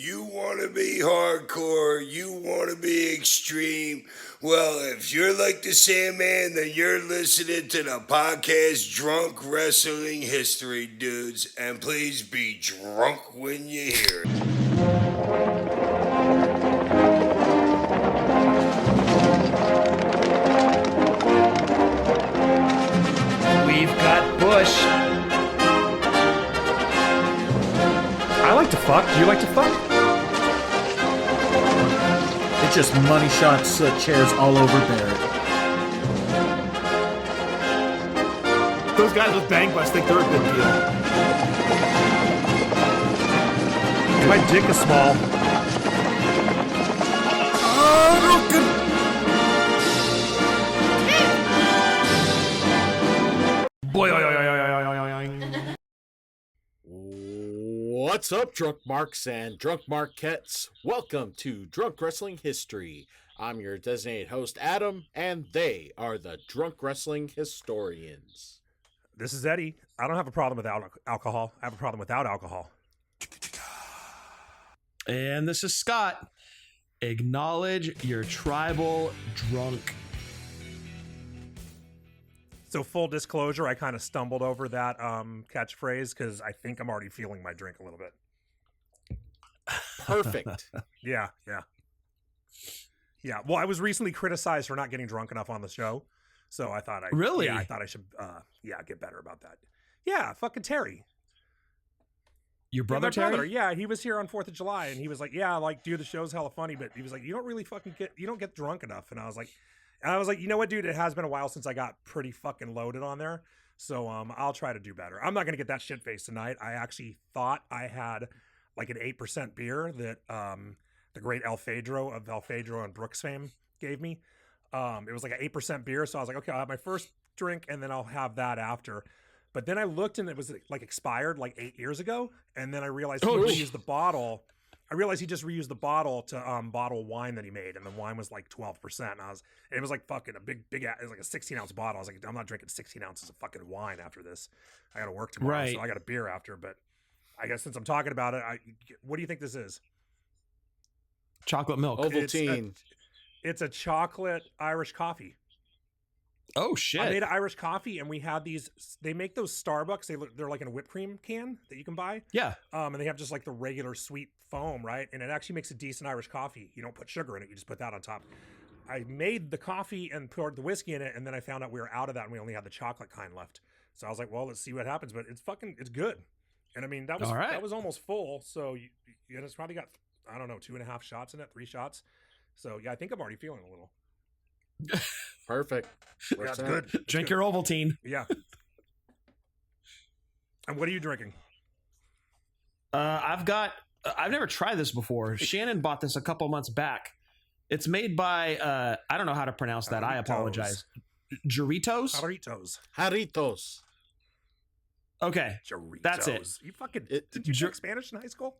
You want to be hardcore, you want to be extreme. Well, if you're like the Sandman, then you're listening to the podcast Drunk Wrestling History, dudes. And please be drunk when you hear it. We've got Bush. I like to fuck. Do you like to fuck? It's just money shots, chairs all over Barrett. Those guys with bang butts think they're a big deal. My dick is small. What's up, drunk marks and drunk marquettes? Welcome to Drunk Wrestling History. I'm your designated host, Adam, and they are the Drunk Wrestling Historians. This is Eddie. I don't have a problem with alcohol. I have a problem without alcohol. And this is Scott. Acknowledge your tribal drunk. So full disclosure, I kind of stumbled over that catchphrase because I think I'm already feeling my drink a little bit. Perfect. Yeah. Well, I was recently criticized for not getting drunk enough on the show, so I thought I should get better about that. Yeah, fucking Terry. Your brother, my Terry? brother, yeah, he was here on 4th of July, and he was like, yeah, like, dude, the show's hella funny, but he was like, you don't get drunk enough. And I was like, you know what, dude, it has been a while since I got pretty fucking loaded on there, so I'll try to do better. I'm not going to get that shit face tonight. I actually thought I had like an 8% beer that the great El Fedro and Brooks fame gave me. It was like an 8% beer, so I was like, okay, I'll have my first drink, and then I'll have that after. But then I looked, and it was like expired like 8 years ago, and then I realized he reused the bottle. I realized he just reused the bottle to bottle wine that he made, and the wine was like 12%. And it was like fucking a big, it was like a 16-ounce bottle. I was like, I'm not drinking 16 ounces of fucking wine after this. I got to work tomorrow, Right. So I got a beer after. But I guess since I'm talking about it, what do you think this is? Chocolate milk. Ovaltine. It's a chocolate Irish coffee. Oh, shit. I made an Irish coffee, and we had these. They make those Starbucks. They're like in a whipped cream can that you can buy. Yeah. And they have just like the regular sweet foam, right? And it actually makes a decent Irish coffee. You don't put sugar in it. You just put that on top. I made the coffee and poured the whiskey in it, and then I found out we were out of that, and we only had the chocolate kind left. So I was like, well, let's see what happens. But it's good. And I mean, that was almost full. So it's probably got, I don't know, 2.5 shots in it, 3 shots. So yeah, I think I'm already feeling a little. Perfect. Yeah, it's good. Drink your Ovaltine. Yeah. And what are you drinking? I've never tried this before. Shannon bought this a couple months back. It's made by, I don't know how to pronounce that. I apologize. Jarritos? Jarritos. Okay. Jarritos. That's it. You fucking, did you take Spanish in high school?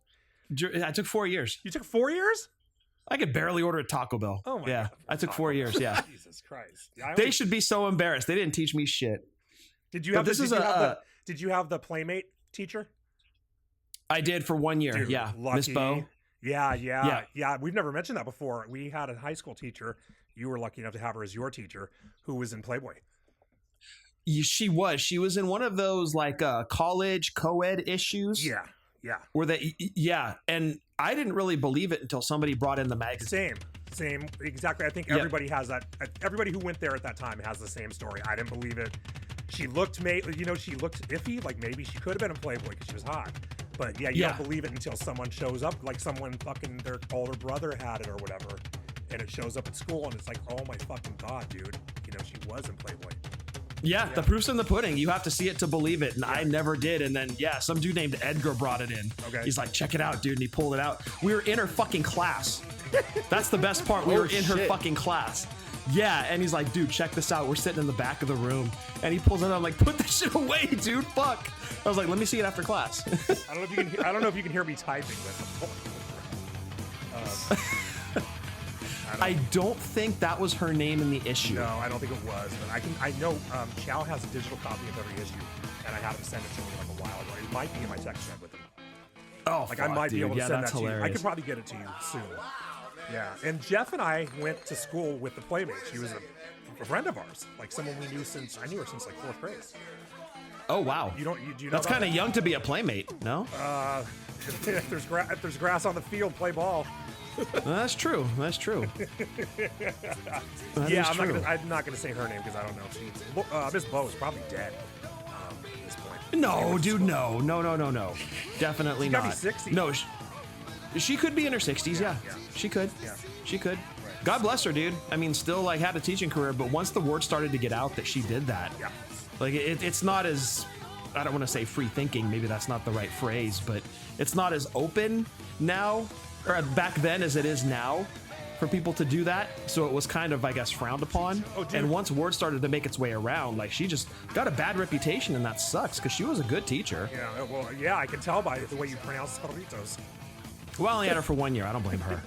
I took 4 years. You took 4 years? I could barely order a Taco Bell. Oh my God. I took 4 years. Yeah. Jesus Christ. Yeah, They should be so embarrassed. They didn't teach me shit. Did you have the Playmate teacher? I did for 1 year. Dude, yeah. lucky. Miss Bo. Yeah. We've never mentioned that before. We had a high school teacher. You were lucky enough to have her as your teacher, who was in Playboy. She was in one of those like college co-ed issues. Yeah. And I didn't really believe it until somebody brought in the magazine. Same, exactly. I think everybody has that. Everybody who went there at that time has the same story. I didn't believe it. She looked iffy, like maybe she could have been in Playboy because she was hot. But yeah, you don't believe it until someone shows up, like someone fucking their older brother had it or whatever, and it shows up at school, and it's like, oh my fucking God, dude. She was in Playboy. Yeah, the proof's in the pudding. You have to see it to believe it. And I never did. And then, some dude named Edgar brought it in. Okay. He's like, check it out, dude. And he pulled it out. We were in her fucking class. That's the best part. We were in her fucking class. Yeah. And he's like, dude, check this out. We're sitting in the back of the room. And he pulls it out. I'm like, put that shit away, dude. Fuck. I was like, let me see it after class. I don't know if you can hear me typing, but I don't think that was her name in the issue. No, I don't think it was. But I know Chow has a digital copy of every issue, and I had him send it to me like a while ago. It might be in my text thread with him. Oh, like I might be able to send that that's to you. I hilarious. could probably get it to you soon. Yeah, and Jeff and I went to school with the Playmates. She was a friend of ours, like someone we knew since I knew her since like 4th grade. Oh wow. Do you know That's about kind of that? young to be a playmate, no? if there's grass on the field, play ball. That's true. That's true. That Yeah, is I'm true. not gonna say her name because I don't know if she's Miss Bo is probably dead at this point. No, dude, no. Definitely She's not. gotta be 60. No, she could be in her 60s. Yeah, yeah. she could. Yeah. She could. God bless her, dude. I mean, still like had a teaching career, but once the word started to get out that she did that, Yeah. like it's not as, I don't want to say free thinking. Maybe that's not the right phrase, but it's not as open now or back then as it is now for people to do that. So it was kind of, I guess, frowned upon. Oh, dude. And once word started to make its way around, like she just got a bad reputation, and that sucks because she was a good teacher. Yeah, well, yeah, I can tell by the way you pronounce Cerritos. Well, I only had her for 1 year. I don't blame her.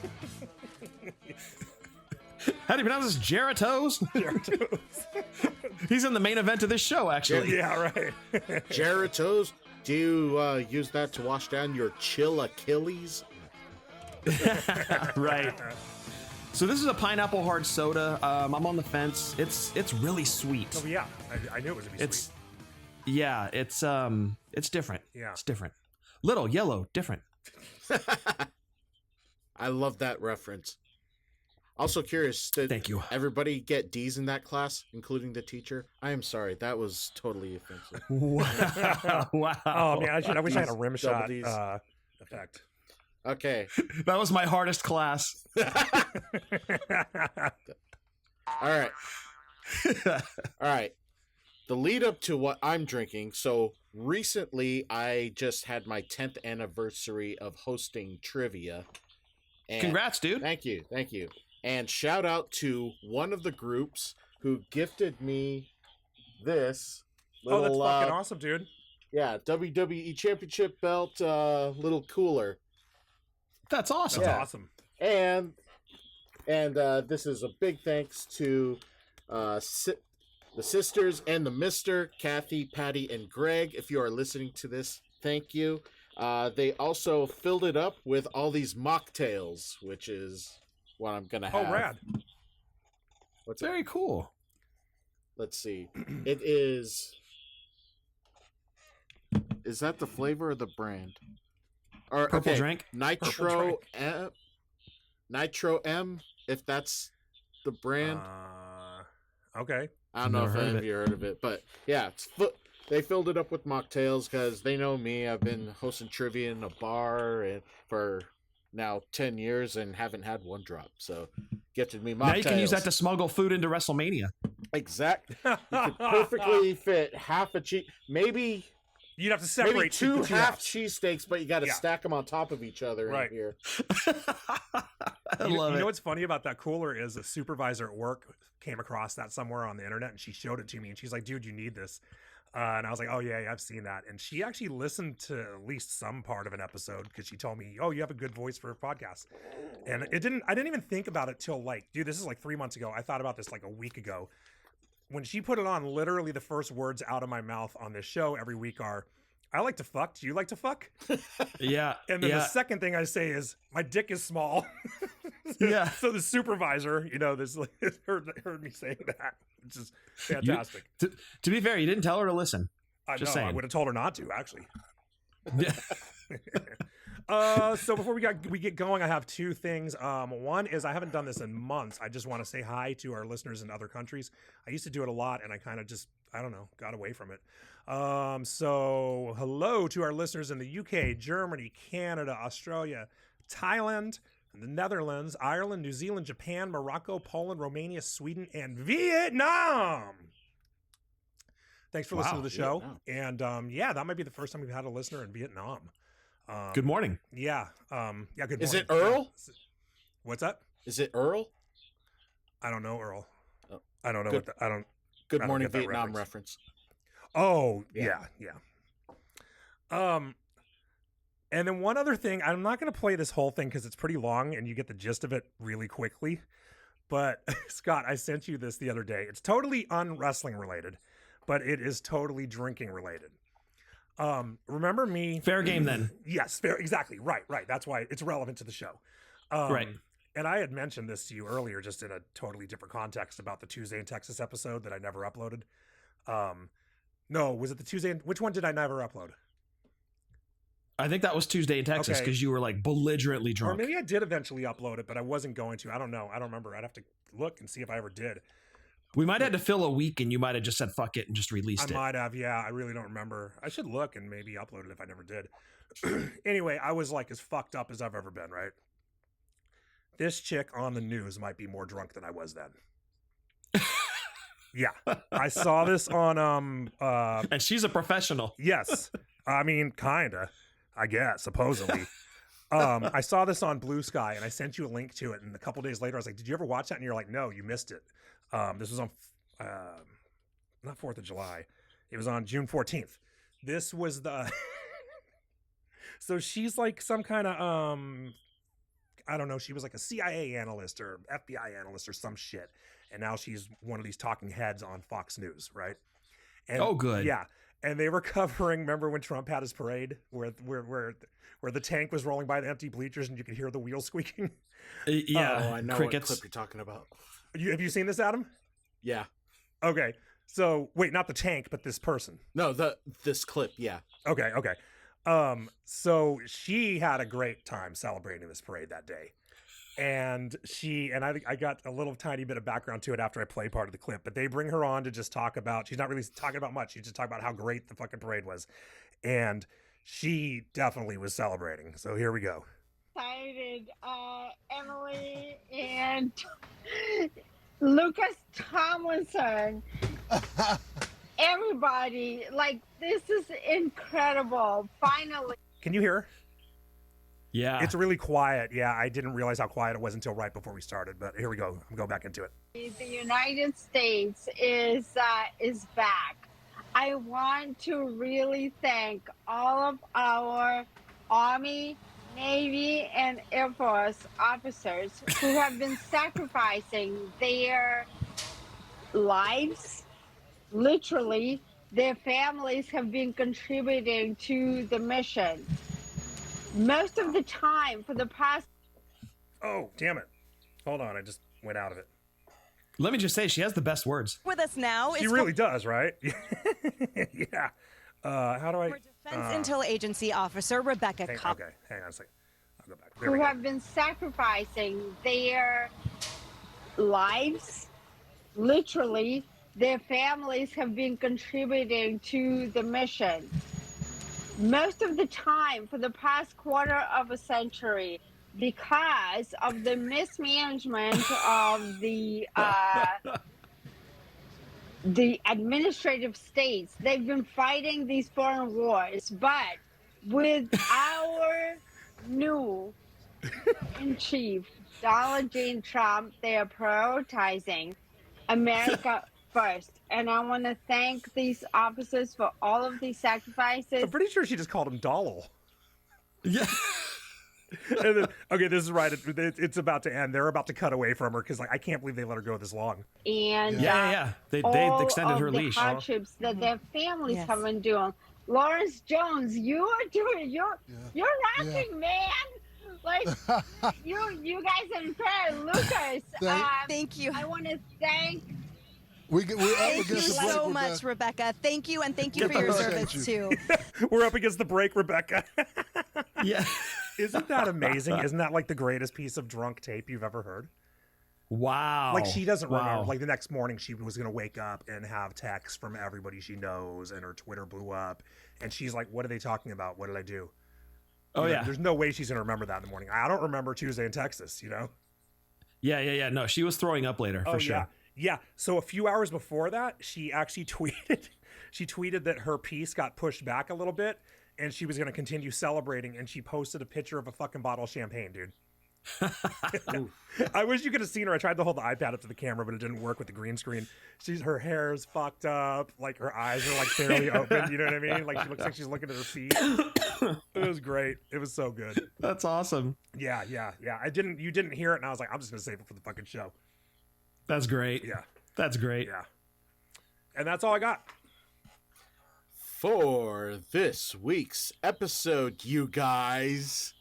How do you pronounce this? Geratos? He's in the main event of this show, actually. Yeah, right. Geratos, do you use that to wash down your chill Achilles? Right. So this is a pineapple hard soda. I'm on the fence. It's really sweet. Oh, yeah, I knew it was gonna be It's sweet. yeah, it's different. Yeah. It's different. Little, yellow, different. I love that reference. Also curious, did Thank you. everybody get D's in that class, including the teacher? I am sorry, that was totally offensive. Wow. Wow. Oh man, I wish I had a rim shot D's. effect. Okay, That was my hardest class. all right. All right. The lead up to what I'm drinking. So recently, I just had my 10th anniversary of hosting trivia. And Congrats, dude. Thank you. Thank you. And shout out to one of the groups who gifted me this Oh, little, that's fucking awesome, dude. yeah, WWE Championship belt, little cooler. That's awesome. That's Yeah. awesome. And this is a big thanks to the sisters and the Mister, Kathy, Patty, and Greg. If you are listening to this, thank you. They also filled it up with all these mocktails, which is what I'm gonna have. Oh, rad. What's that? Very cool. Let's see. It is. Is that the flavor or the brand? Or Purple drink? Nitro M. Nitro M. If that's the brand. Okay. I don't know Never if heard any of of you heard of it, but yeah, they filled it up with mocktails because they know me. I've been hosting trivia in a bar and for now 10 years and haven't had one drop. So gifted me mocktails. Now you can use that to smuggle food into WrestleMania. Exact. You could perfectly fit half a cheese, maybe You'd have to separate maybe two the two half halves. cheesesteaks, but you got to Yeah. stack them on top of each other Right. in here. I You love know it. what's funny about that cooler is a supervisor at work came across that somewhere on the internet and she showed it to me and she's like, dude, you need this. And I was like, oh yeah, I've seen that. And she actually listened to at least some part of an episode because she told me, oh, you have a good voice for a podcast. And I didn't even think about it till like, dude, this is like 3 months ago. I thought about this like a week ago. When she put it on, literally the first words out of my mouth on this show every week are, I like to fuck. Do you like to fuck? Yeah. And then the yeah. second thing I say is, my dick is small. Yeah. So the supervisor, this like, heard me saying that, which is fantastic. To be fair, you didn't tell her to listen. I just know. I saying. would have told her not to, actually. Yeah. So before we get going, I have two things. One is I haven't done this in months. I just want to say hi to our listeners in other countries. I used to do it a lot, and I kind of just, I don't know, got away from it. So hello to our listeners in the UK, Germany, Canada, Australia, Thailand, the Netherlands, Ireland, New Zealand, Japan, Morocco, Poland, Romania, Sweden, and Vietnam. Thanks for listening to the show. Vietnam. And yeah, that might be the first time we've had a listener in Vietnam. Good morning. Yeah. Yeah. Good morning. Is it Earl? What's that? Is it Earl? I don't know, Earl. Oh. I don't know Good. what I don't. Good I don't Morning get that Vietnam reference. reference. Oh, Yeah. yeah. And then one other thing, I'm not going to play this whole thing because it's pretty long and you get the gist of it really quickly. But Scott, I sent you this the other day. It's totally un-wrestling related, but it is totally drinking related. Remember me? Fair game then. Yes, fair. Exactly. Right. That's why it's relevant to the show. Right. And I had mentioned this to you earlier, just in a totally different context about the Tuesday in Texas episode that I never uploaded. No, was it the Tuesday? Which one did I never upload? I think that was Tuesday in Texas Okay. because you were like belligerently drunk. Or maybe I did eventually upload it, but I wasn't going to. I don't know. I don't remember. I'd have to look and see if I ever did. We might have had to fill a week and you might have just said fuck it and just released I it. might have. Yeah, I really don't remember. I should look and maybe upload it if I never did. Anyway, I was like as fucked up as I've ever been, right? This chick on the news might be more drunk than I was then. Yeah. I saw this on And she's a professional. yes. I mean, kinda, I guess, supposedly. I saw this on Blue Sky and I sent you a link to it, and a couple days later I was like, did you ever watch that? And you're like, no, you missed it. This was on not 4th of July. It was on June 14th. This was the so she's like some kind of I don't know, she was like a CIA analyst or FBI analyst or some shit. And now she's one of these talking heads on Fox News, right? And, Oh, good. Yeah. And they were covering, remember when Trump had his parade where the tank was rolling by the empty bleachers and you could hear the wheels squeaking? Yeah. Oh, I know crickets. what clip you're talking about. Have you seen this, Adam? Yeah. Okay. So wait, not the tank, but this person. No, this clip, yeah. Okay. So she had a great time celebrating this parade that day. And I got a little tiny bit of background to it after I play part of the clip, but they bring her on to just talk about, she's not really talking about much. She's just talking about how great the fucking parade was. And she definitely was celebrating. So here we go. Excited, Emily and Lucas Tomlinson. Everybody, like, this is incredible. Finally. Can you hear her? Yeah. It's really quiet. Yeah, I didn't realize how quiet it was until right before we started, but here we go. I'm going back into it. The United States is back. I want to really thank all of our Army, Navy, and Air Force officers who have been sacrificing their lives. Literally, their families have been contributing to the mission. Most of the time for the past... Oh, damn it. Hold on, I just went out of it. Let me just say, she has the best words. With us now She is really does, right? Yeah. How do I... former Defense Intel Agency officer Rebecca Cobb. Okay, hang on a second. I'll go back. There who we go. have been sacrificing their lives. Literally, their families have been contributing to the mission. Most of the time for the past quarter of a century, because of the mismanagement of the administrative states, they've been fighting these foreign wars. But with our new in chief, Donald J. Trump, they are prioritizing America first. And I want to thank these officers for all of these sacrifices. I'm pretty sure she just called him Dollal. Yeah. And then, okay, this is right. It's about to end. They're about to cut away from her because, like, I can't believe they let her go this long. And Yeah. They all extended of her the leash. hardships that their families Yes. have been doing. Lawrence Jones, you are doing. You're rocking, man. Like you guys are incredible. Lucas, Thank you. I want to thank. We're up Thank you against the break, so much, Rebecca. Thank you, and thank you for your Appreciate service you. too. We're up against the break, Rebecca. Yeah. Isn't that amazing? Isn't that like the greatest piece of drunk tape you've ever heard? Wow. Like, she doesn't Wow. remember. Like, the next morning, she was going to wake up and have texts from everybody she knows, and her Twitter blew up. And she's like, what are they talking about? What did I do? Oh, You know, yeah. There's no way she's going to remember that in the morning. I don't remember Tuesday in Texas, you know? Yeah. No, she was throwing up later, for sure. Yeah. So a few hours before that, she actually tweeted that her piece got pushed back a little bit and she was going to continue celebrating, and she posted a picture of a fucking bottle of champagne, dude. I wish you could have seen her. I tried to hold the iPad up to the camera, but it didn't work with the green screen. Her hair's fucked up, like her eyes are like barely open, you know what I mean? Like, she looks like she's looking at her feet. It was great. It was so good. That's awesome. Yeah. You didn't hear it, and I was like, I'm just gonna save it for the fucking show. That's great. Yeah. That's great. Yeah. And that's all I got. For this week's episode, you guys,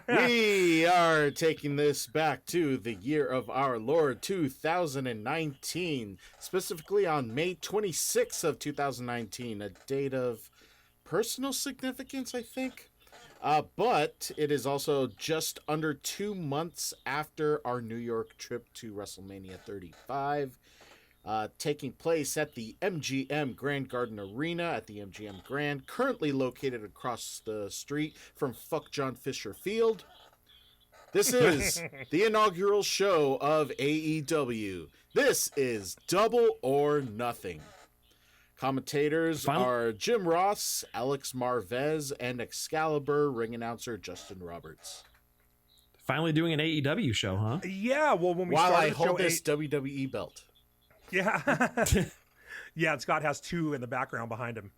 we are taking this back to the year of our Lord 2019, specifically on May 26th of 2019, a date of personal significance, I think. But it is also just under 2 months after our New York trip to WrestleMania 35. Taking place at the MGM Grand Garden Arena at the MGM Grand, currently located across the street from Fuck John Fisher Field. This is the inaugural show of AEW. This is Double or Nothing. Commentators are Jim Ross, Alex Marvez, and Excalibur ring announcer Justin Roberts. Finally doing an AEW show, huh? Yeah, well, when we While started I the hold show, this WWE belt. Yeah. Yeah, and Scott has two in the background behind him.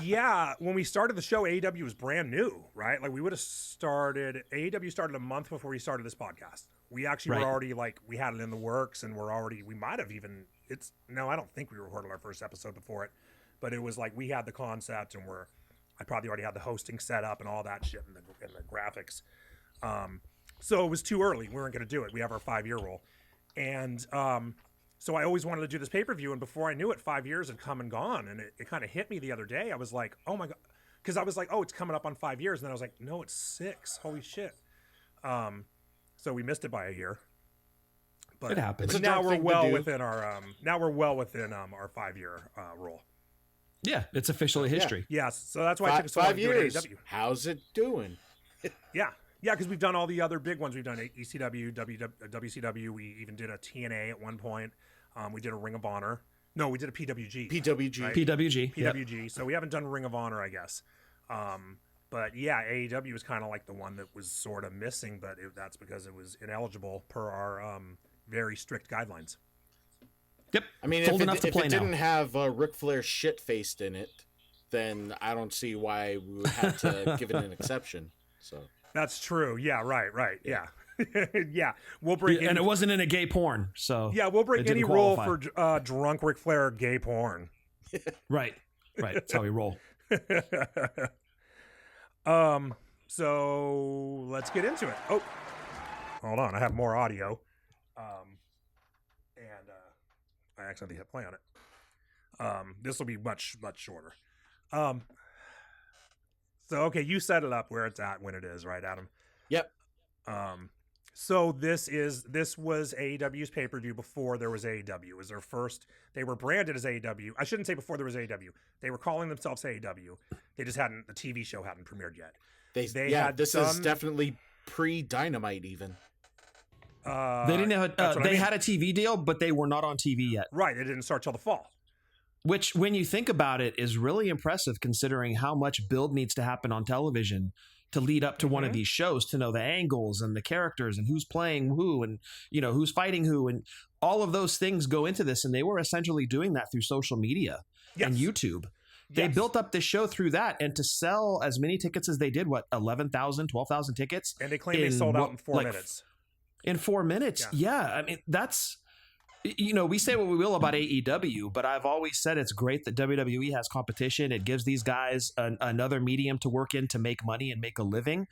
Yeah, when we started the show, AEW was brand new, right? Like AEW started a month before we started this podcast. We actually were already we had it in the works, and we might have even, I don't think we recorded our first episode before it, but it was like we had the concept, and I probably already had the hosting set up and all that shit and the graphics. So it was too early. We weren't going to do it. We have our 5-year rule. And so I always wanted to do this pay-per-view, and before I knew it, 5 years had come and gone, and it kind of hit me the other day. I was like, oh my God, because I was like, oh, it's coming up on 5 years, and then I was like, no, it's 6. Holy shit. So we missed it by a year. But it happens. But now we're well within our 5-year rule. Yeah, it's officially history. Yeah, so that's why I took us so long to do years. AEW. How's it doing? Yeah, because we've done all the other big ones. We've done ECW, WCW. We even did a TNA at one point. We did a Ring of Honor. No, we did a PWG. PWG. Right? PWG. PWG. Yep. So we haven't done Ring of Honor, I guess. But yeah, AEW was kind of like the one that was sort of missing, but that's because it was ineligible per our very strict guidelines. Yep. I mean, if it didn't have Ric Flair shit-faced in it, then I don't see why we would have to give it an exception. So. That's true. Yeah, right. Yeah. Yeah. We'll break and it wasn't in a gay porn, so yeah, we'll break any rule for drunk Ric Flair gay porn. Right. That's how we roll. So let's get into it. Oh, hold on. I have more audio. And I accidentally hit play on it. This will be much shorter. So, okay, you set it up where it's at when it is, right, Adam? Yep. So this was AEW's pay-per-view before there was AEW. It was their first. They were branded as AEW. I shouldn't say before there was AEW. They were calling themselves AEW. They just the TV show hadn't premiered yet. This is definitely pre-Dynamite even. They didn't have had a TV deal, but they were not on TV yet. Right, it didn't start till the fall. Which, when you think about it, is really impressive considering how much build needs to happen on television to lead up to one of these shows, to know the angles and the characters and who's playing who and, who's fighting who. And all of those things go into this. And they were essentially doing that through social media and YouTube. They built up this show through that. And to sell as many tickets as they did, 11,000, 12,000 tickets? And they claim they sold out in 4 minutes. In 4 minutes? Yeah. I mean, that's... we say what we will about AEW, but I've always said it's great that WWE has competition. It gives these guys another medium to work in to make money and make a living.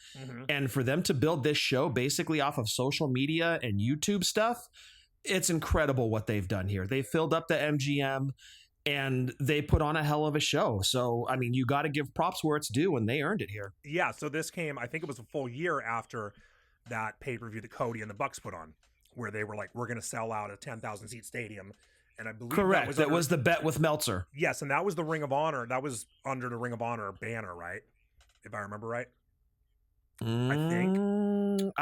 And for them to build this show basically off of social media and YouTube stuff, it's incredible what they've done here. They filled up the MGM and they put on a hell of a show. So, I mean, you got to give props where it's due, and they earned it here. Yeah, so this came, I think it was a full year after that pay-per-view that Cody and the Bucks put on, where they were like, we're going to sell out a 10,000 seat stadium. And I believe that was the bet with Meltzer. Yes. And that was the Ring of Honor. That was under the Ring of Honor banner, right? If I remember right. I think.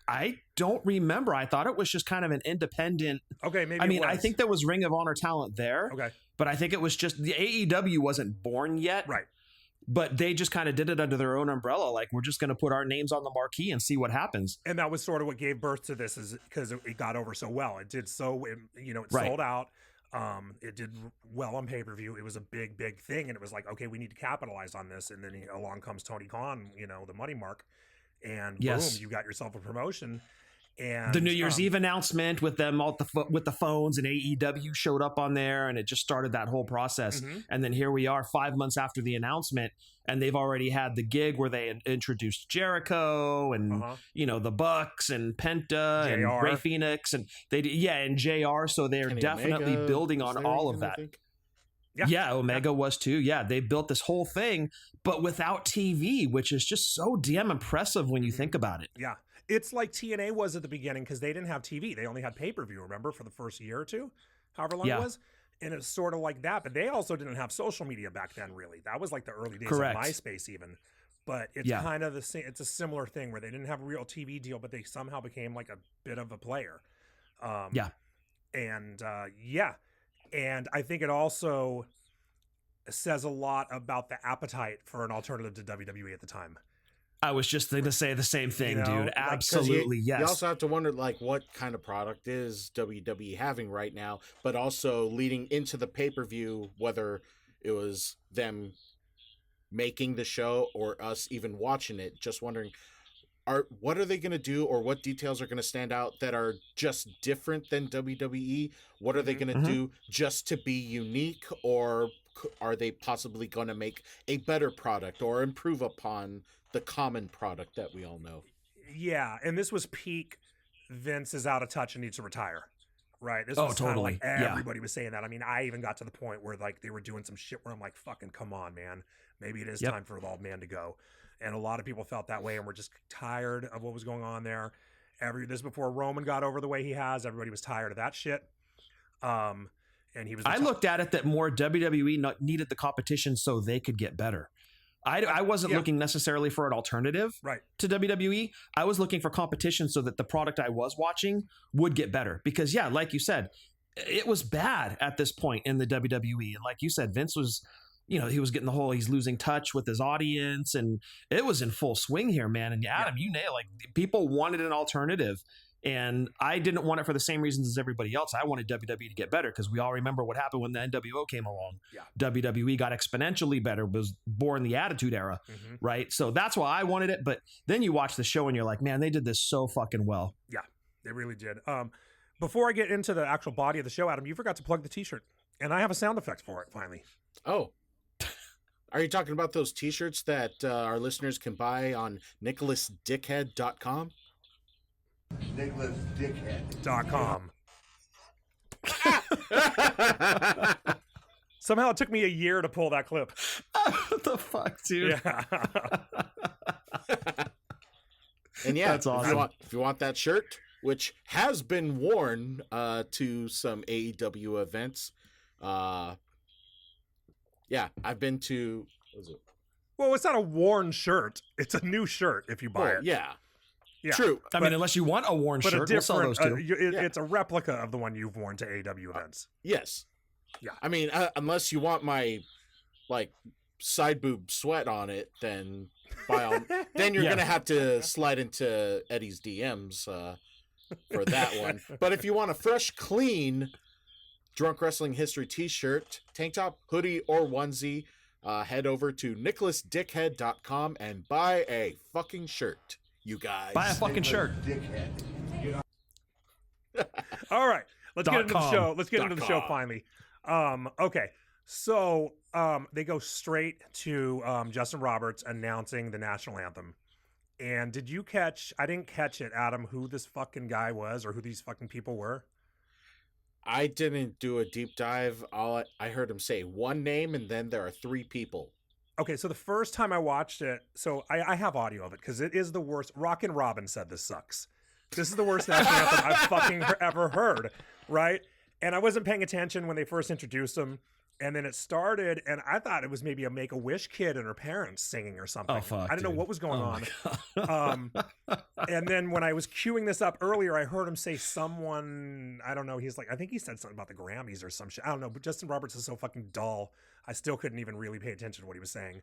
I don't remember. I thought it was just kind of an independent. Okay. Maybe. I mean, I think there was Ring of Honor talent there. Okay. But I think it was just the AEW wasn't born yet. Right. But they just kind of did it under their own umbrella. Like, we're just going to put our names on the marquee and see what happens. And that was sort of what gave birth to this, is because it got over so well. It did so, it sold out. It did well on pay-per-view. It was a big thing. And it was like, okay, we need to capitalize on this. And then along comes Tony Khan, the money mark. And boom, you got yourself a promotion. And the New Year's Eve announcement with them all with the phones, and AEW showed up on there, and it just started that whole process. And then here we are 5 months after the announcement, and they've already had the gig where they introduced Jericho and the Bucks and Penta and Ray Phoenix and and JR. So they're Kenny definitely Omega building was on there all even, of that. I think. Yeah, Omega was too. Yeah, they built this whole thing, but without TV, which is just so damn impressive when you think about it. Yeah. It's like TNA was at the beginning because they didn't have TV. They only had pay-per-view, remember, for the first year or two, however long it was. And it's sort of like that. But they also didn't have social media back then, really. That was like the early days of MySpace even. But it's kind of the same. It's a similar thing where they didn't have a real TV deal, but they somehow became like a bit of a player. And I think it also says a lot about the appetite for an alternative to WWE at the time. I was just going to say the same thing, You know, dude. like, Absolutely, yes. You also have to wonder, like, what kind of product is WWE having right now, but also leading into the pay-per-view, whether it was them making the show or us even watching it, just wondering, what are they going to do, or what details are going to stand out that are just different than WWE? What are they going to do just to be unique, or are they possibly going to make a better product or improve upon the common product that we all know? Yeah, and this was peak Vince is out of touch and needs to retire, right? This was totally. Like everybody was saying that. I mean, I even got to the point where like they were doing some shit where I'm like, fucking come on, man. Maybe it is time for the old man to go. And a lot of people felt that way and were just tired of what was going on there. This before Roman got over the way he has. Everybody was tired of that shit. And he was. I looked at it that more WWE needed the competition so they could get better. I wasn't looking necessarily for an alternative to WWE. I was looking for competition so that the product I was watching would get better. Because, like you said, it was bad at this point in the WWE. And like you said, Vince was, he was getting he's losing touch with his audience. And it was in full swing here, man. And Adam, you nailed like people wanted an alternative. And I didn't want it for the same reasons as everybody else. I wanted WWE to get better because we all remember what happened when the NWO came along. WWE got exponentially better, was born the Attitude Era, right? So that's why I wanted it. But then you watch the show and you're like, man, they did this so fucking well. Yeah, they really did. Before I get into the actual body of the show, Adam, you forgot to plug the T-shirt. And I have a sound effect for it, finally. Oh. Are you talking about those T-shirts that our listeners can buy on nicholasdickhead.com? NicholasDickhead.com. Somehow it took me a year to pull that clip. What the fuck, dude? Yeah. And that's awesome. If you want that shirt, which has been worn to some AEW events, I've been to. What was it? Well, it's not a worn shirt. It's a new shirt if you buy it. Yeah. Yeah. True. I mean, unless you want a worn shirt, we'll sell those too. It's a replica of the one you've worn to AEW events. Yes. Yeah. I mean, unless you want my side boob sweat on it, then then you're gonna have to slide into Eddie's DMs for that one. But if you want a fresh, clean Drunk Wrestling History T-shirt, tank top, hoodie, or onesie, head over to nicholasdickhead.com and buy a fucking shirt. You guys. Buy a fucking shirt. All right. Let's get into the show. Let's get into the show finally. Okay. So they go straight to Justin Roberts announcing the national anthem. And did you catch, I didn't catch it, Adam, who this fucking guy was or who these fucking people were? I didn't do a deep dive. I heard him say one name, and then there are three people. Okay, so the first time I watched it, so I have audio of it because it is the worst. Rockin' Robin said this sucks. This is the worst national anthem I've fucking ever heard, right? And I wasn't paying attention when they first introduced him. And then it started, and I thought it was maybe a Make-A-Wish kid and her parents singing or something. Oh, fuck, I didn't know what was going on. And then when I was queuing this up earlier, I heard him say someone, I don't know, I think he said something about the Grammys or some shit. I don't know, but Justin Roberts is so fucking dull. I still couldn't even really pay attention to what he was saying.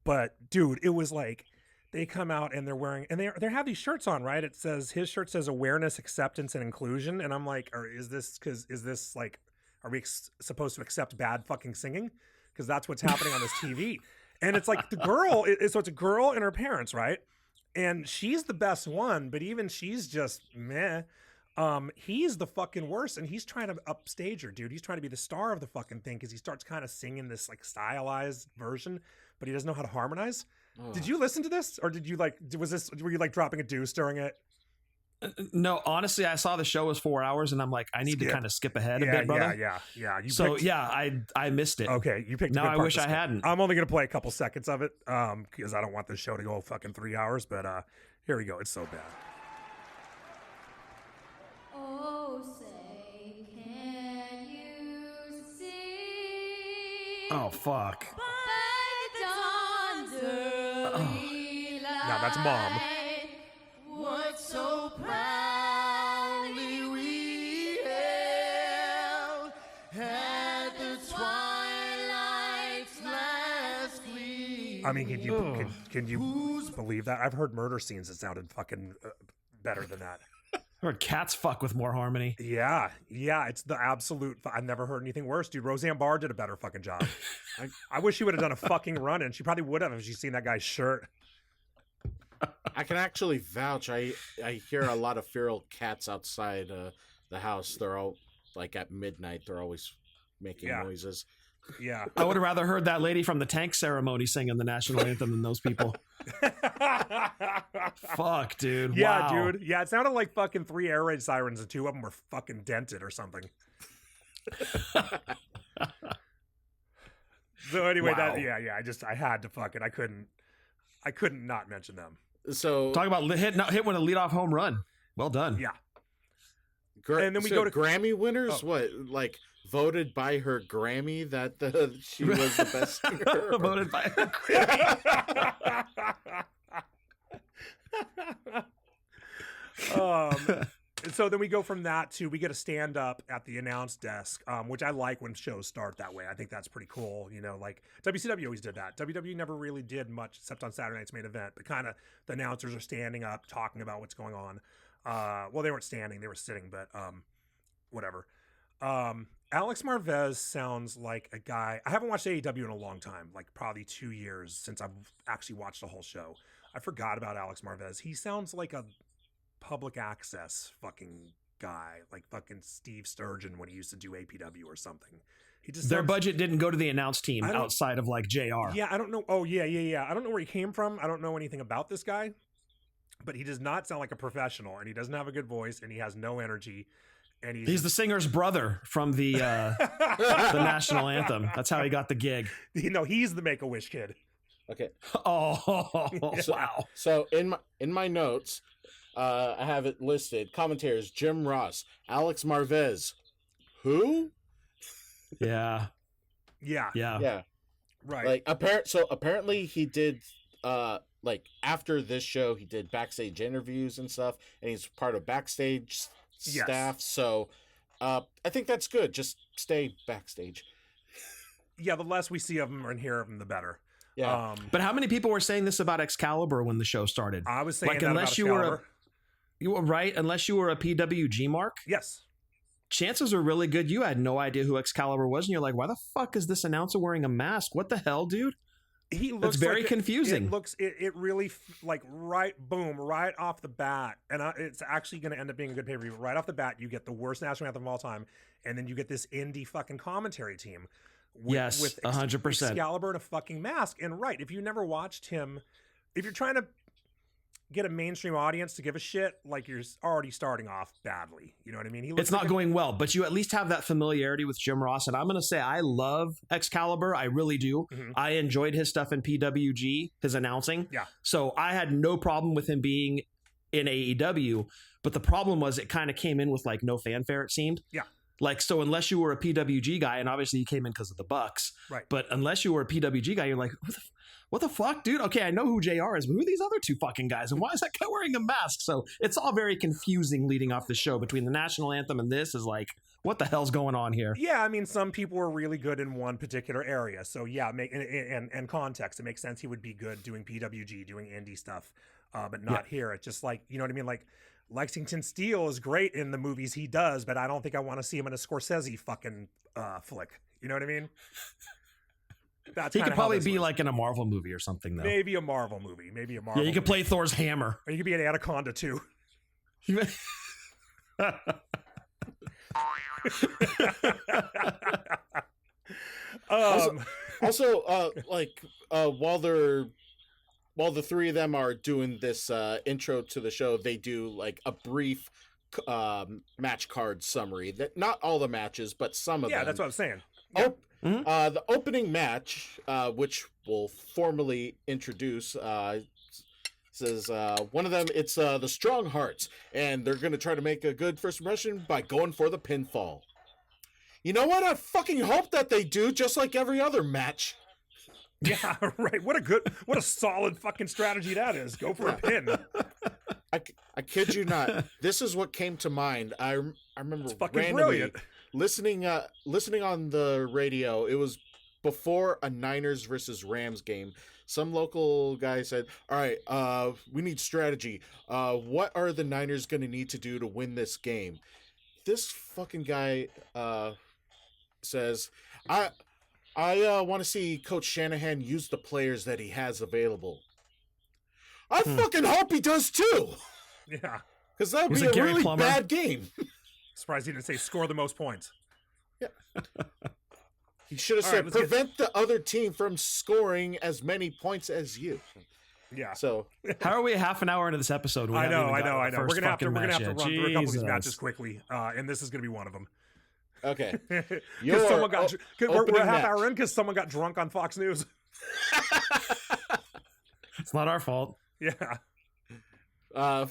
But dude, it was like, they come out and they're wearing, and they have these shirts on, right? It says, his shirt says awareness, acceptance, and inclusion. And I'm like, is this like, are we supposed to accept bad fucking singing? Because that's what's happening on this TV. And it's like the girl, so it's a girl and her parents, right? and she's the best one, but even she's just meh. He's the fucking worst, and he's trying to upstage her, dude. He's trying to be the star of the fucking thing because he starts kind of singing this like stylized version, but he doesn't know how to harmonize. Did you listen to this, or did you like? Were you like dropping a deuce during it? No, honestly, I saw the show was 4 hours, and I'm like, I need to kind of skip ahead a bit, brother. Yeah. I missed it. Okay, you picked. Now a good I part wish to I skip. hadn't. I'm only gonna play a couple seconds of it, because I don't want this show to go fucking 3 hours. But here we go. It's so bad. Oh, say, can you see? Oh fuck. By the dawn's early Now that's Mom. light, what so proudly we hailed at the twilight's last gleam. I mean, can you believe that? I've heard murder scenes that sounded fucking better than that. I heard cats fuck with more harmony. Yeah, it's the absolute. I've never heard anything worse, dude. Roseanne Barr did a better fucking job. I wish she would have done a fucking run, and she probably would have if she'd seen that guy's shirt. I can actually vouch. I hear a lot of feral cats outside the house. They're all like at midnight. They're always making noises. Yeah, I would have rather heard that lady from the tank ceremony singing the national anthem than those people. Fuck, dude. Yeah, Wow. dude. Yeah, it sounded like fucking 3 air raid sirens, and 2 of them were fucking dented or something. So anyway, Wow. I had to fucking. I couldn't not mention them. So Talk about hit with a leadoff home run. Well done. Yeah. and then we go to Grammy winners. Oh. What, like voted by her Grammy that she was the best singer? Voted by her Grammy. So then we go from that to we get a stand up at the announce desk, which I like when shows start that way. I think that's pretty cool. You know, like WCW always did that. WWE never really did much except on Saturday Night's Main Event, but kind of the announcers are standing up talking about what's going on. Well, they weren't standing, they were sitting, but whatever. Alex Marvez sounds like a guy. I haven't watched AEW in a long time, like probably 2 years since I've actually watched the whole show. I forgot about Alex Marvez. He sounds like a public access fucking guy, like fucking Steve Sturgeon when he used to do APW or something. He just Their budget didn't go to the announce team outside of like JR. Yeah, I don't know. Oh yeah. I don't know where he came from. I don't know anything about this guy, but he does not sound like a professional, and he doesn't have a good voice, and he has no energy. And he's the singer's brother from the the national anthem. That's how he got the gig. You know, he's the Make-A-Wish kid. Okay. Oh wow. So in my notes, I have it listed. Commentators: Jim Ross, Alex Marvez. Who? Yeah. Right. Like apparently he did like after this show he did backstage interviews and stuff, and he's part of backstage staff. So I think that's good. Just stay backstage. Yeah, the less we see of him and hear of him, the better. Yeah. But how many people were saying this about Excalibur when the show started? I was saying like, that unless about you Excalibur. you were right, unless you were a PWG mark. Yes. Chances are really good you had no idea who Excalibur was, and you're like, why the fuck is this announcer wearing a mask? What the hell, dude? He looks very like confusing. It really like right off the bat, and it's actually going to end up being a good pay-per-view. Right off the bat, you get the worst national anthem of all time, and then you get this indie fucking commentary team. With 100%. Excalibur and a fucking mask. And right, if you never watched him, if you're trying to get a mainstream audience to give a shit, like you're already starting off badly. You know what I mean? It's not going well, but you at least have that familiarity with Jim Ross. And I'm going to say I love Excalibur. I really do. Mm-hmm. I enjoyed his stuff in PWG, his announcing. Yeah. So I had no problem with him being in AEW. But the problem was it kind of came in with like no fanfare, it seemed. Yeah. Like, so unless you were a PWG guy, and obviously you came in because of the Bucks, right? But unless you were a PWG guy, you're like, what the fuck, dude? Okay, I know who JR is, but who are these other two fucking guys? And why is that guy wearing a mask? So it's all very confusing leading off the show between the national anthem and this is like, what the hell's going on here? Yeah, I mean, some people were really good in one particular area. So yeah, and context, it makes sense he would be good doing PWG, doing indie stuff, but not here. It's just like, you know what I mean? Like, Lexington Steele is great in the movies he does, but I don't think I want to see him in a Scorsese fucking flick. You know what I mean? That's He kinda could how probably this be was. like in a Marvel movie or something, though. Maybe a Marvel movie. Maybe a Marvel. Yeah, you could movie. play Thor's hammer. Or you could be an Anaconda too. Also, while the three of them are doing this intro to the show, they do like a brief match card summary. That not all the matches, but some of them. Yeah, that's what I'm saying. The opening match, which we'll formally introduce, says one of them. It's the Strong Hearts, and they're going to try to make a good first impression by going for the pinfall. You know what? I fucking hope that they do, just like every other match. Yeah, right. What a solid fucking strategy that is. Go for a pin. I kid you not. This is what came to mind. I remember It's fucking randomly brilliant. listening on the radio. It was before a Niners versus Rams game. Some local guy said, "All right, we need strategy. What are the Niners going to need to do to win this game?" This fucking guy says, "I want to see Coach Shanahan use the players that he has available." I fucking hope he does too. Yeah. Because that would He's be a a Gary really Plummer. bad game. Surprised he didn't say score the most points. He should have All said, right, let's get- prevent the other team from scoring as many points as you. Yeah. So, How are we half an hour into this episode? We I haven't know. even gotten We're the gonna first have to fucking run match through a yet. couple of these Jesus. matches quickly, and this is gonna be one of them. okay. Because someone got we're opening a half match. hour in because someone got drunk on Fox News. It's not our fault. Yeah.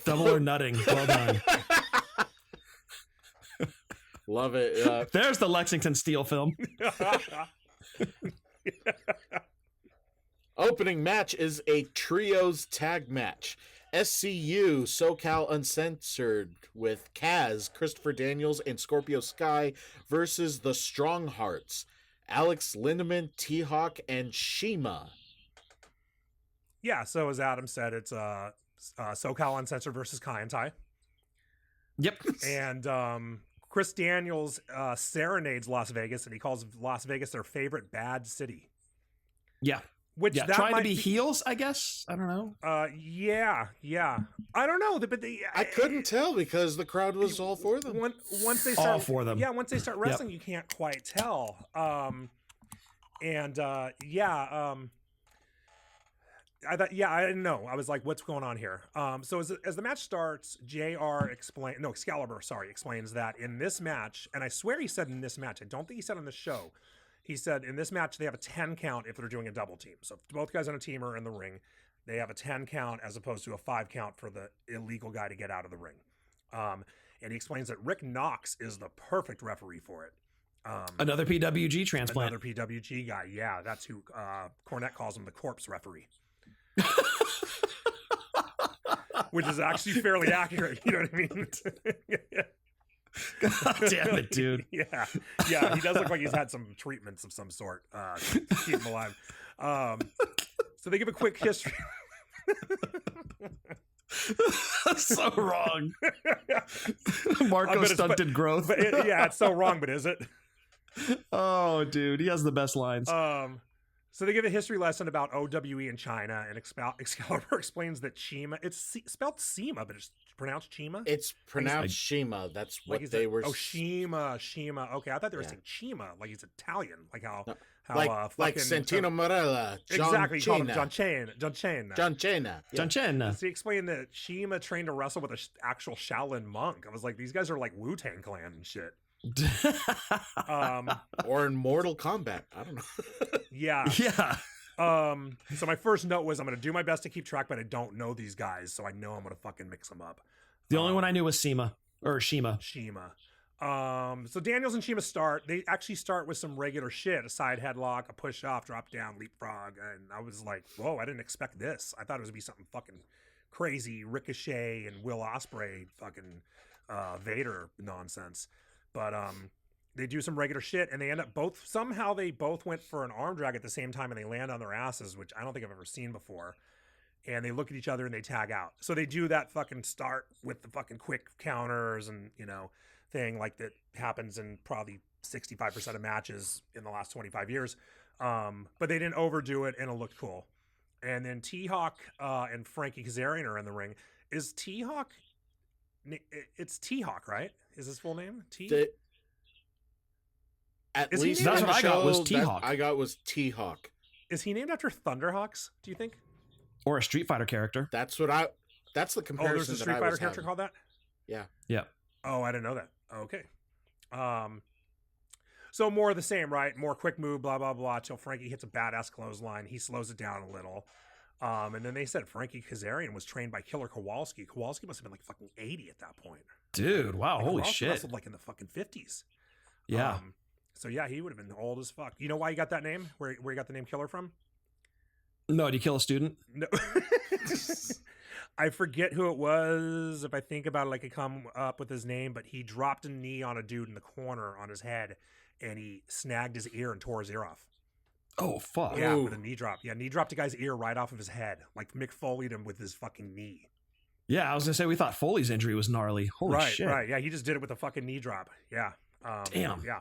Double or nutting. Well done. Love it. There's the Lexington Steel film. Opening match is a trios tag match. SCU SoCal Uncensored with Kaz, Christopher Daniels, and Scorpio Sky versus the Strong Hearts, Alex Lindemann, T-Hawk, and Shima. Yeah. So as Adam said, it's SoCal Uncensored versus Kai and Tai. Yep. And Chris Daniels serenades Las Vegas, and he calls Las Vegas their favorite bad city. Yeah. Which Yeah. that Trying to might be heels, I guess. I don't know. Yeah. I don't know, but I couldn't tell because the crowd was all for them. Once they start All for them. Yeah, once they start wrestling, you can't quite tell. I didn't know. I was like, what's going on here? So as the match starts, Excalibur explains that in this match, and I swear he said in this match, I don't think he said on the show. He said in this match they have a 10 count if they're doing a double team. So if both guys on a team are in the ring, they have a 10 count as opposed to a 5 count for the illegal guy to get out of the ring. And he explains that Rick Knox is the perfect referee for it. Another PWG transplant. Another PWG guy. Yeah, that's who Cornette calls him, the corpse referee. Which is actually fairly accurate. You know what I mean? God damn it, dude. Yeah. He does look like he's had some treatments of some sort to keep him alive. So they give a quick history. So wrong. I Marco bet it's- stunted growth. But it's so wrong, but is it? Oh, dude, he has the best lines. So they give a history lesson about OWE in China, and Excalibur explains that Chima, it's spelled Sema, but it's pronounced Chima. It's pronounced Shima. That's what he's they were. Oh, Shima. Okay, I thought they were Yeah. saying Chima, like he's Italian, like how like Santino Marella. John exactly, he called him Cena. John Cena. John Cena. Yeah. John Chen. So he explained that Shima trained to wrestle with an actual Shaolin monk. I was like, these guys are like Wu-Tang Clan and shit. Or in Mortal Kombat. I don't know. Yeah. Yeah. So my first note was I'm going to do my best to keep track, but I don't know these guys, so I know I'm going to fucking mix them up. The only one I knew was Sema or Shima. Shima. So Daniels and Shima start. They actually start with some regular shit: a side headlock, a push off, drop down, leapfrog, and I was like, "Whoa! I didn't expect this. I thought it was gonna be something fucking crazy, Ricochet and Will Ospreay, fucking Vader nonsense." But they do some regular shit, and they end up somehow they both went for an arm drag at the same time, and they land on their asses, which I don't think I've ever seen before. And they look at each other and they tag out. So they do that fucking start with the fucking quick counters and, thing like that happens in probably 65% of matches in the last 25 years. But they didn't overdo it, and it looked cool. And then T-Hawk and Frankie Kazarian are in the ring. Is T-Hawk? It's T-Hawk, right? Is his full name At Is he least named- That's on what the I got was show, T-Hawk. I got was T-Hawk. Is he named after Thunderhawks? Do you think? Or a Street Fighter character. That's the Oh, comparison. there's a Street that I Fighter was character having. called that. Yeah. Oh, I didn't know that. Okay. So more of the same, right? More quick move, blah blah blah. Till Frankie hits a badass clothesline. He slows it down a little. And then they said Frankie Kazarian was trained by Killer Kowalski. Kowalski must have been like fucking 80 at that point. Dude, wow, Like, holy Kowalski shit. wrestled like in the fucking 50s. Yeah. So yeah, he would have been old as fuck. You know why he got that name? Where you got the name Killer from? No, did he kill a student? No. I forget who it was. If I think about it, I could come up with his name, but he dropped a knee on a dude in the corner on his head, and he snagged his ear and tore his ear off. Oh, fuck. Yeah, Ooh. with a knee drop. Yeah, knee dropped a guy's ear right off of his head. Like Mick Foleyed him with his fucking knee. Yeah, I was going to say, we thought Foley's injury was gnarly. Holy right, shit. right. Yeah, he just did it with a fucking knee drop. Yeah. Damn. Yeah.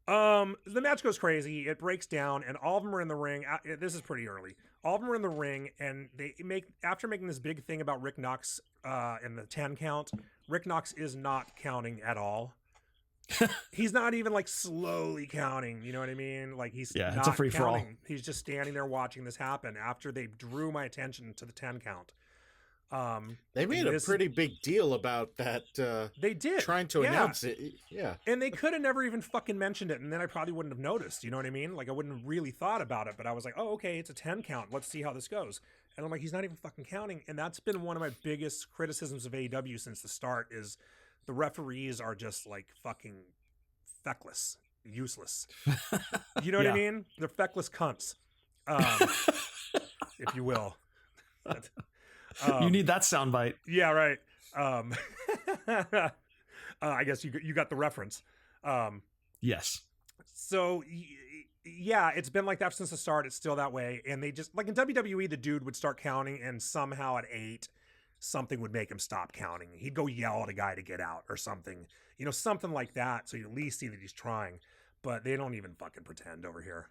The match goes crazy. It breaks down, and all of them are in the ring. This is pretty early. All of them are in the ring, and after making this big thing about Rick Knox and the 10 count. Rick Knox is not counting at all. He's not even like slowly counting. You know what I mean? Like he's Yeah, not it's a free for all. counting. He's just standing there watching this happen. After they drew my attention to the 10 count. They made a this- pretty big deal about that. They did Trying to yeah. announce it. Yeah. And they could have never even fucking mentioned it, and then I probably wouldn't have noticed. You know what I mean? Like I wouldn't have really thought about it, but I was like, oh, okay, it's a 10 count. Let's see how this goes. And I'm like, he's not even fucking counting. And that's been one of my biggest criticisms of AEW since the start is the referees are just like fucking feckless, useless. You know what I Yeah. mean? They're feckless cunts, if you will. You need that soundbite. Yeah, right. I guess you got the reference. Yes. So yeah, it's been like that since the start. It's still that way, and they just like in WWE, the dude would start counting, and somehow at 8, something would make him stop counting. He'd go yell at a guy to get out or something, you know, something like that. So you at least see that he's trying, but they don't even fucking pretend over here.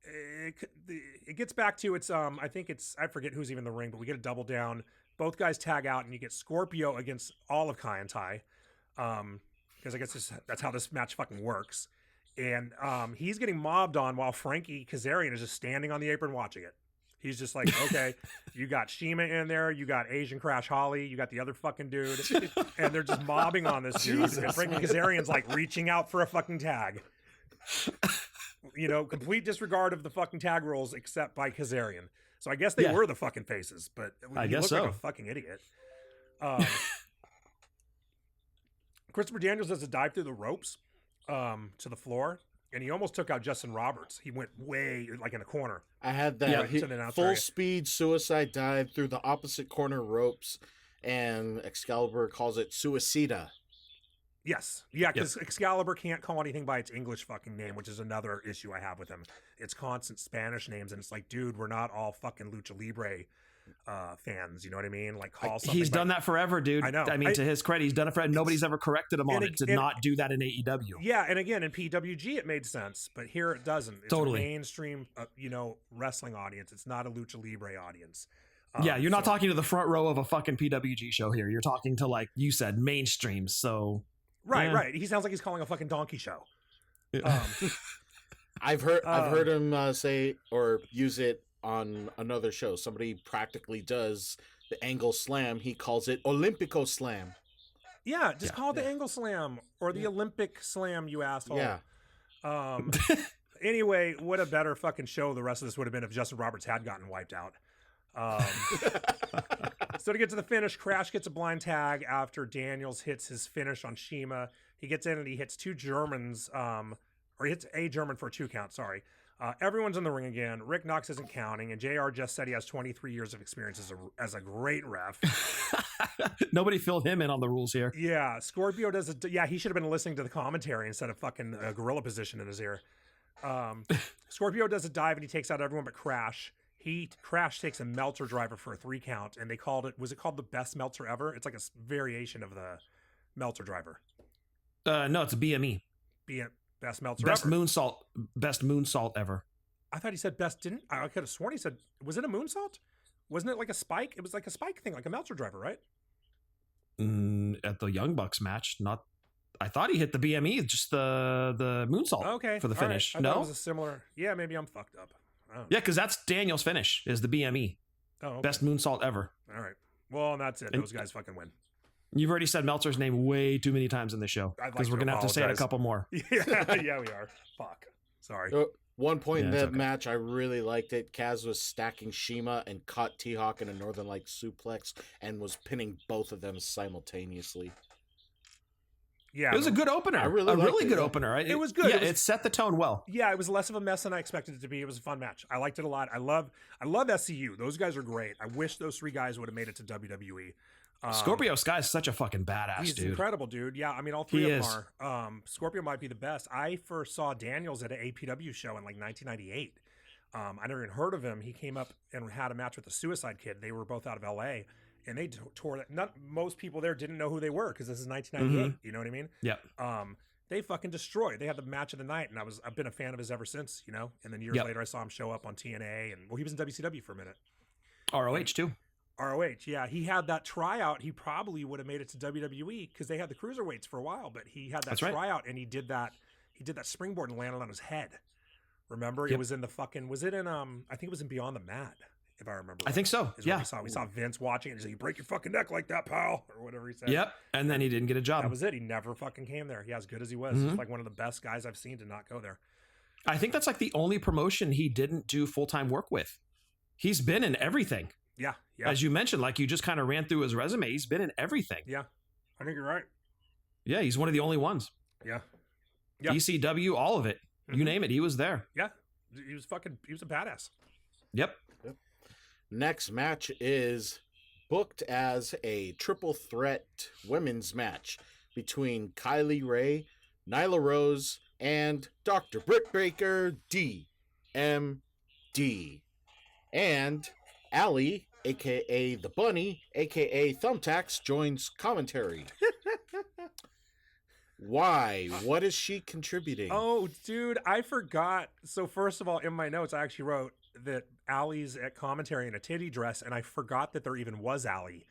It gets back to it's I think it's I forget who's even in the ring, but we get a double down. Both guys tag out, and you get Scorpio against all of Kai and Tai, because I guess that's how this match fucking works. And he's getting mobbed on while Frankie Kazarian is just standing on the apron watching it. He's just like, okay, you got Shima in there, you got Asian Crash Holly, you got the other fucking dude, and they're just mobbing on this dude. Jesus, And Frankie Kazarian's like reaching out for a fucking tag. You know, complete disregard of the fucking tag rules except by Kazarian. So I guess they Yeah. were the fucking faces, but I he guess looked like so. a fucking idiot. Christopher Daniels does a dive through the ropes to the floor, and he almost took out Justin Roberts. He went way like in a corner. I had that Yeah, to the announcer full area. speed suicide dive through the opposite corner ropes, and Excalibur calls it suicida. Yes. Yeah, because Excalibur can't call anything by its English fucking name, which is another issue I have with him. It's constant Spanish names, and it's like, dude, we're not all fucking Lucha Libre fans. You know what I mean? Like, call something. He's by- done that forever, dude. I know. I mean, to his credit, he's done it forever. Nobody's ever corrected him on and it to and- not do that in AEW. Yeah, and again, in PWG, it made sense, but here it doesn't. It's Totally. a mainstream, wrestling audience. It's not a Lucha Libre audience. Yeah, you're not so- talking to the front row of a fucking PWG show here. You're talking to, like you said, mainstream. So Right, Yeah. right. He sounds like he's calling a fucking donkey show. I've heard him say or use it on another show. Somebody practically does the angle slam. He calls it Olympico slam. Yeah, just Yeah, call it the Angle Slam or the Olympic Slam, you asshole. Yeah. Anyway, what a better fucking show the rest of this would have been if Justin Roberts had gotten wiped out. So to get to the finish, Crash gets a blind tag after Daniels hits his finish on Shima. He gets in and he hits two Germans, or he hits a German for a 2 count, sorry. Everyone's in the ring again. Rick Knox isn't counting, and JR just said he has 23 years of experience as a great ref. nobody filled him in on the rules here. Yeah, Scorpio does a. Yeah, he should have been listening to the commentary instead of fucking a gorilla position in his ear. Scorpio does a dive and he takes out everyone but Crash. Crash takes a Meltzer driver for a 3 count, and they called it. Was it called the best Meltzer ever? It's like a variation of the Meltzer driver. No, it's a BME. Best Meltzer Best ever. moonsault ever. I thought he said best. Didn't I? Could have sworn he said. Was it a moonsault? Wasn't it like a spike? It was like a spike thing, like a Meltzer driver, right? At the Young Bucks match, not. I thought he hit the BME, just the moonsault. Okay, for the all right. finish. I thought No, it was a similar. Yeah, maybe I'm fucked up. I don't know. yeah, because that's Daniel's finish is the BME, Oh, okay. best moonsault ever. All right. Well, and that's it. And- Those guys fucking win. You've already said Meltzer's name way too many times in the show I'd like because we're to gonna have to say it a apologize. couple more. Yeah, we are. Fuck. Sorry. One point in Yeah, it's that okay. match, I really liked it. Kaz was stacking Shima and caught T-Hawk in a Northern Light suplex and was pinning both of them simultaneously. Yeah, It was a good opener. I really a liked really it, good yeah. opener. It was good. Yeah, It was- it set the tone well. Yeah, it was less of a mess than I expected it to be. It was a fun match. I liked it a lot. I love SCU. Those guys are great. I wish those three guys would have made it to WWE. Scorpio Sky is such a fucking badass, He's dude. incredible, dude. Yeah, I mean, all three He of is. them are. Scorpio might be the best. I first saw Daniels at an APW show in like 1998. I never even heard of him. He came up and had a match with the Suicide Kid. They were both out of LA, and they tore that. Not most people there didn't know who they were because this is 1998. You know what I mean? Yep. They fucking destroyed. They had the match of the night, and I've been a fan of his ever since. You know, and then years Yep. later, I saw him show up on TNA, and well, he was in WCW for a minute. ROH too. ROH, yeah, he had that tryout. He probably would have made it to WWE because they had the cruiserweights for a while. But he had that That's right. tryout, and he did that springboard and landed on his head. Remember, Yep. it was in the fucking. Was it in I think it was in Beyond the Mat, if I remember. I think so. is what Yeah. we saw Vince watching it. He's like, "You break your fucking neck like that, pal," or whatever he said. Yep. And then he didn't get a job. That was it. He never fucking came there. Yeah, as good as he was, Mm-hmm. he's like one of the best guys I've seen to not go there. I think that's like the only promotion he didn't do full-time work with. He's been in everything. Yeah, yeah, As you mentioned, like you just kind of ran through his resume. He's been in everything. yeah. I think you're right. Yeah, he's one of the only ones. Yeah, Yeah. ECW, all of it. You Mhm. name it, he was there. yeah. He was a badass. Yep. Next match is booked as a triple threat women's match between Kylie Ray, Nyla Rose, and Dr. Britt Baker, DMD. And Allie, aka the Bunny, aka Thumbtacks, joins commentary. Why? What is she contributing? Oh, dude, I forgot. So first of all, in my notes, I actually wrote that Allie's at commentary in a titty dress, and I forgot that there even was Allie.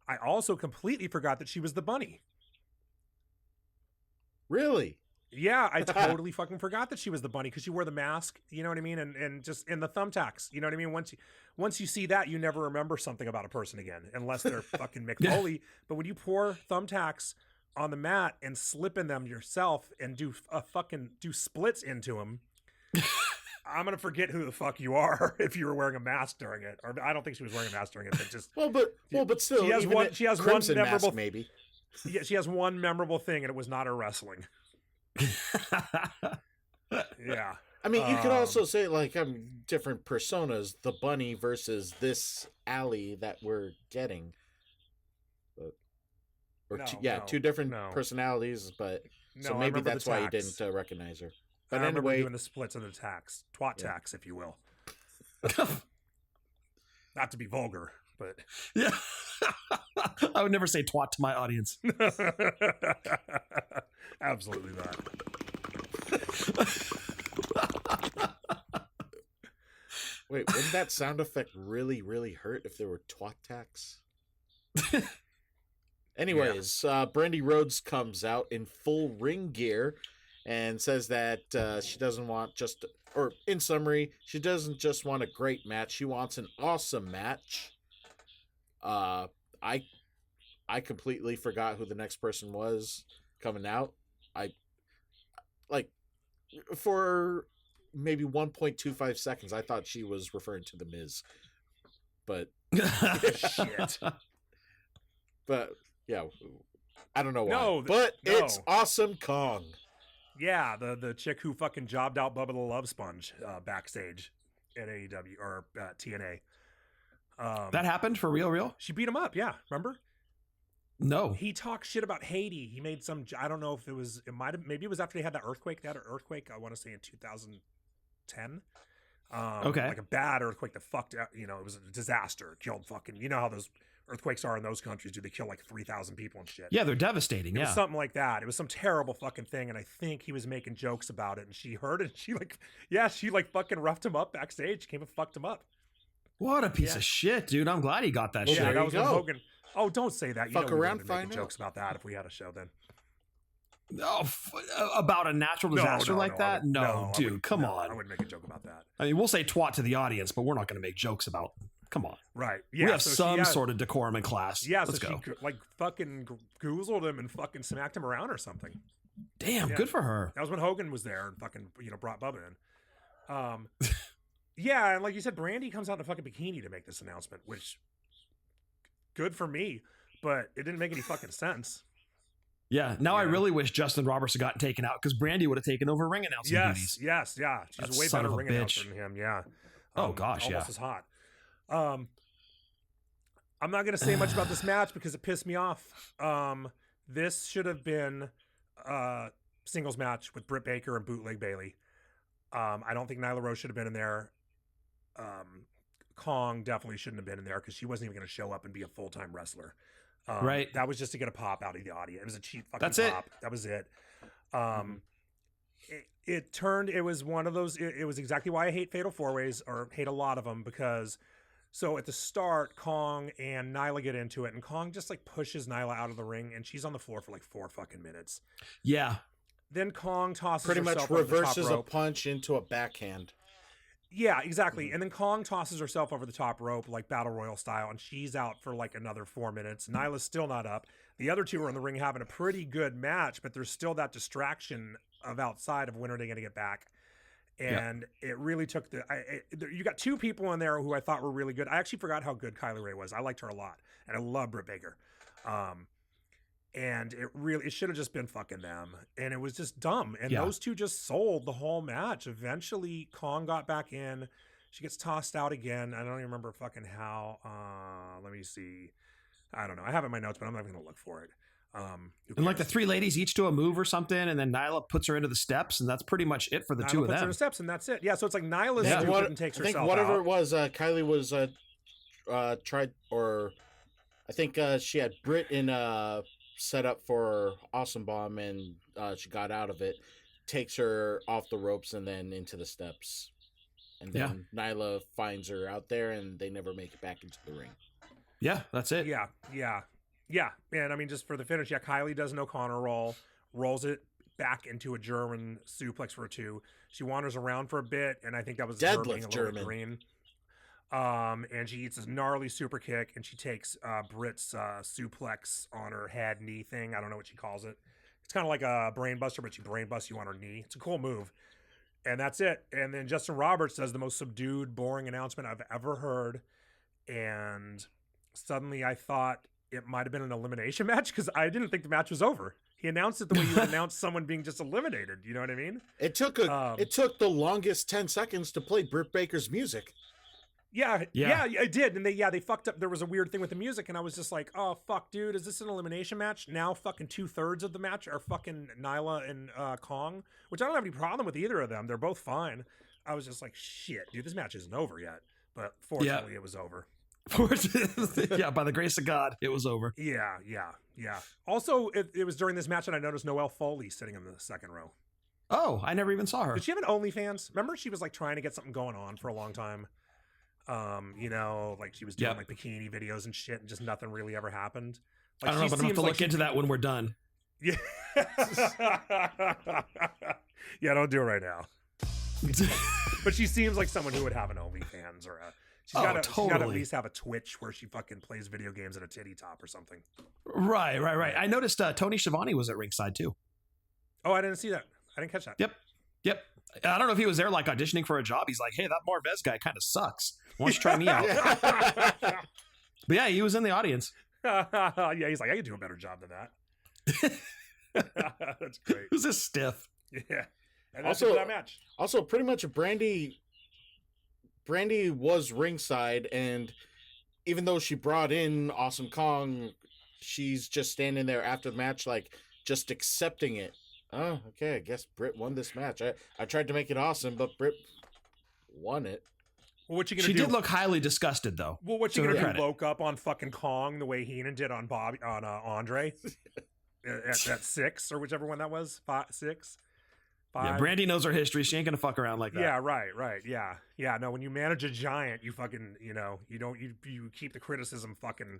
I also completely forgot that she was the bunny. Really? Yeah, I totally fucking forgot that she was the bunny because she wore the mask. You know what I mean? And just in the thumbtacks. You know what I mean? Once you see that, you never remember something about a person again, unless they're fucking Mick Foley. But when you pour thumbtacks on the mat and slip in them yourself and do splits into them, I'm gonna forget who the fuck you are if you were wearing a mask during it. Or I don't think she was wearing a mask during it, but just but still, she has even one. it- She has one Crimson Mask, memorable. maybe. Yeah, she has one memorable thing, and it was not her wrestling. Yeah. I mean, you could also say like different personas, the bunny versus this alley that we're getting. Or two different personalities, but No, so I maybe remember that's the why you tax. didn't recognize her. I But remember anyway, doing the splits and the tax, twat tax, if you will. Not to be vulgar, but Yeah. I would never say twat to my audience. absolutely not. wait, wouldn't that sound effect really, really hurt if there were twat tax? Anyways, Brandy Rhodes comes out in full ring gear and says that she doesn't want or in summary, she doesn't just want a great match. She wants an awesome match. I completely forgot who the next person was coming out. For maybe 1.25 seconds, I thought she was referring to The Miz. But Shit. But yeah, I don't know why. No, it's Awesome Kong. Yeah, the chick who fucking jobbed out Bubba the Love Sponge backstage at AEW or TNA. That happened for real? She beat him up. Yeah, remember? No. He talked shit about Haiti. He made some. I don't know if maybe it was after they had that earthquake. They had an earthquake. I want to say in 2010. Okay. Like a bad earthquake that fucked out. You know, it was a disaster. It killed fucking. You know how those earthquakes are in those countries. Do they kill like 3,000 people and shit? Yeah, they're devastating. It Yeah. was something like that. It was some terrible fucking thing, and I think he was making jokes about it, and she heard it. And she fucking roughed him up backstage. Came and fucked him up. What a piece of shit, dude. I'm glad he got that Well, shit. Yeah, there that you was when go. Hogan. Oh, don't say that. You Fuck know we around, wouldn't have been find making out. jokes about that if we had a show then. Oh, about a natural disaster like that? No, I dude, wouldn't- come no, on. I wouldn't make a joke about that. I mean, we'll say twat to the audience, but we're not going to make jokes about. Come on. Right. Yeah. we have so some sort of decorum in class. Yeah. Let's so go. she fucking goozled him and fucking smacked him around or something. Damn, Yeah. good for her. That was when Hogan was there and fucking brought Bubba in. Yeah, and like you said, Brandy comes out in a fucking bikini to make this announcement, which good for me, but it didn't make any fucking sense. Yeah. Now I Yeah. really wish Justin Roberts had gotten taken out because Brandy would have taken over ring announcing duties. Yes, yeah. She's That a way son better of a ring bitch. announcer than him. Yeah. Oh, gosh, almost yeah. as hot. I'm not gonna say much about this match because it pissed me off. This should have been a singles match with Britt Baker and Bootleg Bailey. I don't think Nyla Rose should have been in there. Kong definitely shouldn't have been in there because she wasn't even going to show up and be a full-time wrestler. Right. That was just to get a pop out of the audience. It was a cheap fucking That's it. pop. That was it. It was one of those, it was exactly why I hate Fatal 4-Ways or hate a lot of them because so at the start, Kong and Nyla get into it and Kong just like pushes Nyla out of the ring and she's on the floor for like 4 fucking minutes. Yeah. Then Kong tosses Pretty much herself over the top reverses a rope. punch into a backhand. Yeah, exactly. And then Kong tosses herself over the top rope, like Battle Royal style, and she's out for like another 4 minutes. Nyla's still not up. The other two are in the ring having a pretty good match, but there's still that distraction of outside of when are they going to get back. And it really took you got 2 people in there who I thought were really good. I actually forgot how good Kylie Ray was. I liked her a lot, and I love Britt Baker. And it should have just been fucking them. And it was just dumb. And those two just sold the whole match. Eventually, Kong got back in. She gets tossed out again. I don't even remember fucking how. Let me see. I don't know. I have it in my notes, but I'm not even going to look for it. And like the 3 ladies each do a move or something, and then Nyla puts her into the steps, and that's pretty much it for the Nyla 2 of puts her them. in the steps, and that's it. Yeah, so it's like Nyla's Yeah. stupid and takes I think herself whatever out. it was, Kylie was tried, or I think she had Britt in set up for Awesome Bomb, and she got out of it. Takes her off the ropes and then into the steps, and then Nyla finds her out there, and they never make it back into the ring. Yeah, that's it. Yeah. And I mean, just for the finish, Kylie does an O'Connor roll, rolls it back into a German suplex for a 2. She wanders around for a bit, and I think that was her being a Deadlift little bit German. green. And she eats this gnarly super kick, and she takes Britt's suplex on her head knee thing. I don't know what she calls it. It's kind of like a brain buster, but she brain busts you on her knee. It's a cool move. And that's it. And then Justin Roberts does the most subdued, boring announcement I've ever heard. And suddenly I thought it might have been an elimination match because I didn't think the match was over. He announced it the way you would announce someone being just eliminated. You know what I mean? It took the longest 10 seconds to play Britt Baker's music. Yeah, I did. And they fucked up. There was a weird thing with the music, and I was just like, oh, fuck, dude, is this an elimination match? Now fucking 2/3 of the match are fucking Nyla and Kong, which I don't have any problem with either of them. They're both fine. I was just like, shit, dude, this match isn't over yet. But fortunately, it was over. Yeah, by the grace of God, it was over. Yeah. Also, it was during this match that I noticed Noelle Foley sitting in the second row. Oh, I never even saw her. Did she have an OnlyFans? Remember, she was like trying to get something going on for a long time. Like she was doing like bikini videos and shit, and just nothing really ever happened. Like, I don't know, but I'm gonna have to look into that when we're done. Yeah. Yeah, don't do it right now. But she seems like someone who would have an OnlyFans or she's got to at least have a Twitch where she fucking plays video games at a titty top or something. Right. I noticed Tony Schiavone was at ringside too. Oh, I didn't see that. I didn't catch that. Yep. I don't know if he was there like auditioning for a job. He's like, hey, that Marvez guy kind of sucks. Why don't you try me out? But yeah, he was in the audience. Yeah, he's like, I could do a better job than that. That's great. Who's this stiff? Yeah. And that's that match. Also, pretty much Brandy was ringside, and even though she brought in Awesome Kong, she's just standing there after the match, like just accepting it. Oh, okay, I guess Britt won this match. I tried to make it awesome, but Britt won it. Well, what you gonna She do? did look highly disgusted, though. Well, what you to her gonna do? credit. Woke up on fucking Kong the way Heenan did on Andre at 6 or whichever one that was. 5, 6, 5. Yeah, Brandy knows her history. She ain't gonna fuck around like that. Yeah, right. Yeah. No, when you manage a giant, you fucking, you keep the criticism fucking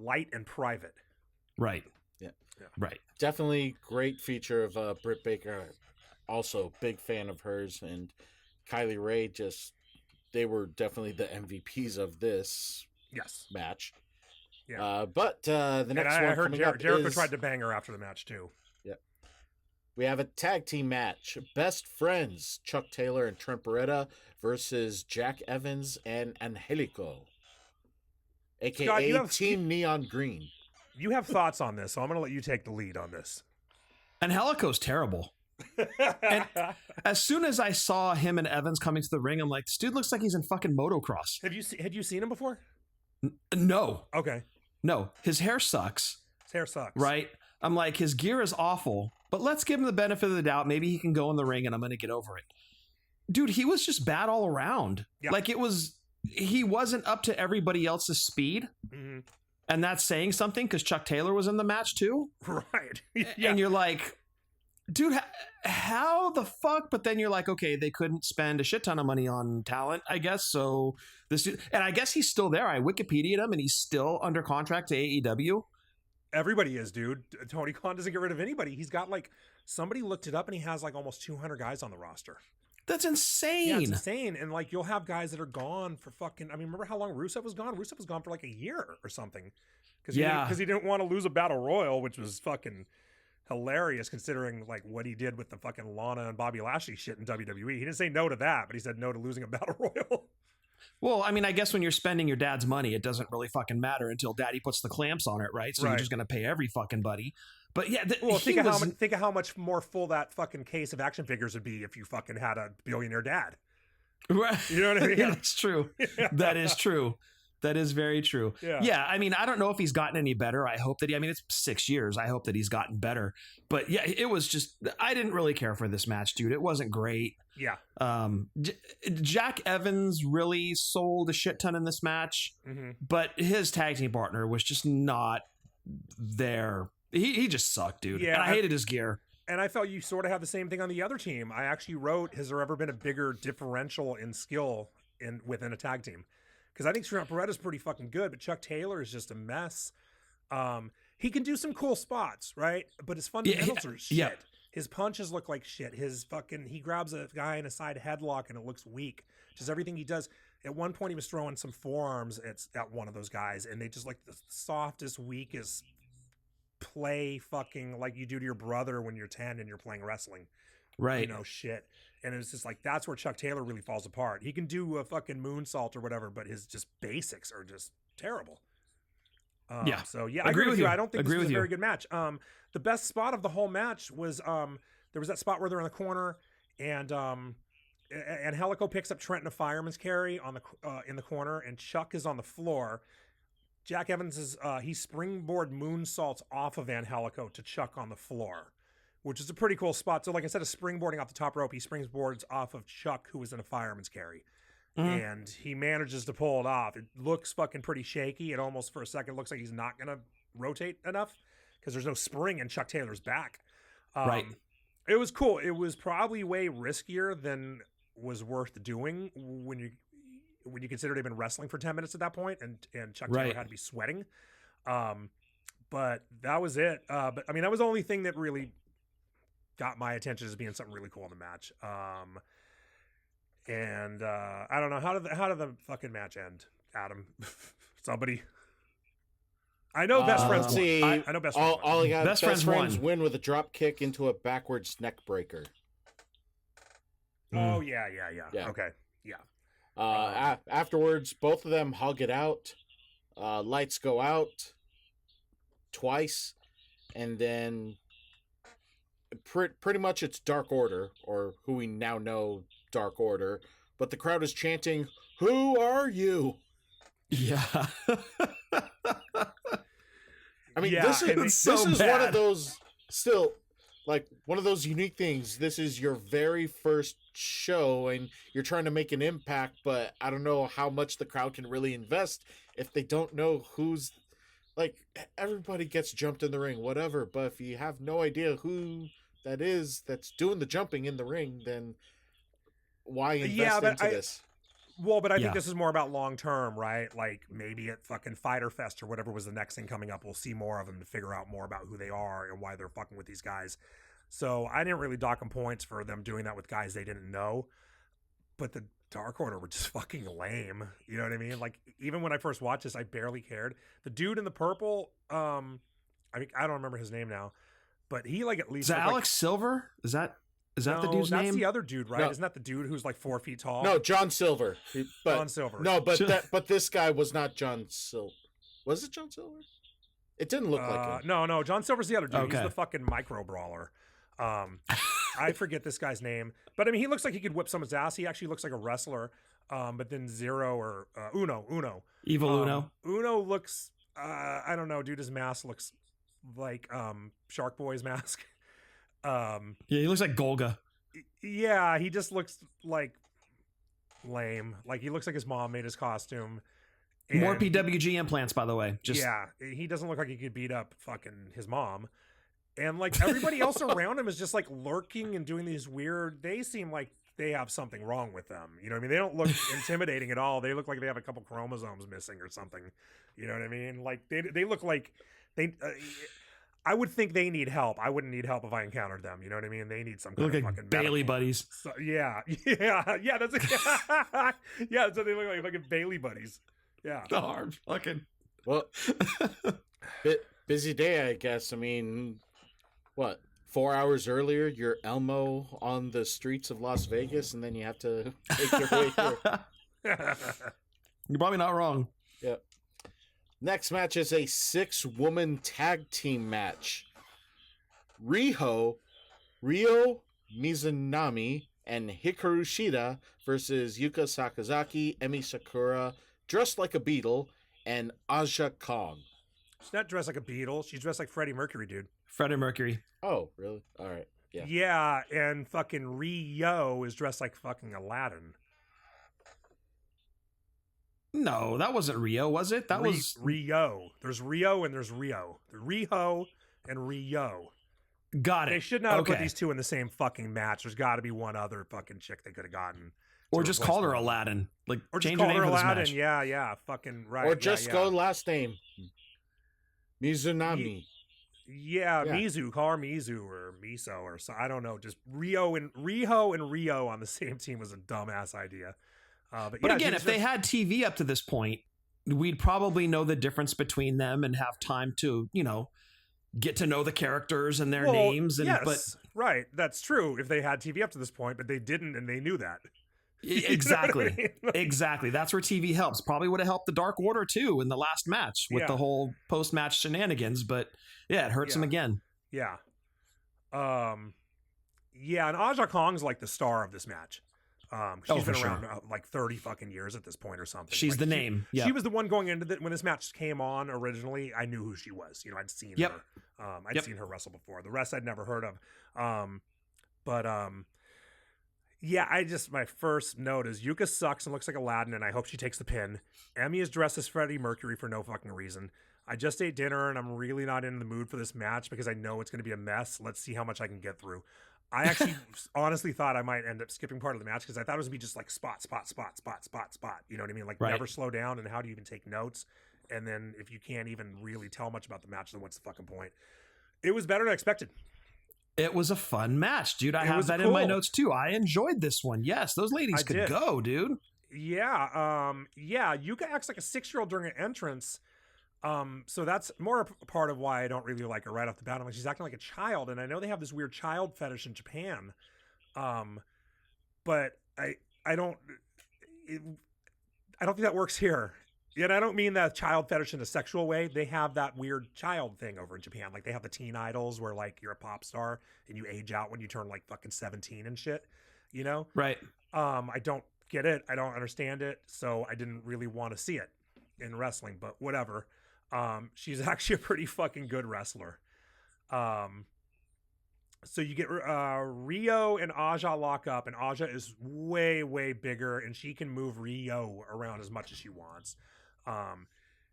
light and private. Right. Yeah. Right. Definitely great feature of Britt Baker. Also, big fan of hers, and Kylie Ray. They were definitely the MVPs of this Yes. match. Yeah. But the And next I one heard coming up Jericho is, tried to bang her after the match too. we have a tag team match. Best friends, Chuck Taylor and Trent Beretta versus Jack Evans and Angelico, a.k.a. Scott, you have- Team Neon Green. You have thoughts on this, so I'm gonna let you take the lead on this. And Helico's terrible. And as soon as I saw him and Evans coming to the ring, I'm like, this dude looks like he's in fucking motocross. Had you seen him before? No, Okay. no, his hair sucks. His hair sucks. Right? I'm like, his gear is awful, but let's give him the benefit of the doubt. Maybe he can go in the ring and I'm going to get over it. Dude, he was just bad all around. Yeah. Like he wasn't up to everybody else's speed. Mhm. And that's saying something because Chuck Taylor was in the match too. Right. And you're like, dude, how the fuck? But then you're like, okay, they couldn't spend a shit ton of money on talent, I guess. So this dude, and I guess he's still there. I Wikipedia'd him and he's still under contract to AEW. Everybody is, dude. Tony Khan doesn't get rid of anybody. He's got somebody looked it up and he has almost 200 guys on the roster. That's insane. Yeah, it's insane. And you'll have guys that are gone for fucking. I mean, remember how long Rusev was gone? Rusev was gone for a year or something. Because he didn't want to lose a battle royal, which was fucking hilarious considering what he did with the fucking Lana and Bobby Lashley shit in WWE. He didn't say no to that, but he said no to losing a battle royal. Well, I mean, I guess when you're spending your dad's money, it doesn't really fucking matter until daddy puts the clamps on it, right? So Right. you're just going to pay every fucking buddy. But yeah, Think of how much more full that fucking case of action figures would be if you fucking had a billionaire dad. Right. You know what I mean? Yeah, that's true. Yeah. That is true. That is very true. Yeah. I mean, I don't know if he's gotten any better. I hope that it's 6 years. I hope that he's gotten better. But yeah, it was just, I didn't really care for this match, dude. It wasn't great. Yeah. Jack Evans really sold a shit ton in this match, Mm-hmm. but his tag team partner was just not there. He just sucked, dude. Yeah, And I hated his gear. And I felt you sort of have the same thing on the other team. I actually wrote, has there ever been a bigger differential in skill within a tag team? Because I think Trent Beretta's pretty fucking good, but Chuck Taylor is just a mess. He can do some cool spots, right? But his fundamentals are shit. yeah. His punches look like shit. He grabs a guy in a side headlock and it looks weak. Just everything he does. At one point, he was throwing some forearms at one of those guys, and they just the softest, weakest play fucking like you do to your brother when you're 10 and you're playing wrestling. Right. Shit. And it was just that's where Chuck Taylor really falls apart. He can do a fucking moonsault or whatever, but his just basics are just terrible. Yeah. So yeah, I agree with you. I don't think Agree this was with a you. very good match. The best spot of the whole match was there was that spot where they're in the corner and Helico picks up Trent in a fireman's carry on the in the corner, and Chuck is on the floor. Jack Evans is he springboard moonsaults off of Angelico to Chuck on the floor, which is a pretty cool spot. So like I said, a springboarding off the top rope, he springboards off of Chuck, who was in a fireman's carry. And he manages to pull it off. It looks fucking pretty shaky. It almost for a second looks like he's not going to rotate enough because there's no spring in Chuck Taylor's back. Right. It was cool. It was probably way riskier than was worth doing when you consider they've been wrestling for 10 minutes at that point, and Chuck Taylor Right. had to be sweating. But that was it. But I mean, that was the only thing that really got my attention as being something really cool in the match. And I don't know, how did the fucking match end, Adam? Somebody. I know best friends. Let's won. see. I know best friends. won. All I got. Best Best, Friends friends won. win with a drop kick into a backwards neck breaker. Oh yeah. Yeah. Okay. Yeah. Afterwards, both of them hug it out. Lights go out twice, and then pretty much it's Dark Order, or who we now know Dark Order, but the crowd is chanting, "Who are you?" Yeah. I mean, Yeah, this and is it's so one bad. of those still like one of those unique things. This is your very first show and you're trying to make an impact, but I don't know how much the crowd can really invest if they don't know who's like everybody gets jumped in the ring, whatever. But if you have no idea who that is that's doing the jumping in the ring, then why invest into this? Well, but I think this is more about long term, right? Like maybe at fucking Fighter Fest or whatever was the next thing coming up, we'll see more of them to figure out more about who they are and why they're fucking with these guys. So I didn't really dock them points for them doing that with guys they didn't know. But the Dark Order were just fucking lame. You know what I mean? Like even when I first watched this, I barely cared. The dude in the purple, I mean, I don't remember his name now, but he like at least is that Alex Silver? Is that no, the dude's name? That's the other dude, right? No. Isn't that the dude who's like 4 feet tall? No, John Silver. John Silver. No, but this guy was not John Silver. Was it John Silver? It didn't look like him. No. John Silver's the other dude. Okay. He's the fucking micro brawler. I forget this guy's name, but I mean, he looks like he could whip someone's ass. He actually looks like a wrestler. But then Zero or Uno. Evil Uno. Uno looks. I don't know, dude. His mask looks like Shark Boy's mask. Yeah, he looks like Golga. Yeah, he just looks like lame. Like he looks like his mom made his costume. More PWG implants, by the way. Just yeah, he doesn't look like he could beat up fucking his mom. And like everybody else around him is just like lurking and doing these weird. They seem like they have something wrong with them. You know what I mean? They don't look intimidating at all. They look like they have a couple chromosomes missing or something. You know what I mean? Like they look like they. I would think they need help. I wouldn't need help if I encountered them. You know what I mean? They need some kind look of like fucking Bailey medical. buddies. So, yeah. That's that's what they look like. Fucking Bailey buddies. Yeah. The hard fucking. Well, busy day, I guess. I mean, what? 4 hours earlier, you're Elmo on the streets of Las Vegas, and then you have to make your way here. You're probably not wrong. Yep. Next match is a 6-woman tag team match. Rio Mizunami and Hikaru Shida versus Yuka Sakazaki, Emi Sakura, Dressed Like a Beetle, and Aja Kong. She's not dressed like a beetle. She's dressed like Freddie Mercury, dude. Freddie Mercury. Oh, really? All right. Yeah. Yeah, and fucking Rio is dressed like fucking Aladdin. No, that wasn't Rio, was it? That was Rio. There's Rio and there's Rio. Riho and Rio. Got it. They should not have put these two in the same fucking match. There's got to be one other fucking chick they could have gotten. Or just call her Aladdin. Like, or change just call her name her for this Aladdin. match. Yeah, fucking right. Or just go last name. Mizunami. Yeah, Mizu. Call her Mizu or Miso or so. I don't know. Just Riho and Rio on the same team was a dumbass idea. But yeah, again, if they had TV up to this point, we'd probably know the difference between them and have time to, get to know the characters and their names. And yes, but right, that's true. If they had TV up to this point, but they didn't, and they knew that. Exactly. You know what I mean? Exactly. That's where TV helps. Probably would have helped the Dark Order too in the last match with the whole post-match shenanigans, but yeah, it hurts them again. Yeah. And Aja Kong's like the star of this match. She's been around like 30 fucking years at this point or something. She's like, the name. Yeah. She was the one going into when this match came on originally. I knew who she was. I'd seen her. I'd seen her wrestle before. The rest I'd never heard of. My first note is Yuka sucks and looks like Aladdin, and I hope she takes the pin. Emi is dressed as Freddie Mercury for no fucking reason. I just ate dinner, and I'm really not in the mood for this match because I know it's going to be a mess. Let's see how much I can get through. I actually honestly thought I might end up skipping part of the match because I thought it was going to be just like spot. You know what I mean? Like never slow down, and how do you even take notes? And then if you can't even really tell much about the match, then what's the fucking point? It was better than I expected. It was a fun match, dude. I have that in my notes too. I enjoyed this one. Yes, those ladies could go, dude. Yeah. Yuka acts like a 6-year-old during an entrance. So that's more a part of why I don't really like her right off the bat. I'm like, she's acting like a child, and I know they have this weird child fetish in Japan. But I don't think that works here. And I don't mean that child fetish in a sexual way. They have that weird child thing over in Japan. Like they have the teen idols where like you're a pop star and you age out when you turn like fucking 17 and shit, Right. I don't get it. I don't understand it. So I didn't really want to see it in wrestling, but whatever. She's actually a pretty fucking good wrestler. So you get Rio and Aja lock up, and Aja is way bigger, and she can move Rio around as much as she wants.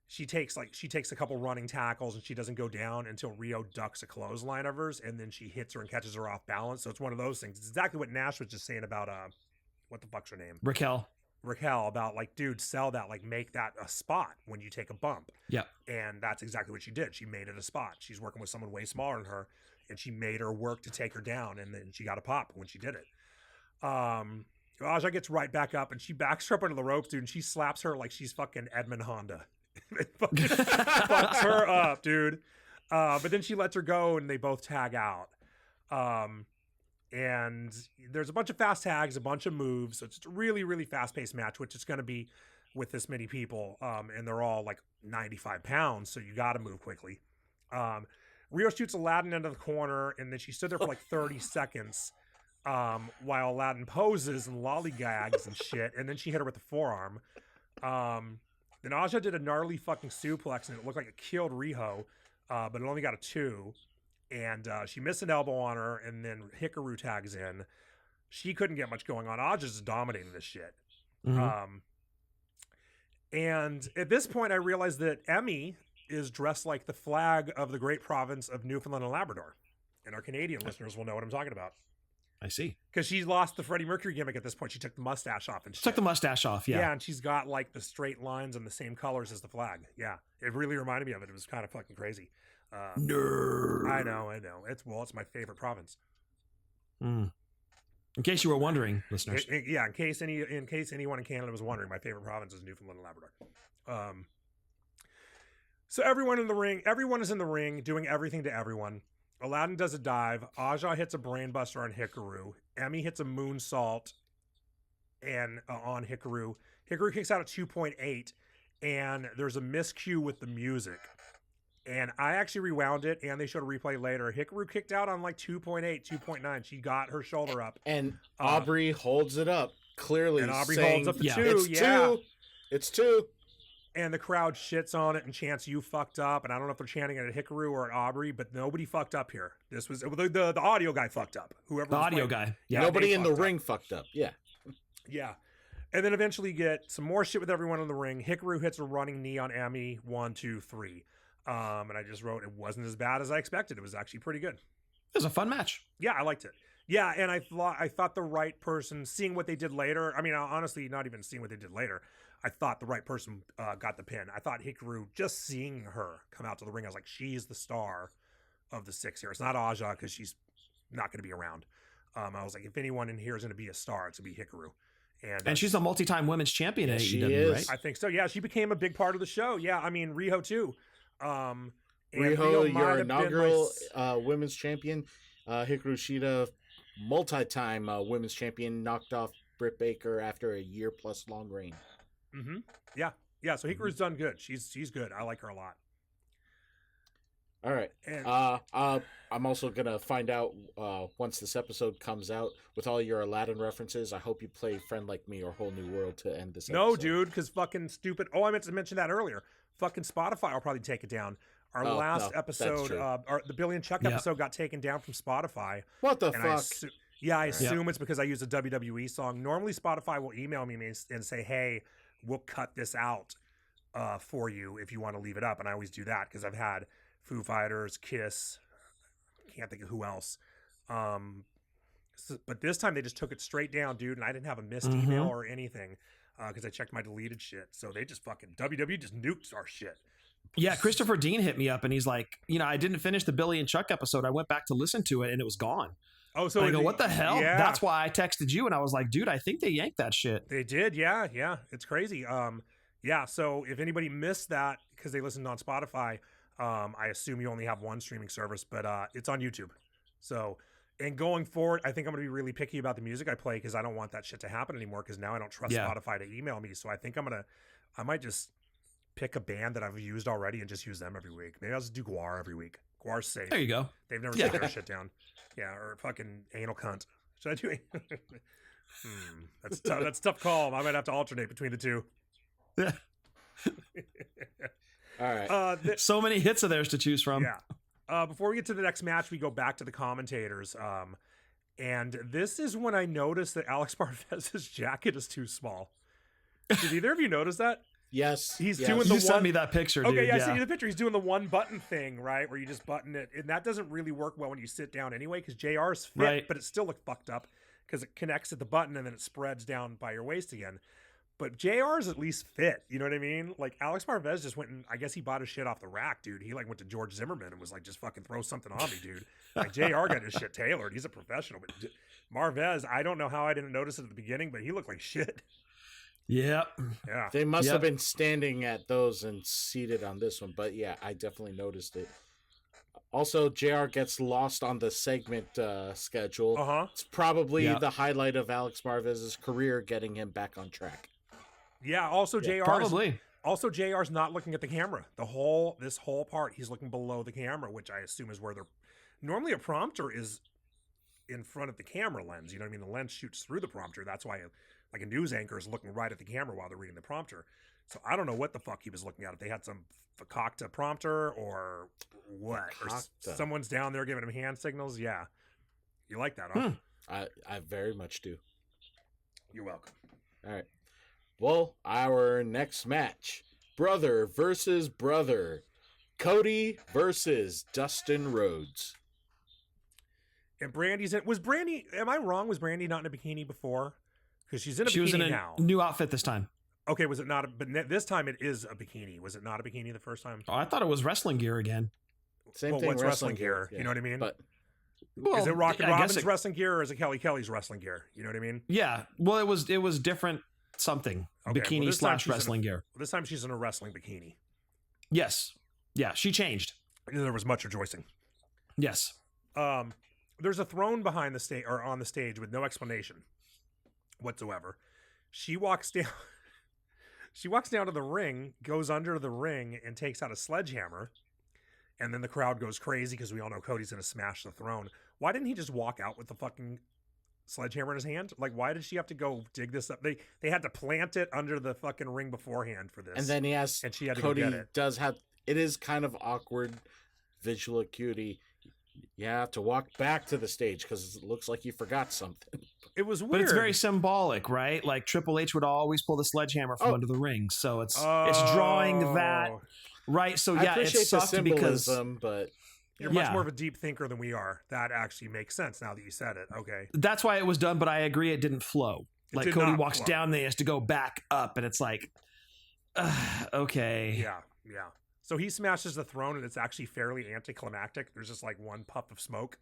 She takes a couple running tackles, and she doesn't go down until Rio ducks a clothesline of hers, and then she hits her and catches her off balance. So it's one of those things. It's exactly what Nash was just saying about what the fuck's her name? Raquel, about like, dude, sell that, like make that a spot when you take a bump. Yeah. And that's exactly what she did. She made it a spot. She's working with someone way smaller than her, and she made her work to take her down, and then she got a pop when she did it. Aja gets right back up, and she backs her up under the ropes, dude, and she slaps her like she's fucking Edmund Honda. It fucking fucks her up, dude. But then she lets her go, and they both tag out. And there's a bunch of fast tags, a bunch of moves. So it's a really fast-paced match, which it's going to be with this many people. And they're all like 95 pounds, so you got to move quickly. Rio shoots Aladdin into the corner, and then she stood there for like 30 seconds while Aladdin poses and lollygags and shit. And then she hit her with the forearm. Then Aja did a gnarly fucking suplex, and it looked like it killed Riho, but it only got a 2. And she missed an elbow on her, and then Hikaru tags in. She couldn't get much going on. Aja's just dominating this shit. Mhm. And at this point, I realized that Emmy is dressed like the flag of the great province of Newfoundland and Labrador. And our Canadian listeners will know what I'm talking about. I see. Because she lost the Freddie Mercury gimmick at this point. She took the mustache off and shit. Took the mustache off. Yeah. And she's got like the straight lines and the same colors as the flag. Yeah. It really reminded me of it. It was kind of fucking crazy. Nerd. I know. It's my favorite province. In case you were wondering, listeners. In case anyone in Canada was wondering, my favorite province is Newfoundland and Labrador. So everyone is in the ring doing everything to everyone. Aladdin does a dive. Aja hits a brainbuster on Hikaru. Emmy hits a moonsault and on Hikaru. Hikaru kicks out at 2.8, and there's a miscue with the music. And I actually rewound it, and they showed a replay later. Hikaru kicked out on like 2.8, 2.9. She got her shoulder up. And Aubrey holds it up, clearly and Aubrey saying, holds up the yeah, 2. It's 2. And the crowd shits on it and chants, "You fucked up." And I don't know if they're chanting it at Hikaru or at Aubrey, but nobody fucked up here. This was the audio guy fucked up. Whoever The was audio playing. guy. Yeah, Nobody they in the fucked up. ring fucked up. Yeah. Yeah. And then eventually get some more shit with everyone in the ring. Hikaru hits a running knee on Emmy. 1, 2, 3. And I just wrote, it wasn't as bad as I expected. It was actually pretty good. It was a fun match. Yeah, I liked it. Yeah, and I thought the right person, seeing what they did later. I mean, honestly, not even seeing what they did later. I thought the right person got the pin. I thought Hikaru, just seeing her come out to the ring, I was like, she's the star of the 6 here. It's not Aja because she's not going to be around. I was like, if anyone in here is going to be a star, it's going to be Hikaru. And she's a multi-time women's champion at she AEW, is. right? I think so. Yeah, she became a big part of the show. Yeah, I mean, Riho too. And Riho, might your have been inaugural women's champion. Hikaru Shida, multi-time women's champion, knocked off Britt Baker after a year-plus long reign. Mm-hmm. Yeah. So Hikaru's done good. She's good. I like her a lot. All right. And I'm also gonna find out once this episode comes out with all your Aladdin references. I hope you play "Friend Like Me" or "Whole New World" to end this. no, episode. dude, because fucking stupid. Oh, I meant to mention that earlier. Fucking Spotify will probably take it down. Our last no, that's episode, true. the Billy and Chuck Yeah. episode got taken down from Spotify. What the And fuck? I assume it's because I used a WWE song. Normally, Spotify will email me and say, "Hey, we'll cut this out for you if you want to leave it up." And I always do that because I've had Foo Fighters, Kiss, can't think of who else. But this time they just took it straight down, dude, and I didn't have a missed email or anything because I checked my deleted shit. So they just fucking WWE just nuked our shit. Yeah, Christopher Dean hit me up and he's like, I didn't finish the Billy and Chuck episode. I went back to listen to it and it was gone. Oh, so I go, what the hell? Yeah. That's why I texted you and I was like, dude, I think they yanked that shit. They did, yeah, it's crazy. So if anybody missed that because they listened on Spotify, I assume you only have one streaming service, but it's on YouTube. So, and going forward, I think I'm going to be really picky about the music I play because I don't want that shit to happen anymore because now I don't trust Spotify to email me. So I think I might just pick a band that I've used already and just use them every week. Maybe I'll just do Guar every week. Guar's safe. There you go. They've never taken their shit down. Yeah, or fucking Anal Cunt. Should I do That's tough. That's a tough call. I might have to alternate between the two. All right. So many hits of theirs to choose from. Yeah. Before we get to the next match, we go back to the commentators. And this is when I noticed that Alex Marvez's jacket is too small. Did either of you notice that? Yes. He's yes. doing the You one. sent me that picture, dude. Okay, yeah, I yeah. see the picture. He's doing the one button thing, right, where you just button it, and that doesn't really work well when you sit down anyway. Because JR's fit, Right. but it still looks fucked up because it connects at the button and then it spreads down by your waist again. But JR's at least fit. You know what I mean? Like Alex Marvez just went and I guess he bought his shit off the rack, dude. He like went to George Zimmerman and was like, just fucking throw something on me, dude. Like JR got his shit tailored. He's a professional. But Marvez, I don't know how I didn't notice it at the beginning, but he looked like shit. Yep. Yeah. They must Yep. have been standing at those and seated on this one, but yeah, I definitely noticed it. Also, JR gets lost on the segment schedule. Uh-huh. It's probably Yeah. the highlight of Alex Marvez's career, getting him back on track. Yeah, also JR's Probably. Also, JR's not looking at the camera. This whole part, he's looking below the camera, which I assume is where they're normally a prompter is in front of the camera lens. You know what I mean? The lens shoots through the prompter. That's why, like a news anchor is looking right at the camera while they're reading the prompter. So I don't know what the fuck he was looking at. If they had some fakakta prompter or what, or Fakakta. someone's down there giving him hand signals. Yeah, you like that, huh? I very much do. You're welcome. All right. Well, our next match, brother versus brother, Cody versus Dustin Rhodes. And Brandy's in. Was Brandy? Am I wrong? Was Brandy not in a bikini before? Because she's in a She bikini was in a now. new outfit this time. Okay, was it not? But this time it is a bikini. Was it not a bikini the first time? Oh, I thought it was wrestling gear again. Same Well, thing. what's wrestling gear? yeah. You know what I mean? But Well, Is it Rocket I guess Robin's wrestling gear or is it Kelly Kelly's wrestling gear? You know what I mean? Yeah. Well, it was different something. Okay, Bikini well, this time slash she's in a- wrestling gear. Well, this time she's in a wrestling bikini. Yes. Yeah. She changed. And there was much rejoicing. Yes. There's a throne behind the stage or on the stage with no explanation whatsoever. She walks down. She walks down to the ring, goes under the ring, and takes out a sledgehammer. And then the crowd goes crazy because we all know Cody's going to smash the throne. Why didn't he just walk out with the fucking sledgehammer in his hand? Like, why did she have to go dig this up? They had to plant it under the fucking ring beforehand for this. and then he has And she had to Cody go get it. does have it is kind of awkward visual acuity. You have to walk back to the stage because it looks like you forgot something. It was weird. But it's very symbolic, right? Like Triple H would always pull the sledgehammer from Oh. under the ring. So it's drawing that, Oh. right? So I yeah, appreciate it the sucked because symbolism, but You're much Yeah. more of a deep thinker than we are. That actually makes sense now that you said it. Okay. that's why it was done, but I agree it didn't flow. It Like did Cody not walks flow. down, they has to go back up, and it's like, okay. Yeah, yeah. So he smashes the throne, and it's actually fairly anticlimactic. There's just like one puff of smoke.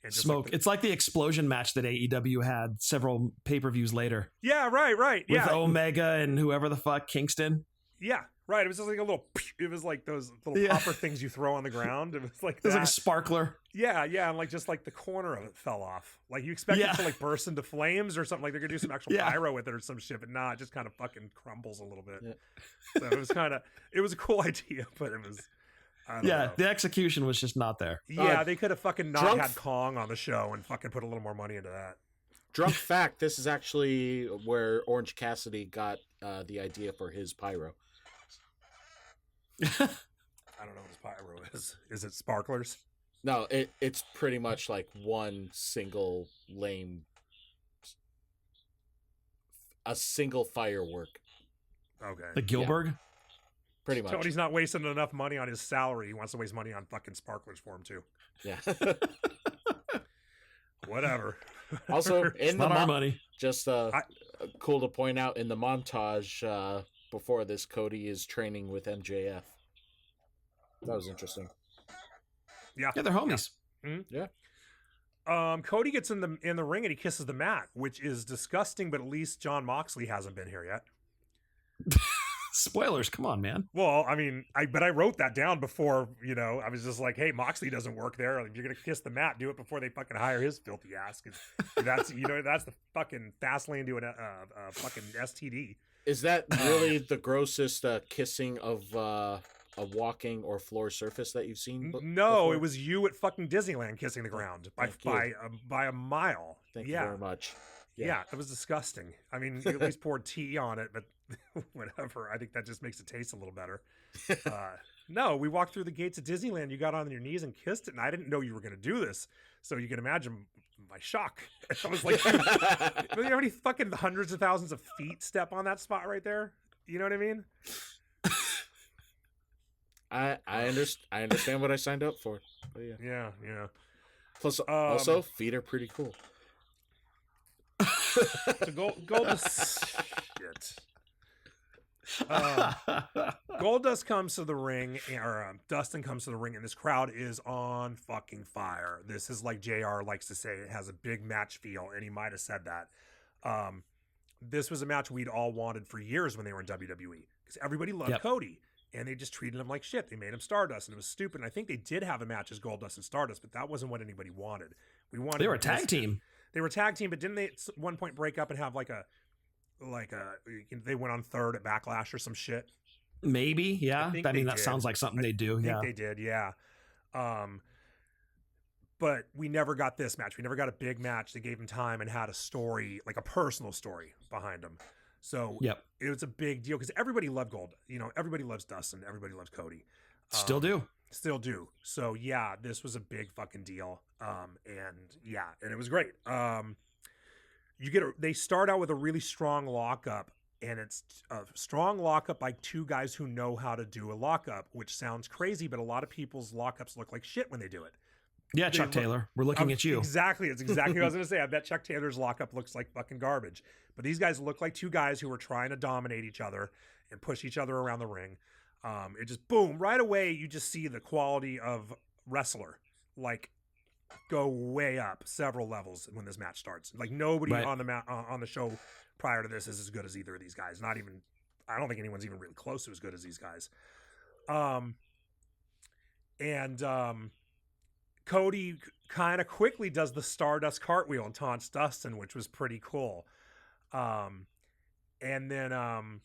And just Smoke. Like It's like the explosion match that AEW had several pay-per-views later yeah, right. with Yeah. Omega and whoever the fuck, Kingston. Yeah, right. It was just like a little, it was like those little Yeah. popper things you throw on the ground. It was like It was that. like a sparkler. Yeah, and like just like the corner of it fell off. Like you expect Yeah. it to like burst into flames or something. Like they're gonna do some actual Yeah. pyro with it or some shit, but nah, it just kind of fucking crumbles a little bit. Yeah. So it was a cool idea, but it was, I don't Yeah, know. the execution was just not there. Yeah, they could have fucking not Drunk- had Kong on the show and fucking put a little more money into that. drunk fact, this is actually where Orange Cassidy got the idea for his pyro. I don't know what his pyro is. Is it sparklers? No, it's pretty much like one single lame, a single firework, Okay. The Gilbert. pretty much. Tony's not wasting enough money on his salary. He wants to waste money on fucking sparklers for him too. Yeah. Whatever. Also, in the Not our money. just cool to point out in the montage before this, Cody is training with MJF. That was interesting. Yeah. Yeah, they're homies. Cody gets in the ring and he kisses the mat, which is disgusting, but at least John Moxley hasn't been here yet. Spoilers, come on, man. Well, I mean, I wrote that down before, I was just like, hey, Moxley doesn't work there. If you're going to kiss the mat, do it before they fucking hire his filthy ass. 'Cause that's, that's the fucking fast lane to a fucking STD. Is that really the grossest kissing of a walking or floor surface that you've seen? No, before? it was you at fucking Disneyland kissing the ground Thank you. by a mile. Thank you yeah. very much. Yeah, it was disgusting. I mean, you at least poured tea on it, but whatever. I think that just makes it taste a little better. No, we walked through the gates of Disneyland. You got on your knees and kissed it, and I didn't know you were going to do this. So you can imagine my shock. I was like, you know how many fucking hundreds of thousands of feet step on that spot right there? You know what I mean? I understand what I signed up for. But yeah. Yeah. Plus, also, feet are pretty cool. So Goldust, shit. Goldust comes to the ring, or Dustin comes to the ring, and this crowd is on fucking fire. This is like JR likes to say, it has a big match feel, and he might have said that. This was a match we'd all wanted for years when they were in WWE, because everybody loved Cody, and they just treated him like shit. They made him Stardust, and it was stupid. And I think they did have a match as Goldust and Stardust, but that wasn't what anybody wanted. They were a tag team. They were a tag team, but didn't they at one point break up and have they went on third at Backlash or some shit? Maybe, yeah. I mean, that did. sounds like something they do. I think they did, yeah. But we never got this match. We never got a big match that gave him time and had a story, like a personal story behind him. So it was a big deal because everybody loved Gold. You know, everybody loves Dustin. Everybody loves Cody. Still do. So yeah, this was a big fucking deal. And it was great. They start out with a really strong lockup, and it's a strong lockup by two guys who know how to do a lockup, which sounds crazy, but a lot of people's lockups look like shit when they do it. Yeah, Chuck Taylor, we're looking at you. Exactly. It's exactly what I was going to say. I bet Chuck Taylor's lockup looks like fucking garbage. But these guys look like two guys who were trying to dominate each other and push each other around the ring. It just, boom, right away, you just see the quality of wrestler, like, go way up several levels when this match starts. Like, nobody on the show prior to this is as good as either of these guys. Not even, I don't think anyone's even really close to as good as these guys. Cody kind of quickly does the Stardust cartwheel and taunts Dustin, which was pretty cool. And then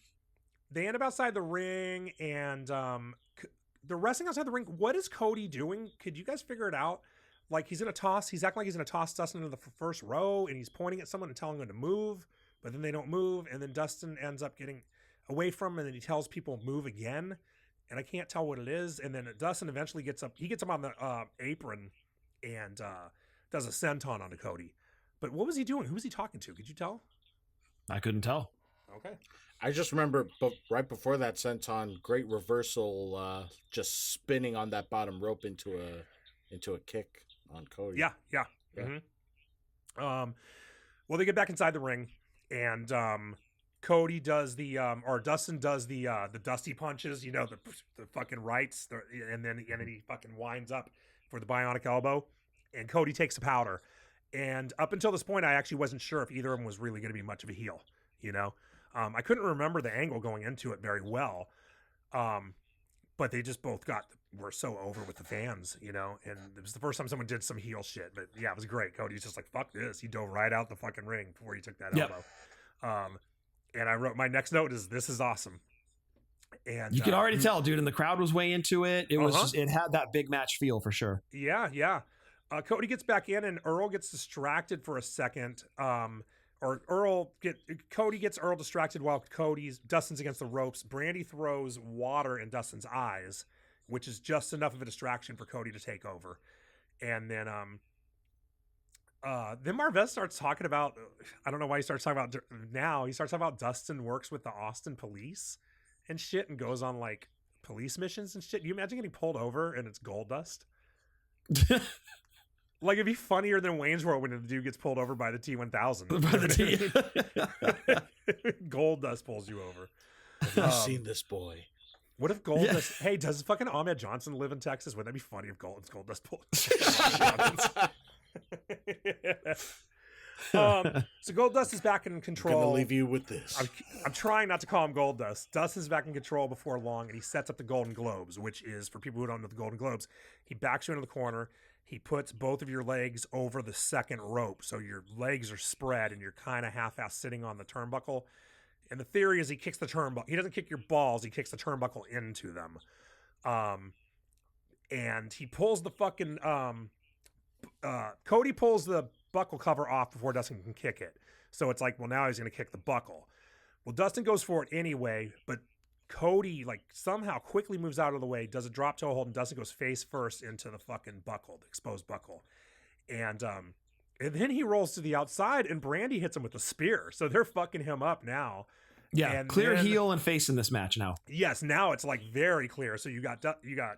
they end up outside the ring, and they're wrestling outside the ring. What is Cody doing? Could you guys figure it out? Like, he's acting like he's going to toss Dustin into the first row, and he's pointing at someone and telling them to move, but then they don't move, and then Dustin ends up getting away from him, and then he tells people move again. And I can't tell what it is. And then Dustin eventually gets up. He gets him on the apron and does a senton onto Cody. But what was he doing? Who was he talking to? Could you tell? I couldn't tell. Okay. I just remember right before that senton, great reversal, just spinning on that bottom rope into a kick on Cody. Yeah. Mm-hmm. Well, they get back inside the ring, and Cody does Dustin does the Dusty punches, you know, the fucking rights, and then he fucking winds up for the bionic elbow, and Cody takes a powder. And up until this point, I actually wasn't sure if either of them was really going to be much of a heel, you know. I couldn't remember the angle going into it very well, but they just both were so over with the fans, you know. And it was the first time someone did some heel shit, but yeah, it was great. Cody's just like, fuck this. He dove right out the fucking ring before he took that elbow. And I wrote, my next note is, this is awesome. And you can already tell, dude, and the crowd was way into it. It was it had that big match feel for sure. Yeah. Cody gets back in, and Earl gets distracted for a second. Cody gets Earl distracted while Dustin's against the ropes. Brandy throws water in Dustin's eyes, which is just enough of a distraction for Cody to take over. And then Marvez starts talking about, I don't know why he starts talking about now. He starts talking about Dustin works with the Austin police and shit and goes on like police missions and shit. You imagine getting pulled over and it's Goldust? Like, it'd be funnier than Wayne's World when the dude gets pulled over by the T-1000. By the Goldust pulls you over. Have you seen this boy? What if Goldust? Hey, does fucking Ahmed Johnson live in Texas? Wouldn't that be funny if Goldust pulled? So Goldust is back in control. I'm gonna leave you with this. I'm trying not to call him Goldust. Dustin's back in control before long, and he sets up the Golden Globes, which is, for people who don't know the Golden Globes, he backs you into the corner. He puts both of your legs over the second rope, so your legs are spread, and you're kind of half-ass sitting on the turnbuckle. And the theory is he kicks the turnbuckle. He doesn't kick your balls. He kicks the turnbuckle into them. And he pulls the fucking Cody pulls the buckle cover off before Dustin can kick it. So it's like, well, now he's going to kick the buckle. Well, Dustin goes for it anyway, but Cody like somehow quickly moves out of the way, does a drop toe hold, and Dustin goes face first into the fucking buckle, the exposed buckle. And then he rolls to the outside and Brandy hits him with a spear. So they're fucking him up now. Yeah, And clear then- heel and face in this match now. Yes, now it's like very clear. So you got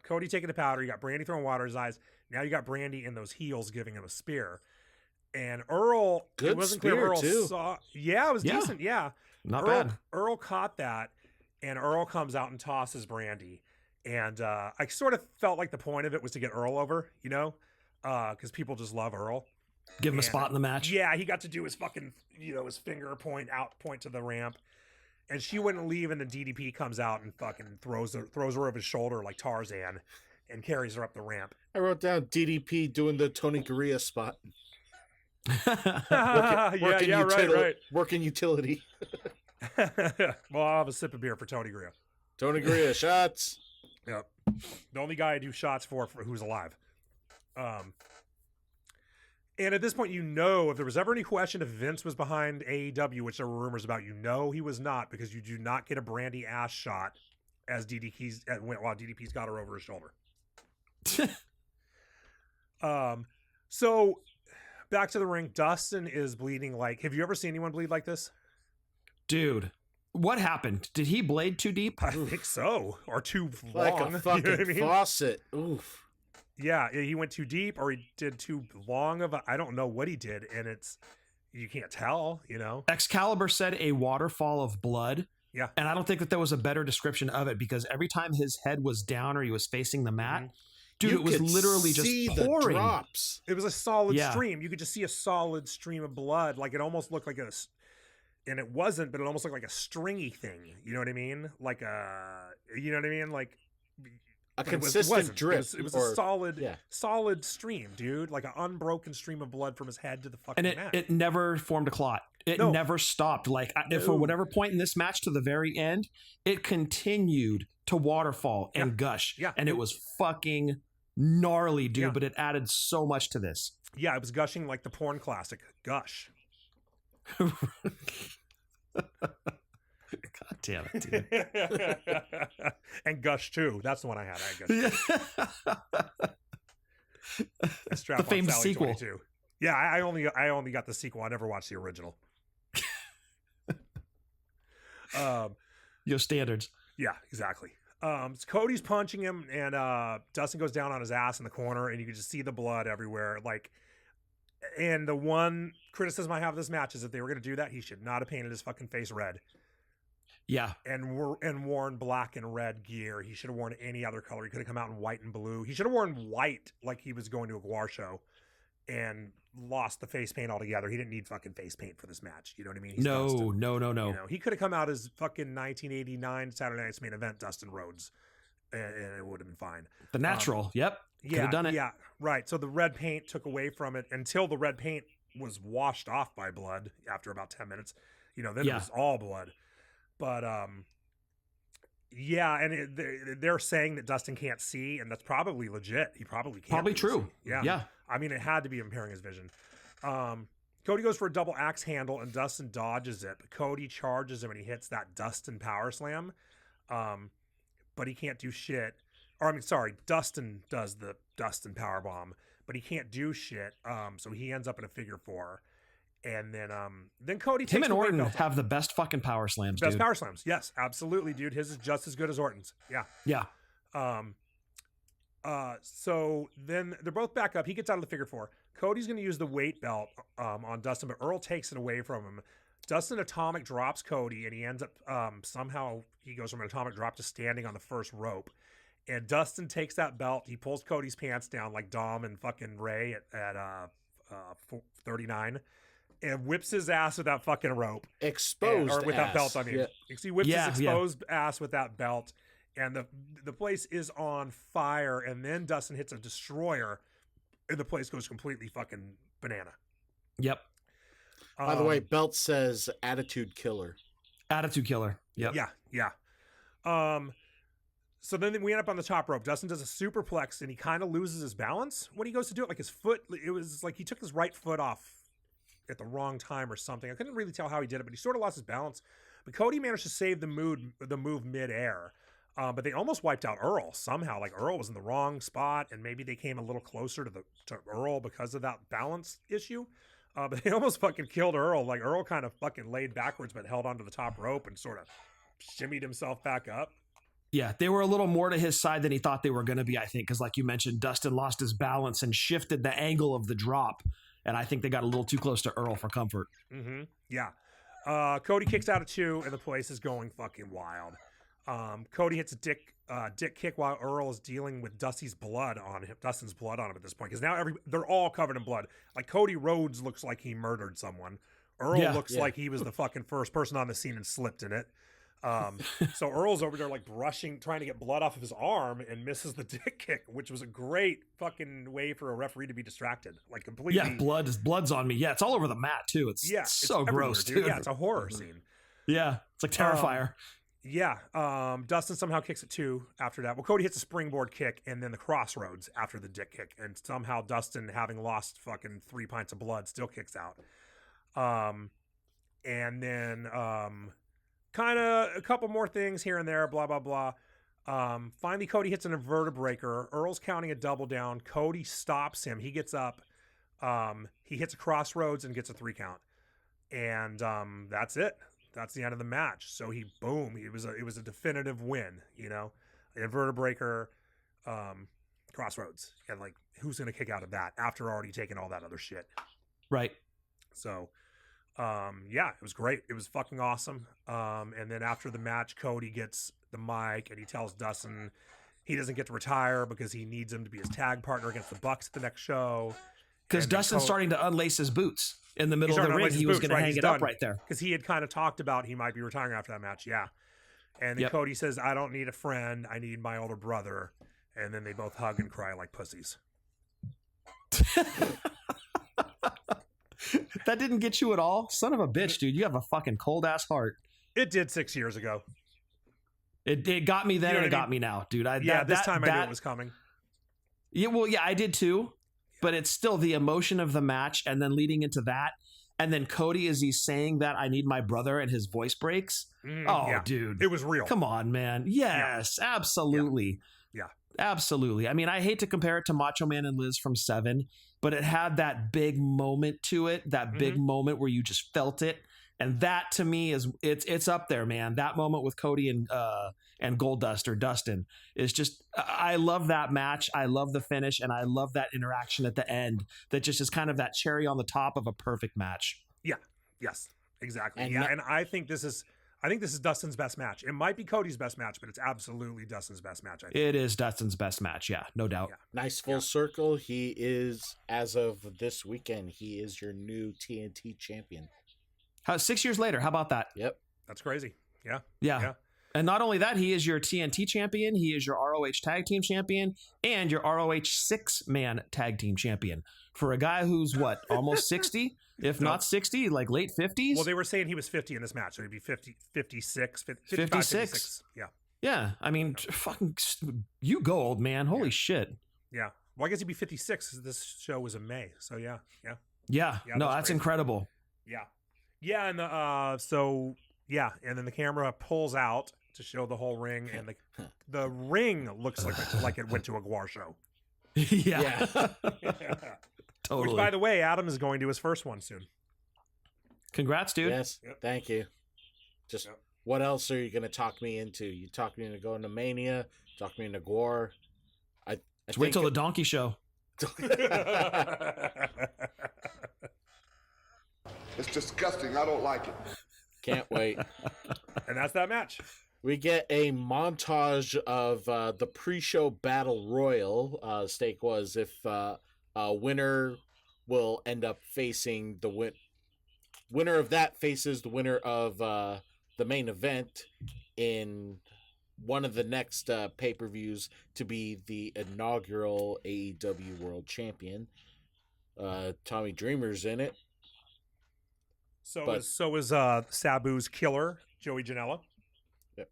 Cody taking the powder, you got Brandy throwing water in his eyes. Now you got Brandy in those heels giving him a spear. And Earl, Good it wasn't clear if spear, Earl too. saw. Yeah, it was Yeah. decent. Yeah, Not Earl, bad. Earl caught that, and Earl comes out and tosses Brandy. And I sort of felt like the point of it was to get Earl over, you know, because people just love Earl. Give him a And- spot in the match. Yeah, he got to do his fucking, his finger point to the ramp. And she wouldn't leave, and then DDP comes out and fucking throws her over his shoulder like Tarzan and carries her up the ramp. I wrote down DDP doing the Tony Gurria spot. Right. Working utility. Well, I'll have a sip of beer for Tony Gurria. Tony Gurria shots. Yep. The only guy I do shots for who's alive. And at this point, if there was ever any question if Vince was behind AEW, which there were rumors about, he was not, because you do not get a Brandy ass shot as while DDP's got her over his shoulder. So back to the ring, Dustin is bleeding like. Have you ever seen anyone bleed like this? Dude, what happened? Did he blade too deep? I think so, or too Like long. a fucking you know what I mean? faucet. Oof. Yeah, he went too deep, or he did too long of a. I don't know what he did, and you can't tell. Excalibur said a waterfall of blood. Yeah. And I don't think that there was a better description of it, because every time his head was down or he was facing the mat, dude, You it was could literally just see pouring. the drops. It was a solid Yeah. stream. You could just see a solid stream of blood. Like it almost looked like and it wasn't, but it almost looked like a stringy thing. You know what I mean? Like Like A but it consistent wasn't. drip. It was or- a solid, yeah. solid stream, dude. Like an unbroken stream of blood from his head to the fucking And mat. it never formed a clot. It No. never stopped. Like if for No. whatever point in this match to the very end, it continued to waterfall and gush. Yeah. And it was fucking gnarly, dude. Yeah. But it added so much to this. Yeah, it was gushing like the porn classic, Gush. God damn it, dude. And Gush 2. That's the one I had. I had Gush 2. The famed Sally sequel. 22. Yeah, I only got the sequel. I never watched the original. Your standards. Yeah, exactly. So Cody's punching him, and Dustin goes down on his ass in the corner, and you can just see the blood everywhere. And the one criticism I have of this match is if they were going to do that, he should not have painted his fucking face red Yeah. and worn black and red gear. He should have worn any other color. He could have come out in white and blue. He should have worn white like he was going to a Guar show and lost the face paint altogether. He didn't need fucking face paint for this match. You know what I mean? He's Dustin. No. He could have come out as fucking 1989 Saturday Night's Main Event Dustin Rhodes, and it would have been fine. The natural. Yep. Could Yeah, have done it. Yeah, right. So the red paint took away from it until the red paint was washed off by blood after about 10 minutes. Then it was all blood. But yeah, and they're saying that Dustin can't see, and that's probably legit. He probably can't. Probably really true. see. Yeah. Yeah. I mean, it had to be impairing his vision. Cody goes for a double axe handle, and Dustin dodges it. But Cody charges him, and he hits that Dustin power slam. But he can't do shit. Dustin does the Dustin power bomb, but he can't do shit. So he ends up in a figure 4. And then Cody takes Him and the weight Orton belt off. have the best fucking power slams, Best dude. power slams. Yes, absolutely, dude. His is just as good as Orton's. Yeah. Yeah. So then they're both back up. He gets out of the figure 4. Cody's going to use the weight belt on Dustin, but Earl takes it away from him. Dustin atomic drops Cody, and he ends up somehow he goes from an atomic drop to standing on the first rope. And Dustin takes that belt. He pulls Cody's pants down like Dom and fucking Ray at 39, and whips his ass with that fucking rope. Exposed Or with that belt, ass. I mean. Yeah. He whips Yeah, his exposed ass with that belt, and the place is on fire, and then Dustin hits a destroyer, and the place goes completely fucking banana. Yep. By the way, belt says attitude killer. Attitude killer. Yep. Yeah. So then we end up on the top rope. Dustin does a superplex, and he kind of loses his balance when he goes to do it. Like his foot, it was like he took his right foot off at the wrong time or something. I couldn't really tell how he did it, but he sort of lost his balance. But Cody managed to save the move midair. But they almost wiped out Earl somehow. Like Earl was in the wrong spot, and maybe they came a little closer to Earl because of that balance issue. But they almost fucking killed Earl. Like Earl kind of fucking laid backwards, but held onto the top rope and sort of shimmied himself back up. Yeah, they were a little more to his side than he thought they were going to be, I think, because like you mentioned, Dustin lost his balance and shifted the angle of the drop, and I think they got a little too close to Earl for comfort. Mm-hmm. Yeah. Cody kicks out of 2, and the place is going fucking wild. Cody hits a dick kick while Earl is dealing with Dustin's blood on him at this point, because now they're all covered in blood. Like Cody Rhodes looks like he murdered someone. Earl looks like he was the fucking first person on the scene and slipped in it. So Earl's over there like trying to get blood off of his arm, and misses the dick kick, which was a great fucking way for a referee to be distracted. Like completely. Yeah, blood's on me. Yeah, it's all over the mat too. It's so gross, dude. Yeah, it's a horror scene. Yeah, it's like Terrifier. Dustin somehow kicks it 2 after that. Well, Cody hits a springboard kick and then the crossroads after the dick kick, and somehow Dustin, having lost fucking 3 pints of blood, still kicks out. And then kind of a couple more things here and there, blah, blah, blah. Finally, Cody hits an inverted breaker. Earl's counting a double down. Cody stops him. He gets up. He hits a crossroads and gets a 3 count. And that's it. That's the end of the match. So it was a definitive win, inverted breaker, crossroads. And like, who's going to kick out of that after already taking all that other shit? Right. So it was great. It was fucking awesome. And then after the match, Cody gets the mic and he tells Dustin he doesn't get to retire because he needs him to be his tag partner against the Bucks at the next show. Because Dustin's starting to unlace his boots in the middle of the ring. He was going to hang it up right there. Because he had kind of talked about he might be retiring after that match. Yeah. And then Cody says, I don't need a friend. I need my older brother. And then they both hug and cry like pussies. That didn't get you at all? Son of a bitch, dude. You have a fucking cold ass heart. It did 6 years ago. It got me then, and it got me now, dude. This time I knew it was coming. Yeah, well, yeah, I did too. But it's still the emotion of the match, and then leading into that, and then Cody, as he's saying that, I need my brother, and his voice breaks. Dude. It was real. Come on, man. Yes, absolutely. Yeah. Absolutely. I mean, I hate to compare it to Macho Man and Liz from 7, but it had that big moment to it, that big moment where you just felt it. And that to me it's up there, man. That moment with Cody and Goldust or Dustin is just, I love that match. I love the finish, and I love that interaction at the end that just is kind of that cherry on the top of a perfect match. Yeah. Yes, exactly. And I think this is Dustin's best match. It might be Cody's best match, but it's absolutely Dustin's best match. I think. It is Dustin's best match. Yeah, no doubt. Yeah. Nice full circle. He is, as of this weekend, he is your new TNT champion. 6 years later, how about that? Yep. That's crazy. Yeah. Yeah. And not only that, he is your TNT champion, he is your ROH tag team champion, and your ROH 6-man tag team champion. For a guy who's what, almost 60, if not 60, like late 50s? Well, they were saying he was 50 in this match, so he'd be 50, 56, 56. Yeah. Yeah. I mean, fucking, you go, old man. Holy shit. Yeah. Well, I guess he'd be 56 because this show was in May. So yeah. Yeah. No, that's crazy. incredible. Yeah. Yeah. And and then the camera pulls out to show the whole ring, and the ring looks like it went to a Guar show. Yeah. Totally. Which, by the way, Adam is going to his first one soon. Congrats, dude. Yes. Yep. Thank you. Just what else are you going to talk me into? You talk me into going to Mania, talk me into Guar. Just wait till the donkey show. It's disgusting. I don't like it. Can't wait. And that's that match. We get a montage of the pre-show battle royal. Stake was if a winner will end up facing the winner of that faces the winner of the main event in one of the next pay-per-views to be the inaugural AEW World Champion. Tommy Dreamer's in it. So is Sabu's killer, Joey Janela. Yep.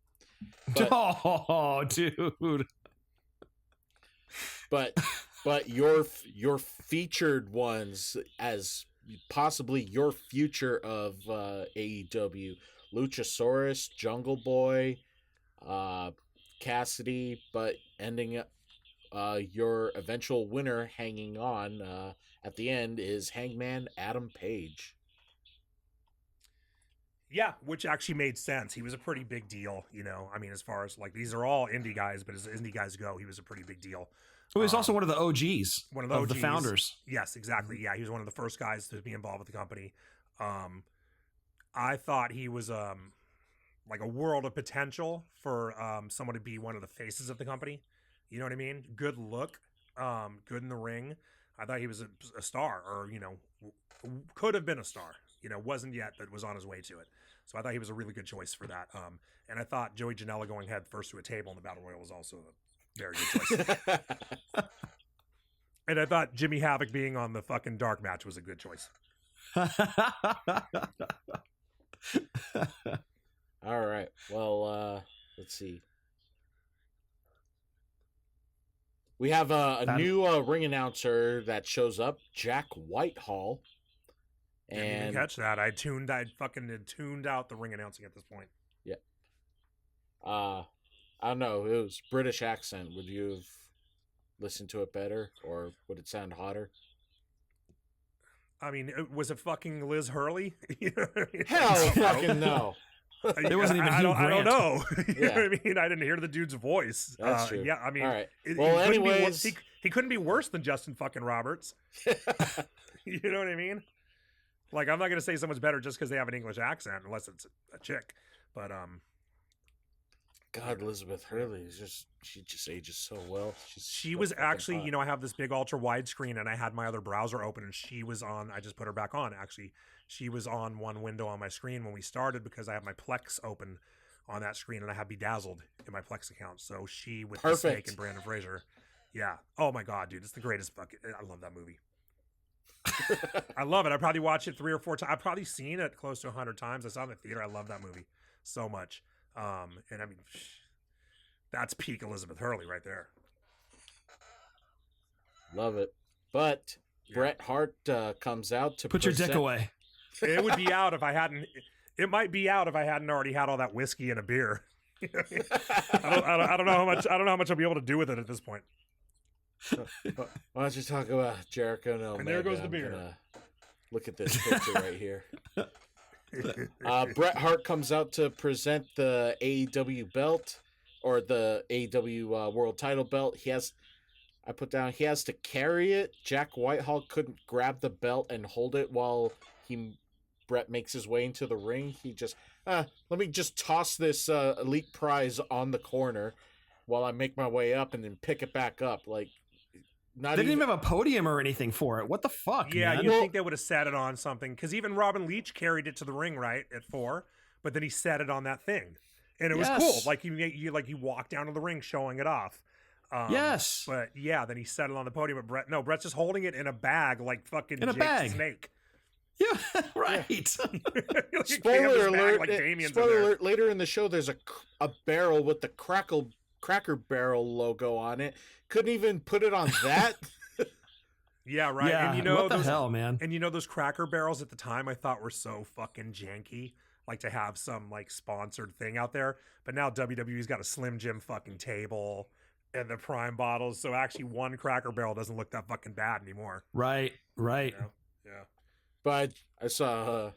Oh, dude. But your featured ones as possibly your future of AEW Luchasaurus, Jungle Boy, Cassidy, but ending up your eventual winner hanging on at the end is Hangman Adam Page. Yeah, which actually made sense. He was a pretty big deal, you know. I mean, as far as like these are all indie guys, but as indie guys go, he was a pretty big deal. He was also one of the OGs, one of the, the founders. Yes, exactly. Yeah, he was one of the first guys to be involved with the company. I thought he was like a world of potential for someone to be one of the faces of the company. You know what I mean? Good look, good in the ring. I thought he was a star, or you know, could have been a star. You know, wasn't yet, but was on his way to it. So I thought he was a really good choice for that. And I thought Joey Janela going head first to a table in the Battle Royal was also a very good choice. And I thought Jimmy Havoc being on the fucking dark match was a good choice. All right. Well, let's see. We have a new ring announcer that shows up, Jack Whitehall. Didn't even catch that. I fucking tuned out the ring announcing at this point. Yeah. I don't know. It was British accent. Would you have listened to it better, or would it sound hotter? I mean, was it fucking Liz Hurley? You know what I mean? Hell fucking no. It wasn't even I don't Grant. know. You Yeah. know what I mean? I didn't hear the dude's voice. That's true. Yeah, I mean, all right. it Well, couldn't be anyways, he couldn't be worse than Justin fucking Roberts. You know what I mean? Like, I'm not gonna say someone's better just because they have an English accent, unless it's a chick. But God, Elizabeth Hurley is she just ages so well. she was actually, you know, I have this big ultra wide screen, and I had my other browser open, and she was on. I just put her back on. Actually, she was on one window on my screen when we started because I have my Plex open on that screen, and I have Bedazzled in my Plex account. So she with the Snake and Brandon Fraser. Yeah. Oh my God, dude, it's the greatest fucking. I love that movie. I love it. I probably watched it 3 or 4 times. I've probably seen it close to 100 times. I saw it in the theater. I love that movie so much. And I mean, that's peak Elizabeth Hurley right there. Love it. But Bret Hart comes out to put your dick away. It would be out if I hadn't. It might be out if I hadn't already had all that whiskey and a beer. I don't know how much. I don't know how much I'll be able to do with it at this point. Why don't you talk about Jericho and Omega? And there goes the beer. Look at this picture right here. Bret Hart comes out to present the AEW belt, or the AEW World Title belt. He has to carry it. Jack Whitehall couldn't grab the belt and hold it while Bret makes his way into the ring. He just, let me just toss this elite prize on the corner while I make my way up and then pick it back up. Like, they didn't even have a podium or anything for it. What the fuck? Yeah, man? you think they would have set it on something? Because even Robin Leach carried it to the ring right at 4, but then he set it on that thing, and it was cool. Like you walk down to the ring showing it off. Yes, but yeah, then he set it on the podium. But Brett's just holding it in a bag, like fucking in a Jake bag. Snake. Yeah, right. Spoiler alert! Like Spoiler alert! Later in the show, there's a barrel with the Cracker Barrel logo on it. Couldn't even put it on that. Yeah, right. Yeah, and you know what the hell, man? And you know those Cracker Barrels at the time I thought were so fucking janky, like to have some like sponsored thing out there. But now WWE's got a Slim Jim fucking table and the Prime bottles, so actually one Cracker Barrel doesn't look that fucking bad anymore. Right. Yeah. But I saw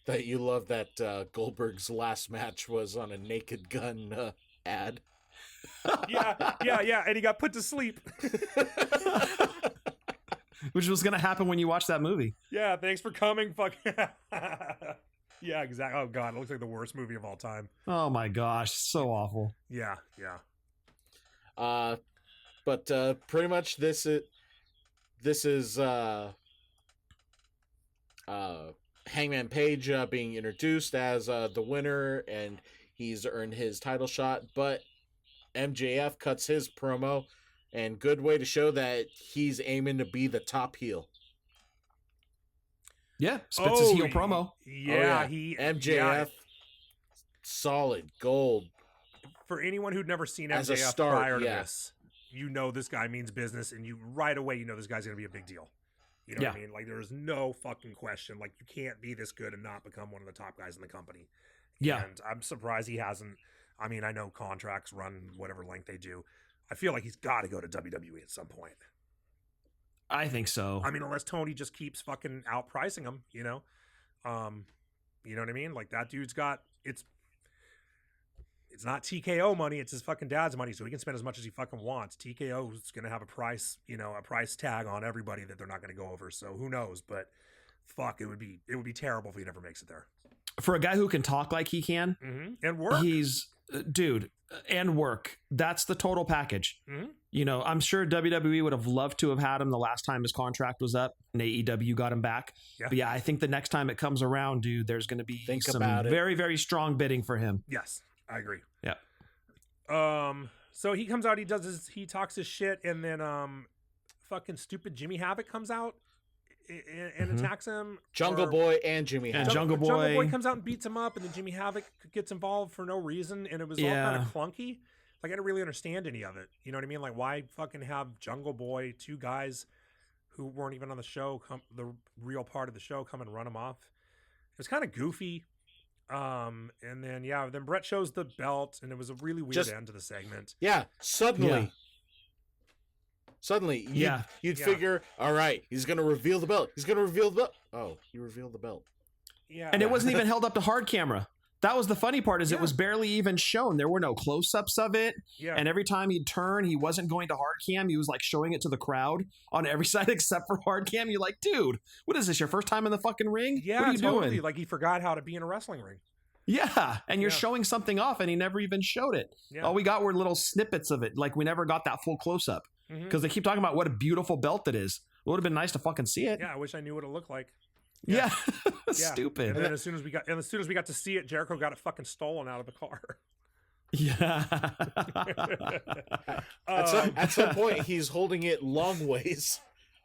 that you love that Goldberg's last match was on a Naked Gun ad. Yeah, and he got put to sleep. Which was going to happen when you watch that movie. Yeah, thanks for coming. Fuck. Yeah, exactly. Oh God, it looks like the worst movie of all time. Oh my gosh, so awful. Yeah. But pretty much this is Hangman Page being introduced as the winner, and he's earned his title shot. But MJF cuts his promo, and good way to show that he's aiming to be the top heel. Yeah, spits his heel promo. Yeah, MJF, solid gold. For anyone who'd never seen As a MJF start, prior to this, you know this guy means business, and you right away you know this guy's gonna be a big deal. You know what I mean? Like there's no fucking question. Like you can't be this good and not become one of the top guys in the company. Yeah. And I'm surprised he hasn't. I mean, I know contracts run whatever length they do. I feel like he's got to go to WWE at some point. I think so. I mean, unless Tony just keeps fucking outpricing him, you know? You know what I mean? Like, that dude's got, it's not TKO money, it's his fucking dad's money, so he can spend as much as he fucking wants. TKO's going to have a price, you know, a price tag on everybody that they're not going to go over, so who knows? But fuck, it would be terrible if he never makes it there. For a guy who can talk like he can, and work. He's, dude, and work. That's the total package. You know, I'm sure WWE would have loved to have had him the last time his contract was up and AEW got him back. Yeah. But yeah, I think the next time it comes around, dude, there's going to be some very, very strong bidding for him. Yes, I agree. Yeah. So he comes out, he talks his shit, and then fucking stupid Jimmy Havoc comes out and attacks him. Jungle Boy and Jimmy Havoc. Jungle Boy comes out and beats him up, and then Jimmy Havoc gets involved for no reason, and it was all kind of clunky. Like, I didn't really understand any of it. You know what I mean? Like, why fucking have Jungle Boy, two guys who weren't even on the show, the real part of the show, come and run him off? It was kind of goofy. And then then Brett shows the belt, and it was a really weird end to the segment. Yeah, suddenly, you'd figure, all right, he's gonna reveal the belt. Oh, he revealed the belt. Yeah, and it wasn't even held up to hard camera. That was the funny part, is it was barely even shown. There were no close-ups of it. Yeah. And every time he'd turn, he wasn't going to hard cam. He was like showing it to the crowd on every side except for hard cam. You're like, dude, what is this, your first time in the fucking ring? Yeah, what are you totally. doing? Like, he forgot how to be in a wrestling ring. Yeah, and you're showing something off, and he never even showed it. Yeah. All we got were little snippets of it. Like, we never got that full close-up. Because they keep talking about what a beautiful belt it is. It would have been nice to fucking see it. Yeah, I wish I knew what it looked like. Yeah. Stupid. And then as soon as we got to see it, Jericho got it fucking stolen out of the car. Yeah. At some point, he's holding it long ways.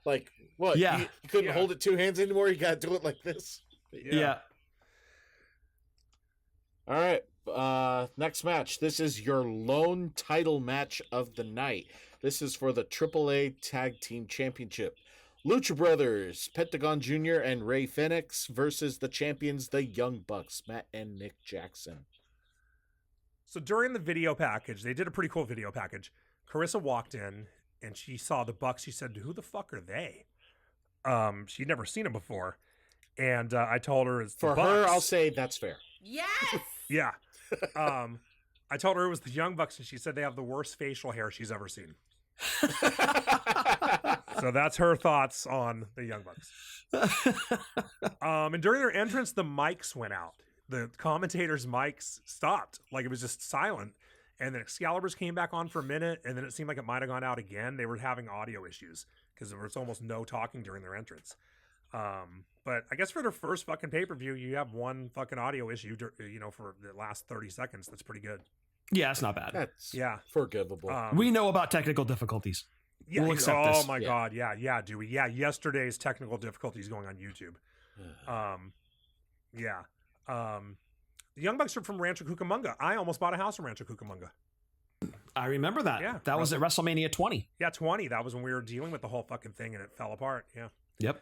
Like, what? Yeah. You couldn't hold it two hands anymore? You got to do it like this? Yeah. All right. Next match. This is your lone title match of the night. This is for the AAA Tag Team Championship. Lucha Brothers, Pentagon Jr. and Rey Fenix versus the champions, the Young Bucks, Matt and Nick Jackson. So during the video package, they did a pretty cool video package. Carissa walked in and she saw the Bucks. She said, "Who the fuck are they?" She'd never seen them before. And I told her it's the For Bucks. her, I'll say that's fair. Yes. Yeah. I told her it was the Young Bucks, and she said they have the worst facial hair she's ever seen. So that's her thoughts on the Young Bucks. And during their entrance, the mics went out. The commentators' mics stopped. Like, it was just silent. And then Excalibur's came back on for a minute, and then it seemed like it might have gone out again. They were having audio issues because there was almost no talking during their entrance. But I guess for their first fucking pay-per-view, you have one fucking audio issue, you know, for the last 30 seconds. That's pretty good. Yeah, it's not bad. That's Yeah. forgivable. We know about technical difficulties. Yeah, We'll accept this. Oh my God. Yeah, Dewey. Yeah. Yesterday's technical difficulties going on YouTube. The Young Bucks are from Rancho Cucamonga. I almost bought a house in Rancho Cucamonga. I remember that. Yeah. That was at WrestleMania 20. Yeah, 20. That was when we were dealing with the whole fucking thing and it fell apart. Yeah. Yep.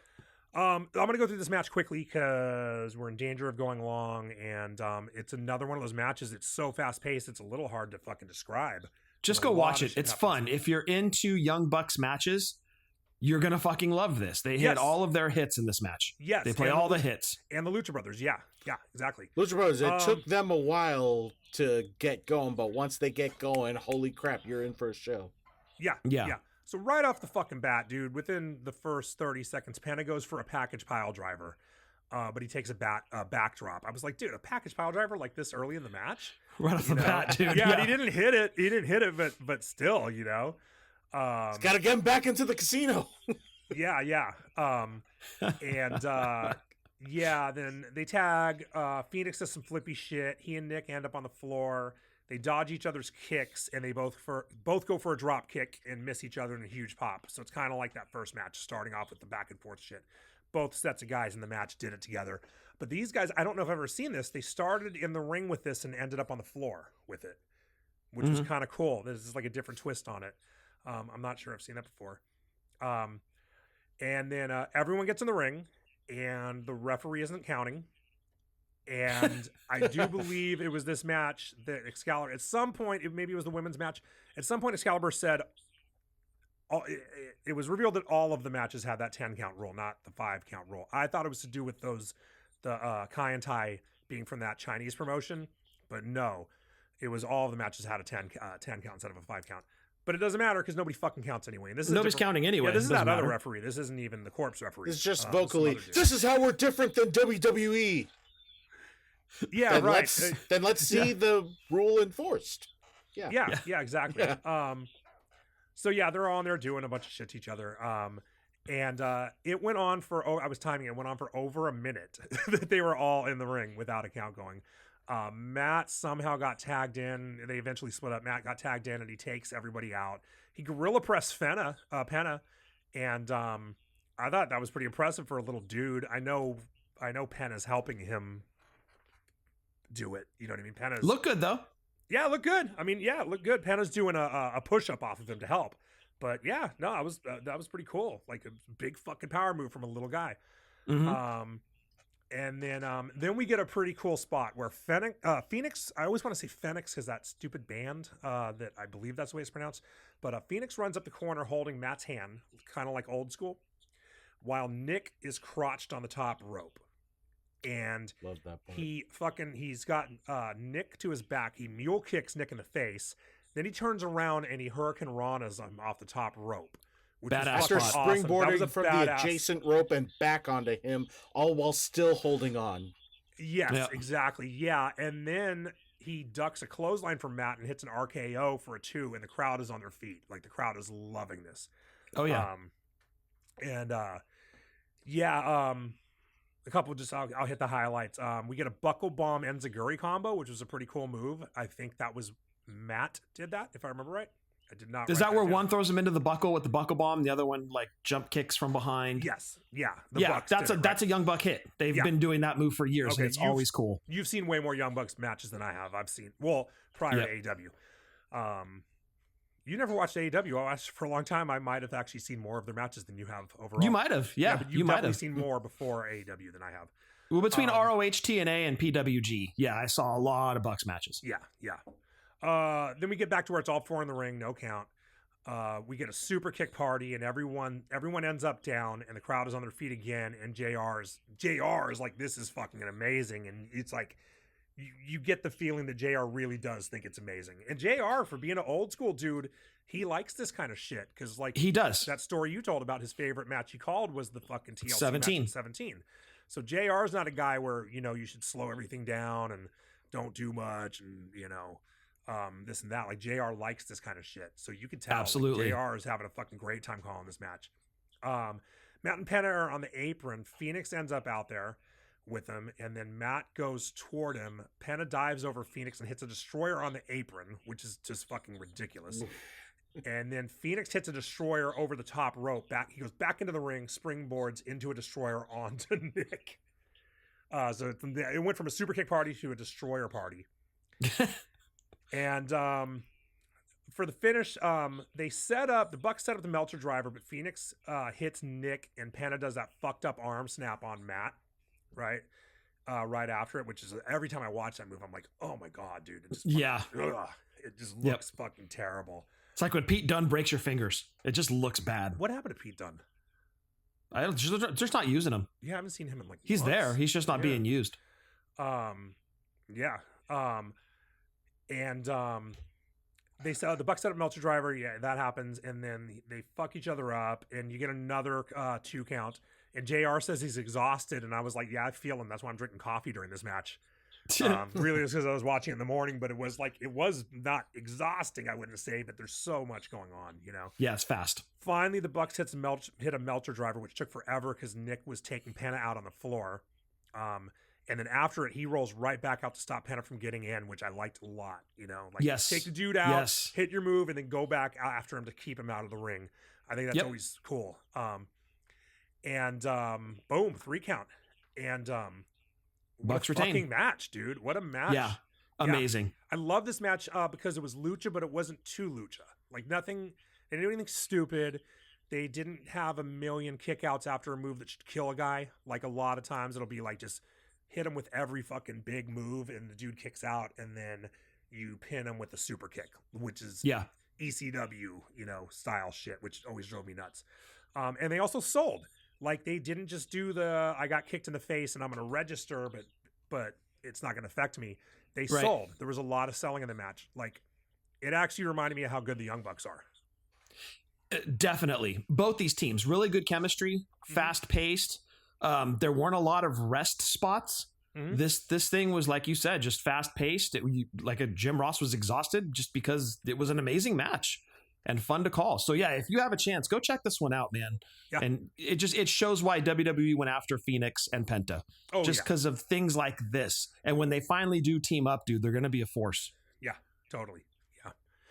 I'm going to go through this match quickly because we're in danger of going long, and it's another one of those matches. It's so fast paced, it's a little hard to fucking describe. Just There's go a lot watch of it. shit It's happens. fun. If you're into Young Bucks matches, you're going to fucking love this. They hit Yes. all of their hits in this match. Yes, They play and all the- the hits. And the Lucha Brothers. Yeah, exactly. Lucha Brothers, it took them a while to get going, but once they get going, holy crap, you're in for a show. Yeah. So right off the fucking bat, dude, within the first 30 seconds, Penta goes for a package pile driver, but he takes a backdrop. I was like, dude, a package pile driver like this early in the match? Right off the bat, dude. Yeah, and he didn't hit it. He didn't hit it, but still, you know. Got to get him back into the casino. Yeah. Then they tag. Phoenix does some flippy shit. He and Nick end up on the floor. They dodge each other's kicks, and they both go for a drop kick and miss each other in a huge pop. So it's kind of like that first match, starting off with the back and forth shit. Both sets of guys in the match did it together. But these guys, I don't know if I've ever seen this. They started in the ring with this and ended up on the floor with it, which was kind of cool. This is like a different twist on it. I'm not sure I've seen that before. And then everyone gets in the ring, and the referee isn't counting. And I do believe it was this match that Excalibur, at some point, maybe it was the women's match. At some point, Excalibur said, it was revealed that all of the matches had that 10 count rule, not the 5 count rule. I thought it was to do with the Kai and Tai being from that Chinese promotion, but no, it was all of the matches had a 10 count instead of a 5 count. But it doesn't matter because nobody fucking counts anyway. And this is Nobody's counting anyway. Yeah, this is that Doesn't other matter. referee. This isn't even the corpse referee. It's just some vocally. other dude. This is how we're different than WWE. Yeah, then right. Let's see the rule enforced. Yeah, exactly. So yeah, they're all in there doing a bunch of shit to each other. And it went on for, I was timing it, went on for over a minute that they were all in the ring without a count going. Matt somehow got tagged in. They eventually split up. Matt got tagged in and he takes everybody out. He gorilla pressed Penna. And I thought that was pretty impressive for a little dude. I know Penna's helping him do it. You know what I mean? Penna's Look good though. Yeah, look good. I mean, yeah, look good. Penna's doing a push up off of him to help. But yeah, no, that was pretty cool. Like a big fucking power move from a little guy. Mm-hmm. And then we get a pretty cool spot where Phoenix. I always want to say Phoenix because that stupid band that I believe that's the way it's pronounced. But Phoenix runs up the corner holding Matt's hand, kind of like old school, while Nick is crotched on the top rope. And Love that part. he's got Nick to his back. He mule kicks Nick in the face. Then he turns around and he Hurricane Ranas him off the top rope. Which Badass After spot. Awesome. That was springboarding a from badass- the adjacent rope and back onto him, all while still holding on. Yes, Yeah. exactly. Yeah. And then he ducks a clothesline from Matt and hits an RKO for a 2, and the crowd is on their feet. Like the crowd is loving this. Oh yeah. A couple just I'll hit the highlights. We get a buckle bomb enziguri combo, which was a pretty cool move. I think that was Matt did that, if I remember right. I did not. Is write that where down. one throws him into the buckle with the buckle bomb, the other one like jump kicks from behind? Yes. Yeah. The Yeah, Bucks that's did it, that's a Young Buck hit. They've Yeah. been doing that move for years, Okay, and it's always cool. You've seen way more Young Bucks matches than I have. I've seen prior to AEW. You never watched AEW. I watched for a long time. I might have actually seen more of their matches than you have overall. You might have, yeah. but You you've might definitely have seen more before AEW than I have. Well, between ROH, TNA, and PWG. Yeah, I saw a lot of Bucks matches. Yeah. Then we get back to where it's all 4 in the ring, no count. We get a super kick party, and everyone ends up down, and the crowd is on their feet again. And JR is like, this is fucking amazing, and it's like you get the feeling that JR really does think it's amazing. And JR, for being an old school dude, he likes this kind of shit because like He does. that story you told about his favorite match he called was the fucking TLC 17. match at 17. So JR is not a guy where you should slow everything down and don't do much and this and that. Like JR likes this kind of shit, so you can tell. Absolutely. JR is having a fucking great time calling this match. Matt and Penna are on the apron. Phoenix ends up out there with him, and then Matt goes toward him. Penna dives over Phoenix and hits a destroyer on the apron, which is just fucking ridiculous. And then Phoenix hits a destroyer over the top rope. He goes back into the ring, springboards into a destroyer onto Nick. So it went from a super kick party to a destroyer party. And for the finish, the Bucks set up the Meltzer driver, but Phoenix hits Nick, and Penna does that fucked up arm snap on Matt, right? Right after it, which is every time I watch that move, I'm like, oh my god, dude! It just it just looks fucking terrible. It's like when Pete Dunne breaks your fingers. It just looks bad. What happened to Pete Dunne? They're just not using him. You haven't seen him in like He's months. there. He's just not being used. They said the Bucks set up Meltzer driver. Yeah, that happens, and then they fuck each other up, and you get another 2 count. And JR says he's exhausted, and I was like, yeah, I feel him. That's why I'm drinking coffee during this match. Really, it's because I was watching it in the morning, but it was not exhausting, I wouldn't say, but there's so much going on, Yeah, it's fast. Finally, the Bucks hit a Meltzer driver, which took forever because Nick was taking Penna out on the floor. And then after it, he rolls right back out to stop Penna from getting in, which I liked a lot. Yes. Take the dude out, Yes. hit your move, and then go back after him to keep him out of the ring. I think that's always cool. Boom, 3 count. And Bucks what a retain. fucking match, dude. What a match. Yeah, amazing. I love this match because it was lucha, but it wasn't too lucha. Like nothing, they didn't do anything stupid. They didn't have a million kickouts after a move that should kill a guy. Like a lot of times it'll be like just hit him with every fucking big move, and the dude kicks out, and then you pin him with the super kick, which is ECW, style shit, which always drove me nuts. And they also sold. Like, they didn't just do the I got kicked in the face and I'm going to register, but it's not going to affect me. They sold. There was a lot of selling in the match. Like, it actually reminded me of how good the Young Bucks are. Definitely. Both these teams, really good chemistry, fast paced. There weren't a lot of rest spots. This thing was, like you said, just fast paced. Jim Ross was exhausted just because it was an amazing match and fun to call. So yeah, if you have a chance, go check this one out, man. Yeah. And it shows why WWE went after Phoenix and Penta. Just because of things like this. And when they finally do team up, dude, they're going to be a force. Yeah, totally.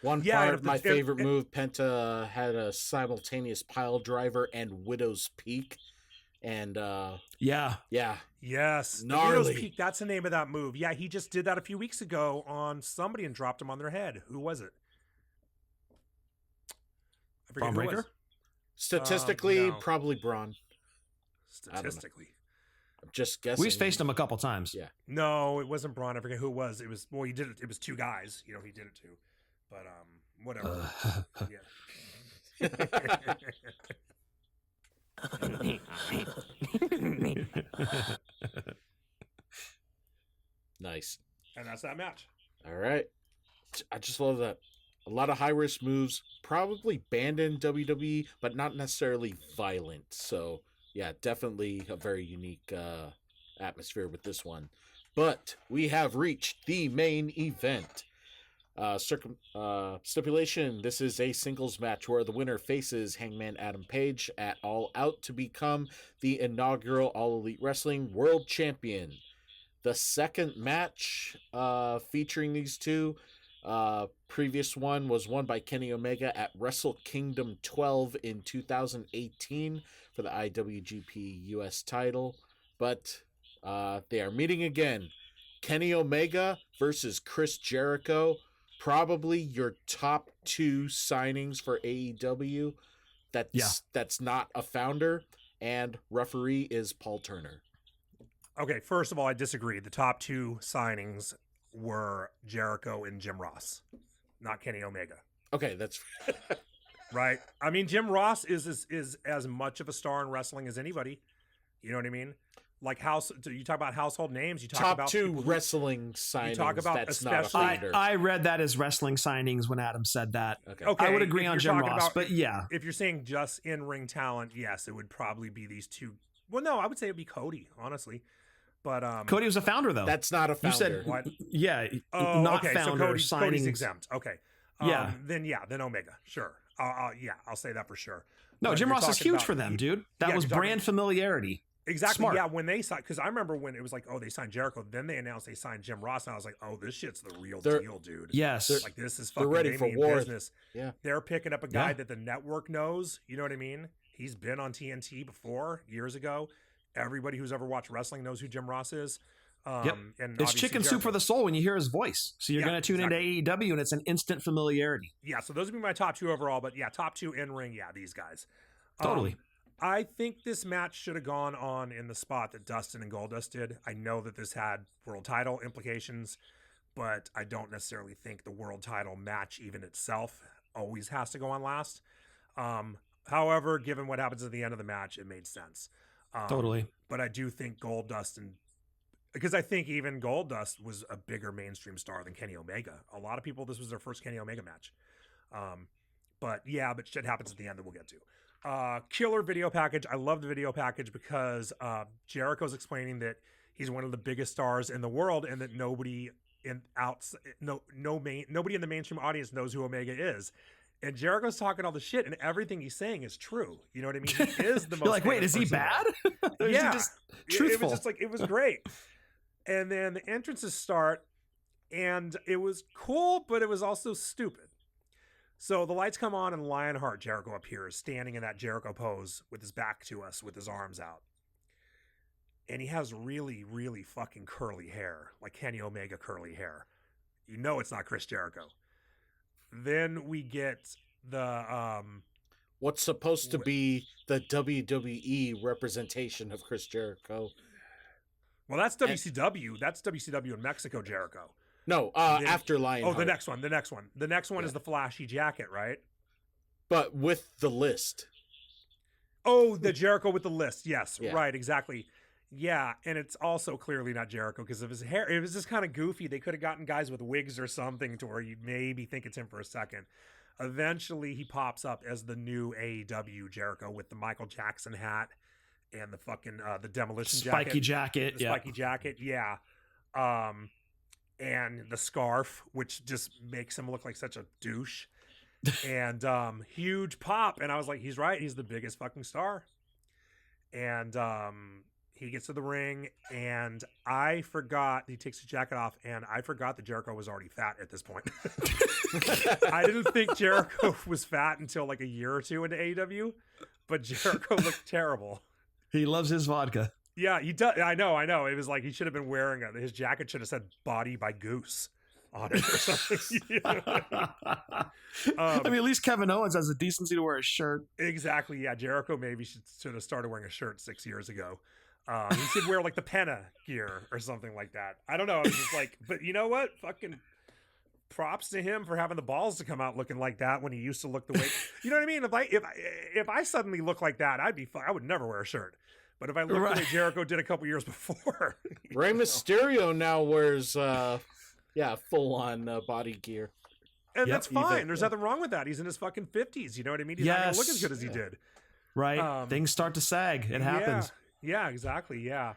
One part of my favorite move, Penta had a simultaneous pile driver and Widow's Peak. And yes, gnarly. Widow's Peak, that's the name of that move. Yeah, he just did that a few weeks ago on somebody and dropped him on their head. Who was it? I forget who it was. Statistically, probably Braun. Statistically, I'm just guessing. We faced him a couple times. Yeah. No, it wasn't Braun. I forget who it was. He did it. It was two guys. He did it too. But whatever. Nice. And that's that match. All right. I just love that. A lot of high risk moves, probably banned in WWE, but not necessarily violent. So yeah, definitely a very unique atmosphere with this one. But we have reached the main event. Stipulation, this is a singles match where the winner faces Hangman Adam Page at All Out to become the inaugural All Elite Wrestling World Champion. The second match featuring these two, previous one was won by Kenny Omega at Wrestle Kingdom 12 in 2018 for the IWGP US title. But they are meeting again. Kenny Omega versus Chris Jericho. Probably your top two signings for AEW. That's not a founder, and referee is Paul Turner. Okay, first of all, I disagree. The top two signings were Jericho and Jim Ross, not Kenny Omega. Okay, that's right. I mean, Jim Ross is as much of a star in wrestling as anybody. You know what I mean? Like you talk about household names. You talk top about two wrestling signings. You talk about that's not a founder. I read that as wrestling signings when Adam said that. Okay, I would agree on Jim Ross, but yeah. If you're saying just in-ring talent, yes, it would probably be these two. Well, no, I would say it'd be Cody, honestly. But Cody was a founder, though. That's not a founder. You said what? Yeah, not okay, founder. So Cody's exempt. Okay. Yeah. Then Omega. Sure. I'll say that for sure. No, but Jim Ross is huge for them, dude. That was brand familiarity. Exactly. Smart. Yeah, when they signed, because I remember when it was like, oh, they signed Jericho, then they announced they signed Jim Ross, and I was like, oh, this shit's the real deal, dude. Yes. Like, this is fucking they're ready for war. Business. Yeah. They're picking up a guy that the network knows. You know what I mean? He's been on TNT before, years ago. Everybody who's ever watched wrestling knows who Jim Ross is. And it's chicken soup for the soul when you hear his voice. So you're going to tune into AEW, and it's an instant familiarity. Yeah, so those would be my top two overall. But yeah, top two in ring, these guys. Totally. I think this match should have gone on in the spot that Dustin and Goldust did. I know that this had world title implications, but I don't necessarily think the world title match even itself always has to go on last. However, given what happens at the end of the match, it made sense. Totally. But I do think because I think even Goldust was a bigger mainstream star than Kenny Omega. A lot of people, this was their first Kenny Omega match. But shit happens at the end that we'll get to. Killer video package. I love the video package because Jericho's explaining that he's one of the biggest stars in the world and that nobody in the mainstream audience knows who Omega is. And Jericho's talking all the shit, and everything he's saying is true. You know what I mean? He is the most. You're like, wait, is he bad? Yeah, is he just truthful? It was just like, it was great. And then the entrances start, and it was cool, but it was also stupid. So the lights come on, and Lionheart Jericho appears, standing in that Jericho pose with his back to us, with his arms out. And he has really, really fucking curly hair, like Kenny Omega curly hair. You know it's not Chris Jericho. Then we get the what's supposed to be the WWE representation of Chris Jericho. Well, that's WCW. That's WCW in Mexico, Jericho. No, Then- after Lionheart. Oh, the next one. The next one. The next one is the flashy jacket, right? But with the list. Oh, the Jericho with the list. Yes, Yeah. right, exactly. Yeah, and it's also clearly not Jericho because of his hair. It was just kind of goofy. They could have gotten guys with wigs or something to where you maybe think it's him for a second. Eventually, he pops up as the new AEW Jericho with the Michael Jackson hat and the fucking the demolition Spiky jacket. the Yeah. spiky jacket. Yeah, and the scarf, which just makes him look like such a douche. And huge pop, and I was like, he's right. He's the biggest fucking star. And he gets to the ring, and I forgot he takes his jacket off, and I forgot that Jericho was already fat at this point. I didn't think Jericho was fat until like a year or two into AEW, but Jericho looked terrible. He loves his vodka. Yeah, he does. I know. It was like he should have been wearing his jacket should have said "Body by Goose" on it or something. You know? I mean, at least Kevin Owens has the decency to wear a shirt. Exactly. Yeah, Jericho maybe should have started wearing a shirt 6 years ago. He should wear like the Penna gear or something like that. I don't know. I was just like, but you know what? Fucking props to him for having the balls to come out looking like that when he used to look the way. You know what I mean? If I suddenly look like that, I would never wear a shirt. But if I look the way Jericho did a couple years before, Rey Mysterio now wears full on body gear. and Yep, that's fine. There's nothing wrong with that. He's in his fucking 50s. You know what I mean? He's not gonna look as good as he did. Right. Things start to sag. It happens. Yeah, exactly. Yeah.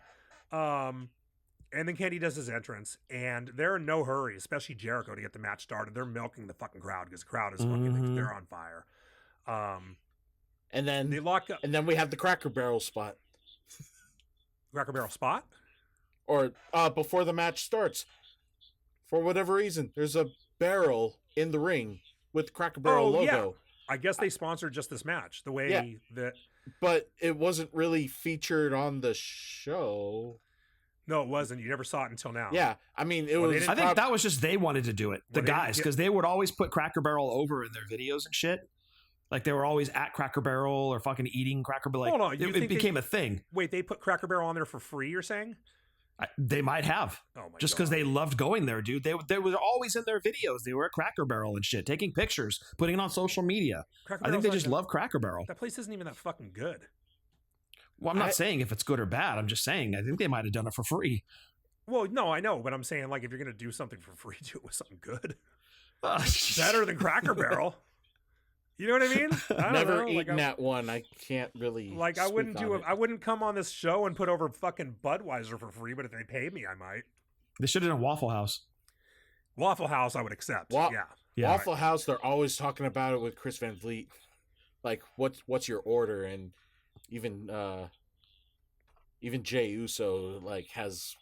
And then Kenny does his entrance, and they're in no hurry, especially Jericho, to get the match started. They're milking the fucking crowd because the crowd is fucking like, they're on fire. And then They lock up and then we have the Cracker Barrel spot. Cracker Barrel spot. Or before the match starts. For whatever reason, there's a barrel in the ring with Cracker Barrel logo. Yeah. I guess they sponsored just this match. The way that. But it wasn't really featured on the show. No, it wasn't. You never saw it until now. Yeah, I mean, it Well, they was. didn't- I think that was just they wanted to do it, the Well, they- guys, because they would always put Cracker Barrel over in their videos and shit. Like they were always at Cracker Barrel or fucking eating Cracker Barrel. Like, Hold on, you it think became a thing. Wait, they put Cracker Barrel on there for free, you're saying? They might have. Oh my Just because God. they loved going there, dude. They were always in their videos. They were at Cracker Barrel and shit, taking pictures, putting it on social media. Cracker I think Barrel's they not just even- love Cracker Barrel. That place isn't even that fucking good. Well, I'm not saying if it's good or bad. I'm just saying I think they might have done it for free. Well, no, I know, but I'm saying like if you're gonna do something for free, do it with something good. Better Better than Cracker Barrel. You know what I mean? I don't Never know. eaten at one. I can't really. Like I speak wouldn't on do it. it. I wouldn't come on this show and put over fucking Budweiser for free, but if they paid me, I might. They should have done Waffle House. Waffle House, I would accept. Yeah. Yeah. Waffle House, they're always talking about it with Chris Van Vliet. Like, what's your order? And even Jay Uso like has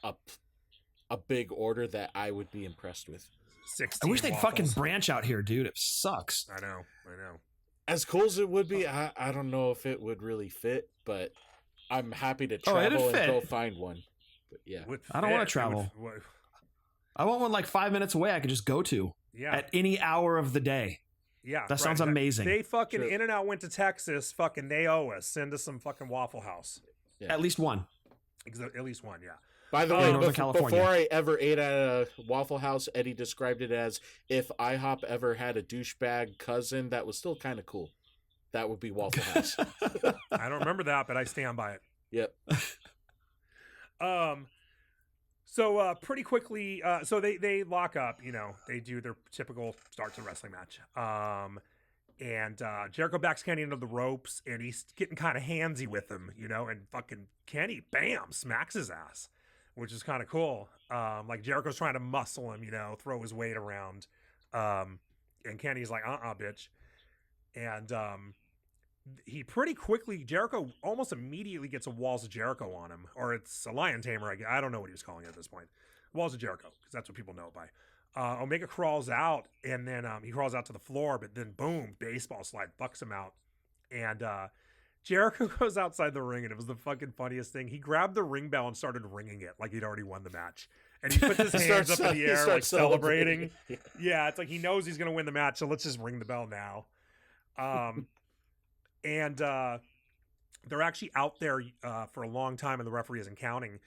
a big order that I would be impressed with. 16 I wish they'd waffles. fucking branch out here, dude. It sucks. I know. As cool as it would be, I don't know if it would really fit, but I'm happy to Oh, it'd travel and fit. go find one. But yeah. Would I don't wanna fit. It travel. would- I want one like 5 minutes away I could just go to yeah. at any hour of the day. Yeah. That sounds amazing. They fucking Sure. In-N-Out went to Texas. Fucking they owe us. Send us some fucking Waffle House. At least one. At least one, yeah. By the In way, Northern California. before I ever ate at a Waffle House, Eddie described it as if IHOP ever had a douchebag cousin that was still kind of cool. That would be Waffle House. I don't remember that, but I stand by it. Yep. So pretty quickly, so they lock up. You know, they do their typical start to wrestling match. And Jericho backs Kenny into the ropes, and he's getting kind of handsy with him, you know, and fucking Kenny, bam, smacks his ass, which is kind of cool. Like Jericho's trying to muscle him, you know, throw his weight around. And Kenny's like, bitch. And he pretty quickly, Jericho almost immediately gets a Walls of Jericho on him, or it's a Lion Tamer. I don't know what he was calling it at this point. Walls of Jericho, because that's what people know it by. Omega crawls out, and then he crawls out to the floor, but then boom, baseball slide fucks him out. And Jericho goes outside the ring, and it was the fucking funniest thing. He grabbed the ring bell and started ringing it like he'd already won the match. And he puts his hands up in the air, like celebrating. Yeah, it's like he knows he's going to win the match, so let's just ring the bell now. And they're actually out there for a long time, and the referee isn't counting.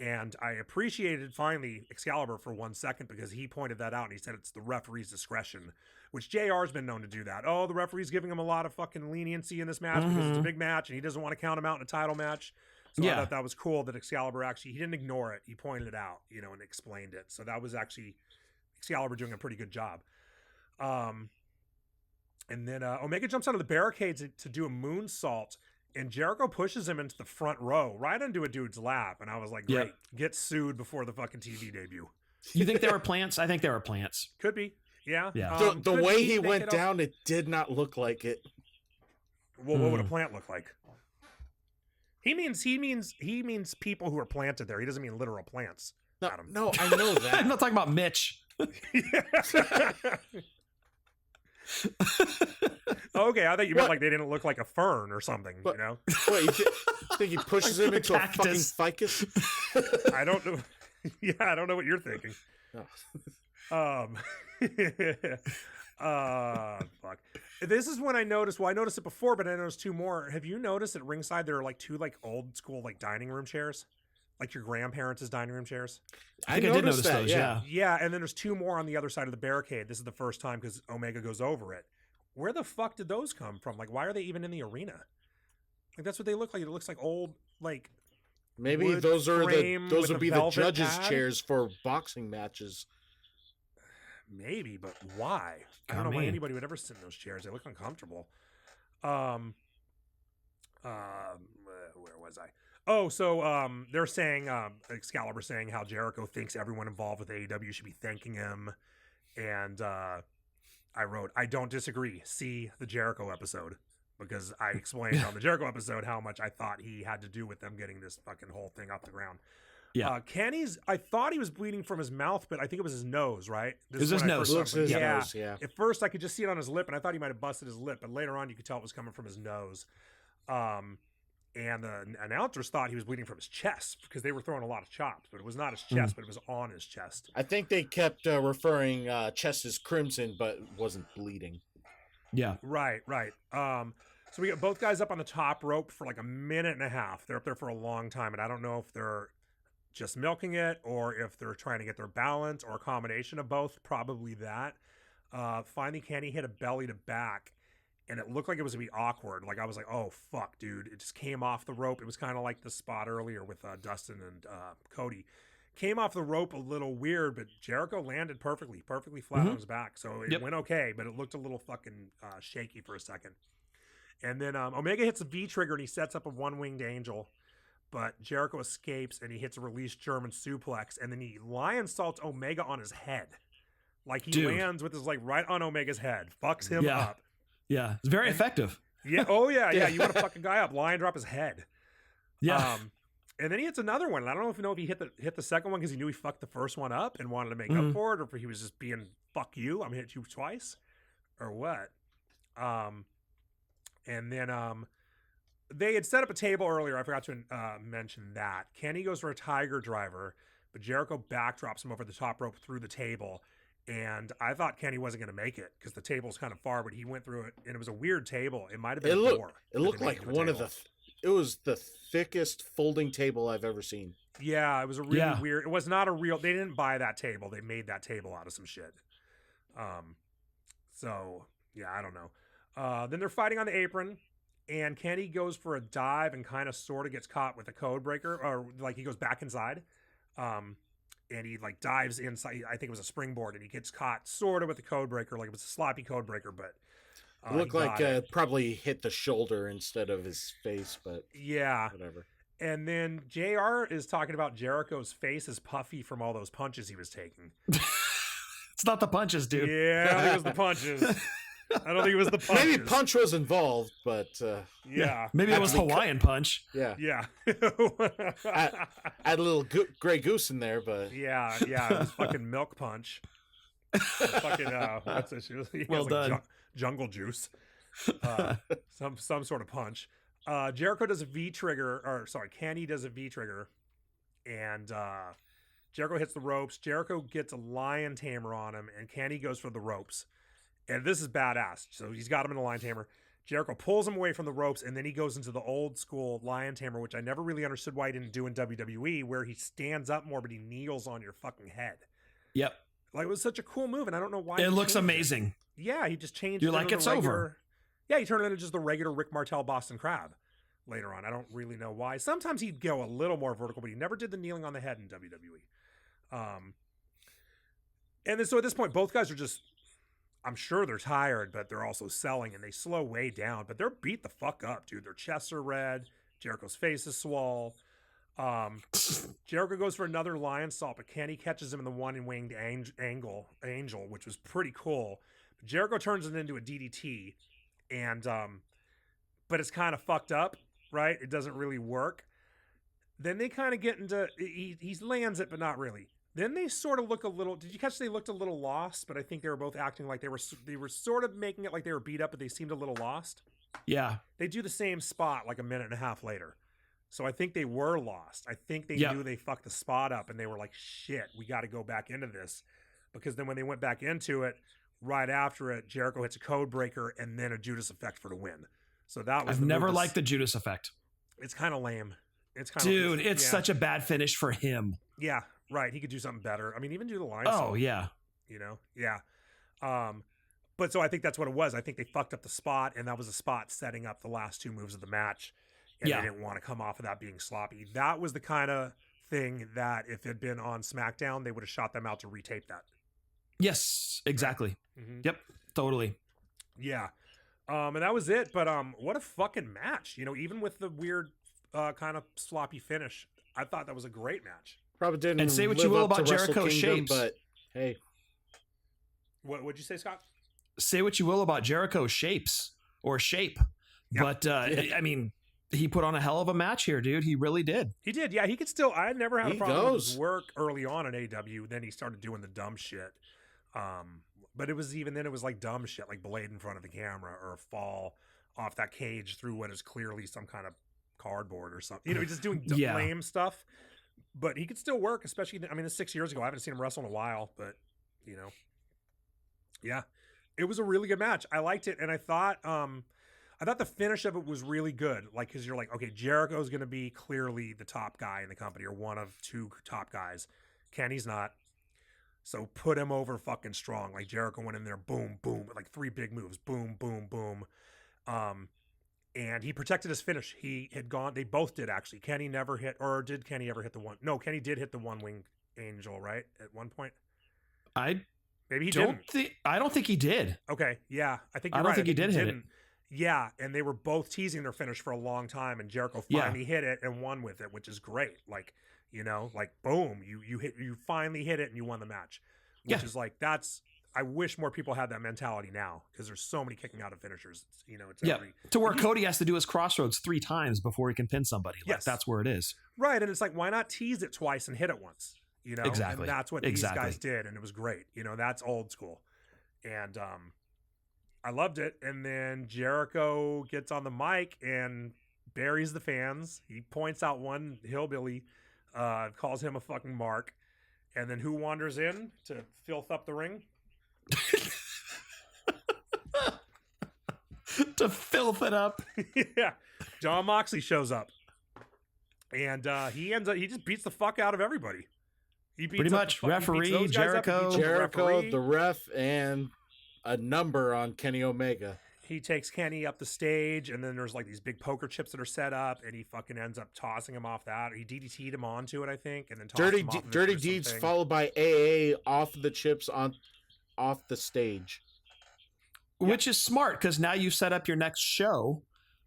And I appreciated finally Excalibur for 1 second because he pointed that out and he said it's the referee's discretion, which JR's been known to do that. Oh, the referee's giving him a lot of fucking leniency in this match because it's a big match and he doesn't want to count him out in a title match. So I thought that was cool that Excalibur actually, he didn't ignore it. He pointed it out, you know, and explained it. So that was actually Excalibur doing a pretty good job. And then Omega jumps out of the barricades to do a moonsault. And Jericho pushes him into the front row, right into a dude's lap. And I was like, great, get sued before the fucking TV debut. You think they were plants? I think they were plants. Could be. Yeah. Yeah. The way he went down, it did not look like it. Well, what would a plant look like? He means people who are planted there. He doesn't mean literal plants. No, I know that. I'm not talking about Mitch. Okay, I thought you meant like they didn't look like a fern or something, But- you know? What, you think he pushes him into a fucking cactus. ficus? I don't know. Yeah, I don't know what you're thinking. Oh. Fuck. This is when I noticed, well, I noticed it before, but I noticed two more. Have you noticed at ringside there are like two like old school like dining room chairs? Like your grandparents' dining room chairs? I think I did notice that, those, yeah. Yeah, and then there's two more on the other side of the barricade. This is the first time because Omega goes over it. Where the fuck did those come from? Like, why are they even in the arena? Like, that's what they look like. It looks like old, like, Maybe wood those frame would with be a the velvet judges' pad? chairs for boxing matches. Maybe, but why? I don't know why anybody would ever sit in those chairs. They look uncomfortable. Where was I? Oh, so they're saying Excalibur saying how Jericho thinks everyone involved with AEW should be thanking him, and I wrote, I don't disagree. See the Jericho episode, because I explained on the Jericho episode how much I thought he had to do with them getting this fucking whole thing off the ground. Yeah. Kenny's, I thought he was bleeding from his mouth, but I think it was his nose, right? It was is his when I nose. first Looks saw it. his Yeah. nose, yeah. At first, I could just see it on his lip, and I thought he might have busted his lip, but later on, you could tell it was coming from his nose. And the announcers thought he was bleeding from his chest because they were throwing a lot of chops, but it was not his chest, but it was on his chest. I think they kept referring chest as crimson, but wasn't bleeding. Yeah. Right. So we got both guys up on the top rope for like a minute and a half. They're up there for a long time, and I don't know if they're just milking it or if they're trying to get their balance or a combination of both. Probably that. Finally, Kenny hit a belly to back, and it looked like it was going to be awkward. Like, I was like, oh, fuck, dude. It just came off the rope. It was kind of like the spot earlier with Dustin and Cody. Came off the rope a little weird, but Jericho landed perfectly flat on his back. So it went okay, but it looked a little fucking shaky for a second. And then Omega hits a V-trigger, and he sets up a one-winged angel. But Jericho escapes, and he hits a released German suplex, and then he lion salts Omega on his head. Like, he lands with his, like, right on Omega's head. Fucks him up. Yeah, it's very effective. Yeah. Oh, yeah. You want to fuck a guy up, lion drop his head. Yeah. And then he hits another one. And I don't know if he hit the second one because he knew he fucked the first one up and wanted to make up for it, or if he was just being fuck you, I'm gonna hit you twice, or what. And then they had set up a table earlier. I forgot to mention that. Kenny goes for a tiger driver, but Jericho backdrops him over the top rope through the table. And I thought Kenny wasn't going to make it because the table's kind of far, but he went through it, and it was a weird table. It might have been It looked like one of the. It was the thickest folding table I've ever seen. Yeah, it was a really weird. It was not a real. They didn't buy that table. They made that table out of some shit. So yeah, I don't know. Then they're fighting on the apron, and Kenny goes for a dive and kind of sort of gets caught with a code breaker, or like he goes back inside. And he like dives inside. I think it was a springboard, and he gets caught sort of with the code breaker, like it was a sloppy code breaker, but it looked like probably hit the shoulder instead of his face, but yeah, whatever. And then JR is talking about Jericho's face is puffy from all those punches he was taking. It's not the punches, dude. Yeah, I don't think it was the punches. I don't think it was the punches. Maybe Punch was involved, but yeah. Maybe it was Hawaiian Punch. Yeah. I had a little Grey Goose in there, but yeah, it was fucking Milk Punch. Fucking what's this? Well done. Jungle Juice. Some sort of punch. Jericho does a V-trigger, or sorry, Kenny does a V-trigger, and Jericho hits the ropes. Jericho gets a lion tamer on him, and Kenny goes for the ropes. And this is badass. So he's got him in a lion tamer. Jericho pulls him away from the ropes, and then he goes into the old school lion tamer, which I never really understood why he didn't do in WWE, where he stands up more, but he kneels on your fucking head. Yep. Like, it was such a cool move, and I don't know why. It looks amazing. Yeah, he just changed. You're it like, into it's the regular- over. Yeah, he turned it into just the regular Rick Martel Boston Crab later on. I don't really know why. Sometimes he'd go a little more vertical, but he never did the kneeling on the head in WWE. And then so at this point, both guys are just, I'm sure they're tired, but they're also selling, and they slow way down. But they're beat the fuck up, dude. Their chests are red. Jericho's face is swole. Jericho goes for another lion salt, but Kenny catches him in the one-winged angel, which was pretty cool. But Jericho turns it into a DDT, and but it's kind of fucked up, right? It doesn't really work. Then they kind of get into, he lands it, but not really. Then they sort of look a little, did you catch they looked a little lost? But I think they were both acting like they were sort of making it like they were beat up, but they seemed a little lost. Yeah. They do the same spot like a minute and a half later. So I think they were lost. I think they knew they fucked the spot up, and they were like, shit, we got to go back into this. Because then when they went back into it, right after it, Jericho hits a code breaker and then a Judas effect for the win. So that was I've never liked the Judas effect. It's kind of lame. It's kind Dude, it's such a bad finish for him. Yeah, right. He could do something better. I mean, even do the line. Oh, yeah. You know? Yeah. But so I think that's what it was. I think they fucked up the spot, and that was a spot setting up the last two moves of the match. And they didn't want to come off of that being sloppy. That was the kind of thing that if it had been on SmackDown, they would have shot them out to retape that. Yes, exactly. Right? Mm-hmm. Yep, totally. Yeah. And that was it. But what a fucking match. You know, even with the weird kind of sloppy finish, I thought that was a great match. Probably didn't. And say what you will about Jericho's shapes, but hey, what'd you say, Scott? Say what you will about Jericho's shapes or shape, but I mean, he put on a hell of a match here, dude. He really did. He did. Yeah, he could still. I never had a problem with his work early on in AEW. Then he started doing the dumb shit. But it was even then it was like dumb shit, like blade in front of the camera or fall off that cage through what is clearly some kind of cardboard or something. You know, just doing lame stuff. But he could still work, especially. I mean, it's 6 years ago. I haven't seen him wrestle in a while, but you know, yeah, it was a really good match. I liked it, and I thought the finish of it was really good. Like, because you're like, okay, Jericho's going to be clearly the top guy in the company or one of two top guys. Kenny's not. So put him over fucking strong. Like Jericho went in there, boom, boom, like three big moves, boom, boom, boom. And he protected his finish. He had gone, they both did actually. Kenny never hit, or did Kenny ever hit the one? No, Kenny did hit the one wing angel, right? At one point. Maybe he didn't. I don't think he did. Okay, yeah. I think I don't think he did hit it. Yeah, and they were both teasing their finish for a long time, and Jericho finally hit it and won with it, which is great. Like, you know, like boom, you finally hit it and you won the match. Which is like I wish more people had that mentality now because there's so many kicking out of finishers. You know, it's to where Cody has to do his crossroads 3 times before he can pin somebody. Like, that's where it is. Right, and it's like, why not tease it twice and hit it once? You know, exactly. And that's what these guys did, and it was great. You know, that's old school, and I loved it. And then Jericho gets on the mic and buries the fans. He points out one hillbilly, calls him a fucking mark, and then who wanders in to filth up the ring? To filth it up. Yeah, John Moxley shows up, and he just beats the fuck out of everybody. He beats pretty much referee Jericho, the ref, and a number on Kenny Omega. He takes Kenny up the stage, and then there's like these big poker chips that are set up, and he fucking ends up tossing him off that. Or he DDT'd him onto it, I think, and then tossed him off Dirty Deeds followed by AA off the chips off the stage. Which is smart, because now you set up your next show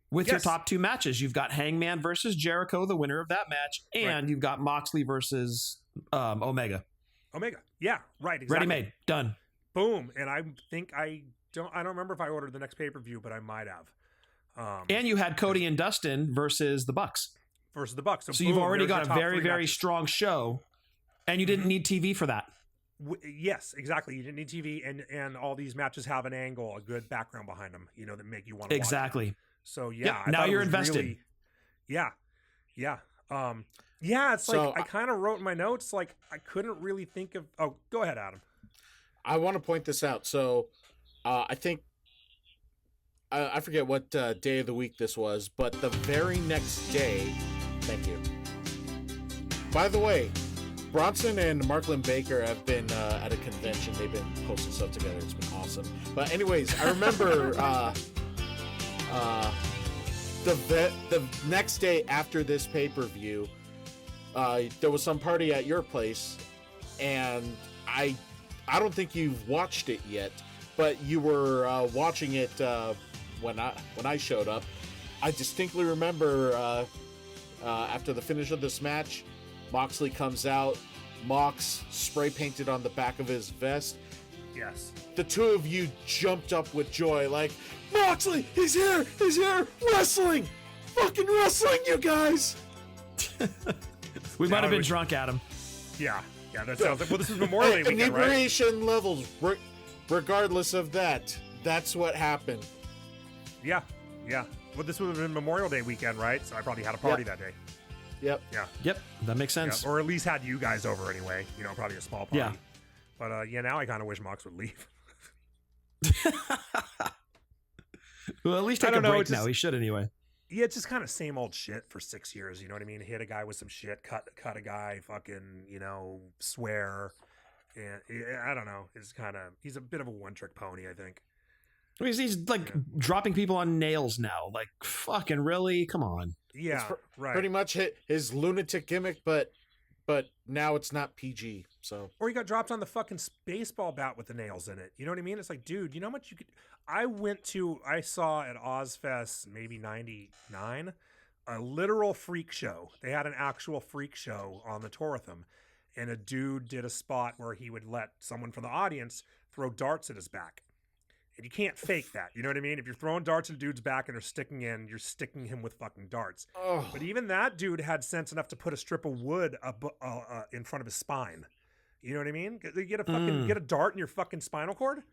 with your top 2 matches. You've got Hangman versus Jericho, the winner of that match, and you've got Moxley versus Omega. Yeah, right. Exactly. Ready made. Done. Boom. And I think I don't remember if I ordered the next pay-per-view, but I might have. And you had Cody and Dustin versus the Bucks. So you've already got a very, very strong show, and you didn't need TV for that. Yes, exactly. You didn't need TV, and all these matches have an angle, a good background behind them, you know, that make you want to watch exactly. Them. So yeah, now you're invested. Really, yeah. It's like I kind of wrote in my notes, like I couldn't really think of. Oh, go ahead, Adam. I want to point this out. So I think I forget what day of the week this was, but the very next day, thank you. By the way, Bronson and Marklin Baker have been at a convention. They've been posting stuff together. It's been awesome. But anyways, I remember the next day after this pay-per-view, there was some party at your place, and I don't think you've watched it yet, but you were watching it when I showed up. I distinctly remember after the finish of this match, Moxley comes out, Mox spray painted on the back of his vest. Yes. The two of you jumped up with joy, like, Moxley, he's here, wrestling, fucking wrestling, you guys. We might have been drunk, Adam. Yeah, that sounds like. Well, this is Memorial Day weekend, right? Inebriation levels, regardless of that, that's what happened. Yeah. Well, this would have been Memorial Day weekend, right? So I probably had a party that day. Yep. Yeah. Yep, that makes sense. Yeah, or at least had you guys over anyway. Probably a small party. Yeah. But now I kind of wish Mox would leave. Well, at least take a break now. He should anyway. Yeah, it's just kind of same old shit for 6 years. You know what I mean? Hit a guy with some shit, cut a guy, fucking, swear. And I don't know. He's a bit of a one-trick pony, I think. He's like dropping people on nails now. Like, fucking really? Come on. Yeah, right. Pretty much hit his lunatic gimmick, but now it's not PG. So, or he got dropped on the fucking baseball bat with the nails in it. You know what I mean? It's like, dude, you know how much you could. I saw at Ozfest maybe '99 a literal freak show. They had an actual freak show on the tour with them, and a dude did a spot where he would let someone from the audience throw darts at his back. And you can't fake that. You know what I mean? If you're throwing darts at a dude's back and they're sticking in, you're sticking him with fucking darts. Oh. But even that dude had sense enough to put a strip of wood in front of his spine. You know what I mean? You get a dart in your fucking spinal cord.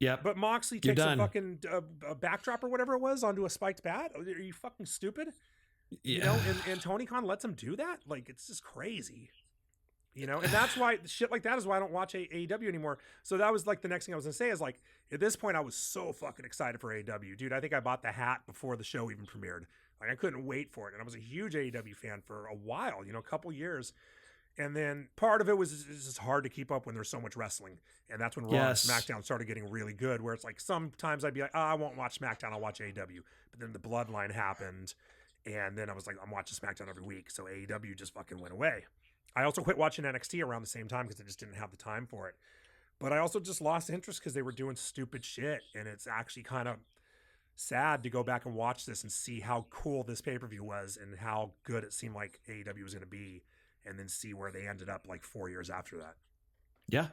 Yeah. But Moxley takes a fucking a backdrop or whatever it was onto a spiked bat. Are you fucking stupid? Yeah. And Tony Khan lets him do that? Like, it's just crazy. And that's why shit like that is why I don't watch AEW anymore. So that was like the next thing I was gonna say is like, at this point I was so fucking excited for AEW, dude. I think I bought the hat before the show even premiered. Like, I couldn't wait for it, and I was a huge AEW fan for a while, a couple years. And then part of it was it's just hard to keep up when there's so much wrestling, and that's when Raw and SmackDown started getting really good. Where it's like sometimes I'd be like, I won't watch SmackDown, I'll watch AEW. But then the Bloodline happened, and then I was like, I'm watching SmackDown every week, so AEW just fucking went away. I also quit watching NXT around the same time because I just didn't have the time for it. But I also just lost interest because they were doing stupid shit. And it's actually kind of sad to go back and watch this and see how cool this pay-per-view was and how good it seemed like AEW was going to be. And then see where they ended up like 4 years after that. Yeah.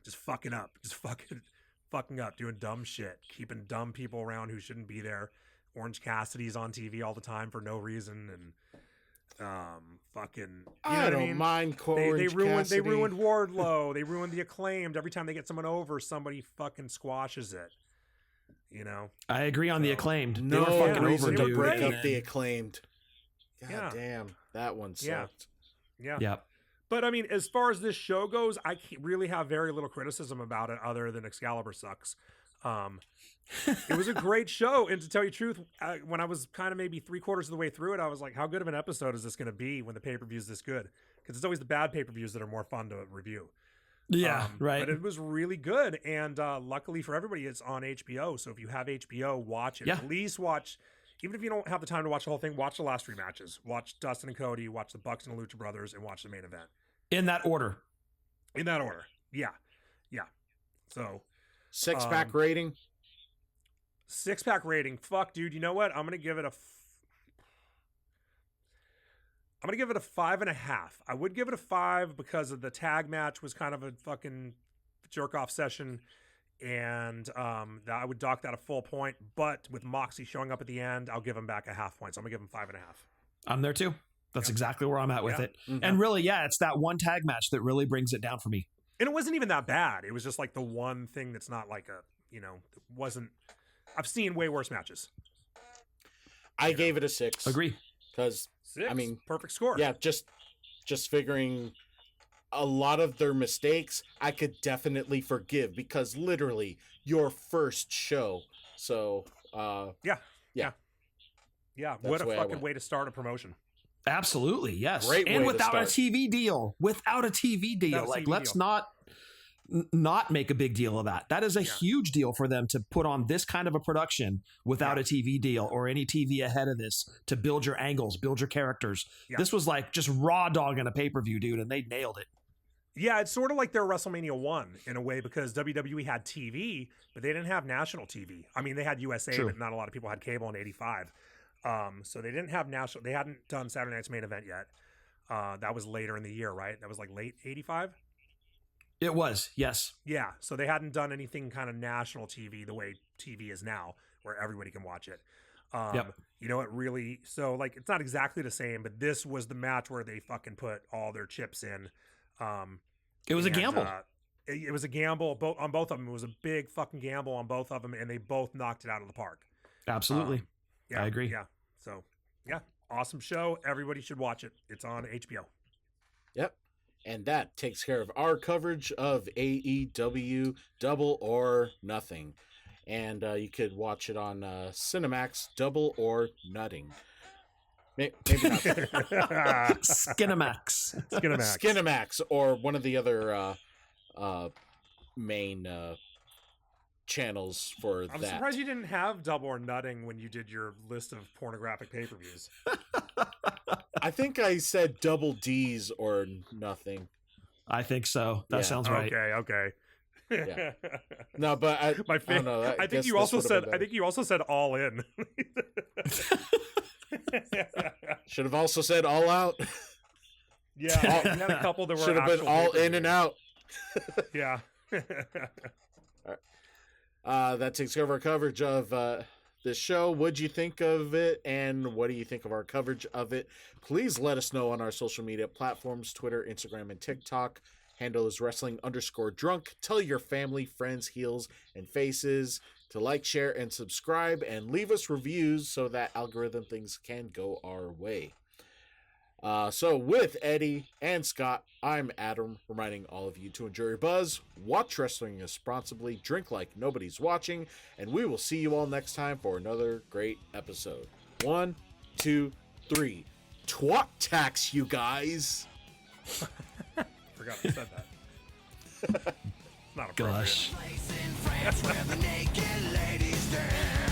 Just fucking up. Just fucking up. Doing dumb shit. Keeping dumb people around who shouldn't be there. Orange Cassidy's on TV all the time for no reason. And fucking, I don't mind Orange Cassidy. They ruined Wardlow. They ruined the Acclaimed. Every time they get someone over, somebody fucking squashes it. I agree on the Acclaimed. No they were fucking reason over, to dude. break up the Acclaimed. Yeah. Damn, that one sucked. Yeah. But I mean, as far as this show goes, I really have very little criticism about it other than Excalibur sucks. It was a great show, and to tell you the truth, when I was kind of maybe 3/4 of the way through it, I was like, how good of an episode is this going to be when the pay-per-view is this good? Because it's always the bad pay-per-views that are more fun to review. Yeah, right. But it was really good, and luckily for everybody, it's on HBO. So if you have HBO, watch it. Yeah. At least watch, even if you don't have the time to watch the whole thing, watch the last 3 matches. Watch Dustin and Cody, watch the Bucks and the Lucha Brothers, and watch the main event. In that order. Yeah. So 6-pack rating. 6-pack rating. Fuck, dude. You know what? I'm gonna give it a 5.5. I would give it a 5 because of the tag match was kind of a fucking jerk off session, and I would dock that a full point. But with Moxie showing up at the end, I'll give him back a half point. So I'm gonna give him 5.5. I'm there too. That's exactly where I'm at with it. Mm-hmm. And really, it's that one tag match that really brings it down for me. And it wasn't even that bad. It was just like the one thing that's not like it wasn't. I've seen way worse matches. I gave it a 6. Agree. Because, 6? I mean... Perfect score. Yeah, just figuring a lot of their mistakes, I could definitely forgive because literally your first show. So, Yeah. What a fucking way to start a promotion. Absolutely, yes. Great and way to without a start. TV deal. Without a TV deal. Without a Like, TV let's deal. not make a big deal of that. That is a huge deal for them to put on this kind of a production without a TV deal or any TV ahead of this to build your angles, build your characters. Yeah. This was like just raw dog in a pay-per-view, dude, and they nailed it. Yeah, it's sort of like their WrestleMania 1 in a way because WWE had TV, but they didn't have national TV. I mean, they had USA, True. but not a lot of people had cable in 85. So they didn't have national. They hadn't done Saturday Night's Main Event yet. That was later in the year, right? That was like late 85? It was, yes. Yeah, so they hadn't done anything kind of national TV the way TV is now, where everybody can watch it. Yep. You know, it really, so like, it's not exactly the same, but this was the match where they fucking put all their chips in. It was a gamble. It was a gamble on both of them. It was a big fucking gamble on both of them, and they both knocked it out of the park. Absolutely. Yeah, I agree. Yeah. So, yeah, awesome show. Everybody should watch it. It's on HBO. Yep. And that takes care of our coverage of AEW Double or Nothing. And you could watch it on Cinemax Double or Nutting. Maybe not. Skinamax. Skinamax, or one of the other main channels for I'm that. surprised you didn't have Double or Nutting when you did your list of pornographic pay-per-views. I think I said double D's or nothing. I think so. That sounds right. Okay. Yeah. No, but I don't know. I think you also said all in. Should have also said all out. Yeah, you had a couple that were Should have been actual all pay-per-views. in and out. Yeah. That takes care of our coverage of this show. What'd you think of it, and what do you think of our coverage of it? Please let us know on our social media platforms, Twitter, Instagram, and TikTok. Handle is wrestling_drunk. Tell your family, friends, heels, and faces to like, share, and subscribe, and leave us reviews so that algorithm things can go our way. So with Eddie and Scott, I'm Adam, reminding all of you to enjoy your buzz, watch wrestling responsibly, drink like nobody's watching, and we will see you all next time for another great episode. 1, 2, 3. Twat tax, you guys! Forgot I said that. Not appropriate. Gosh. Place in France where the naked ladies dance.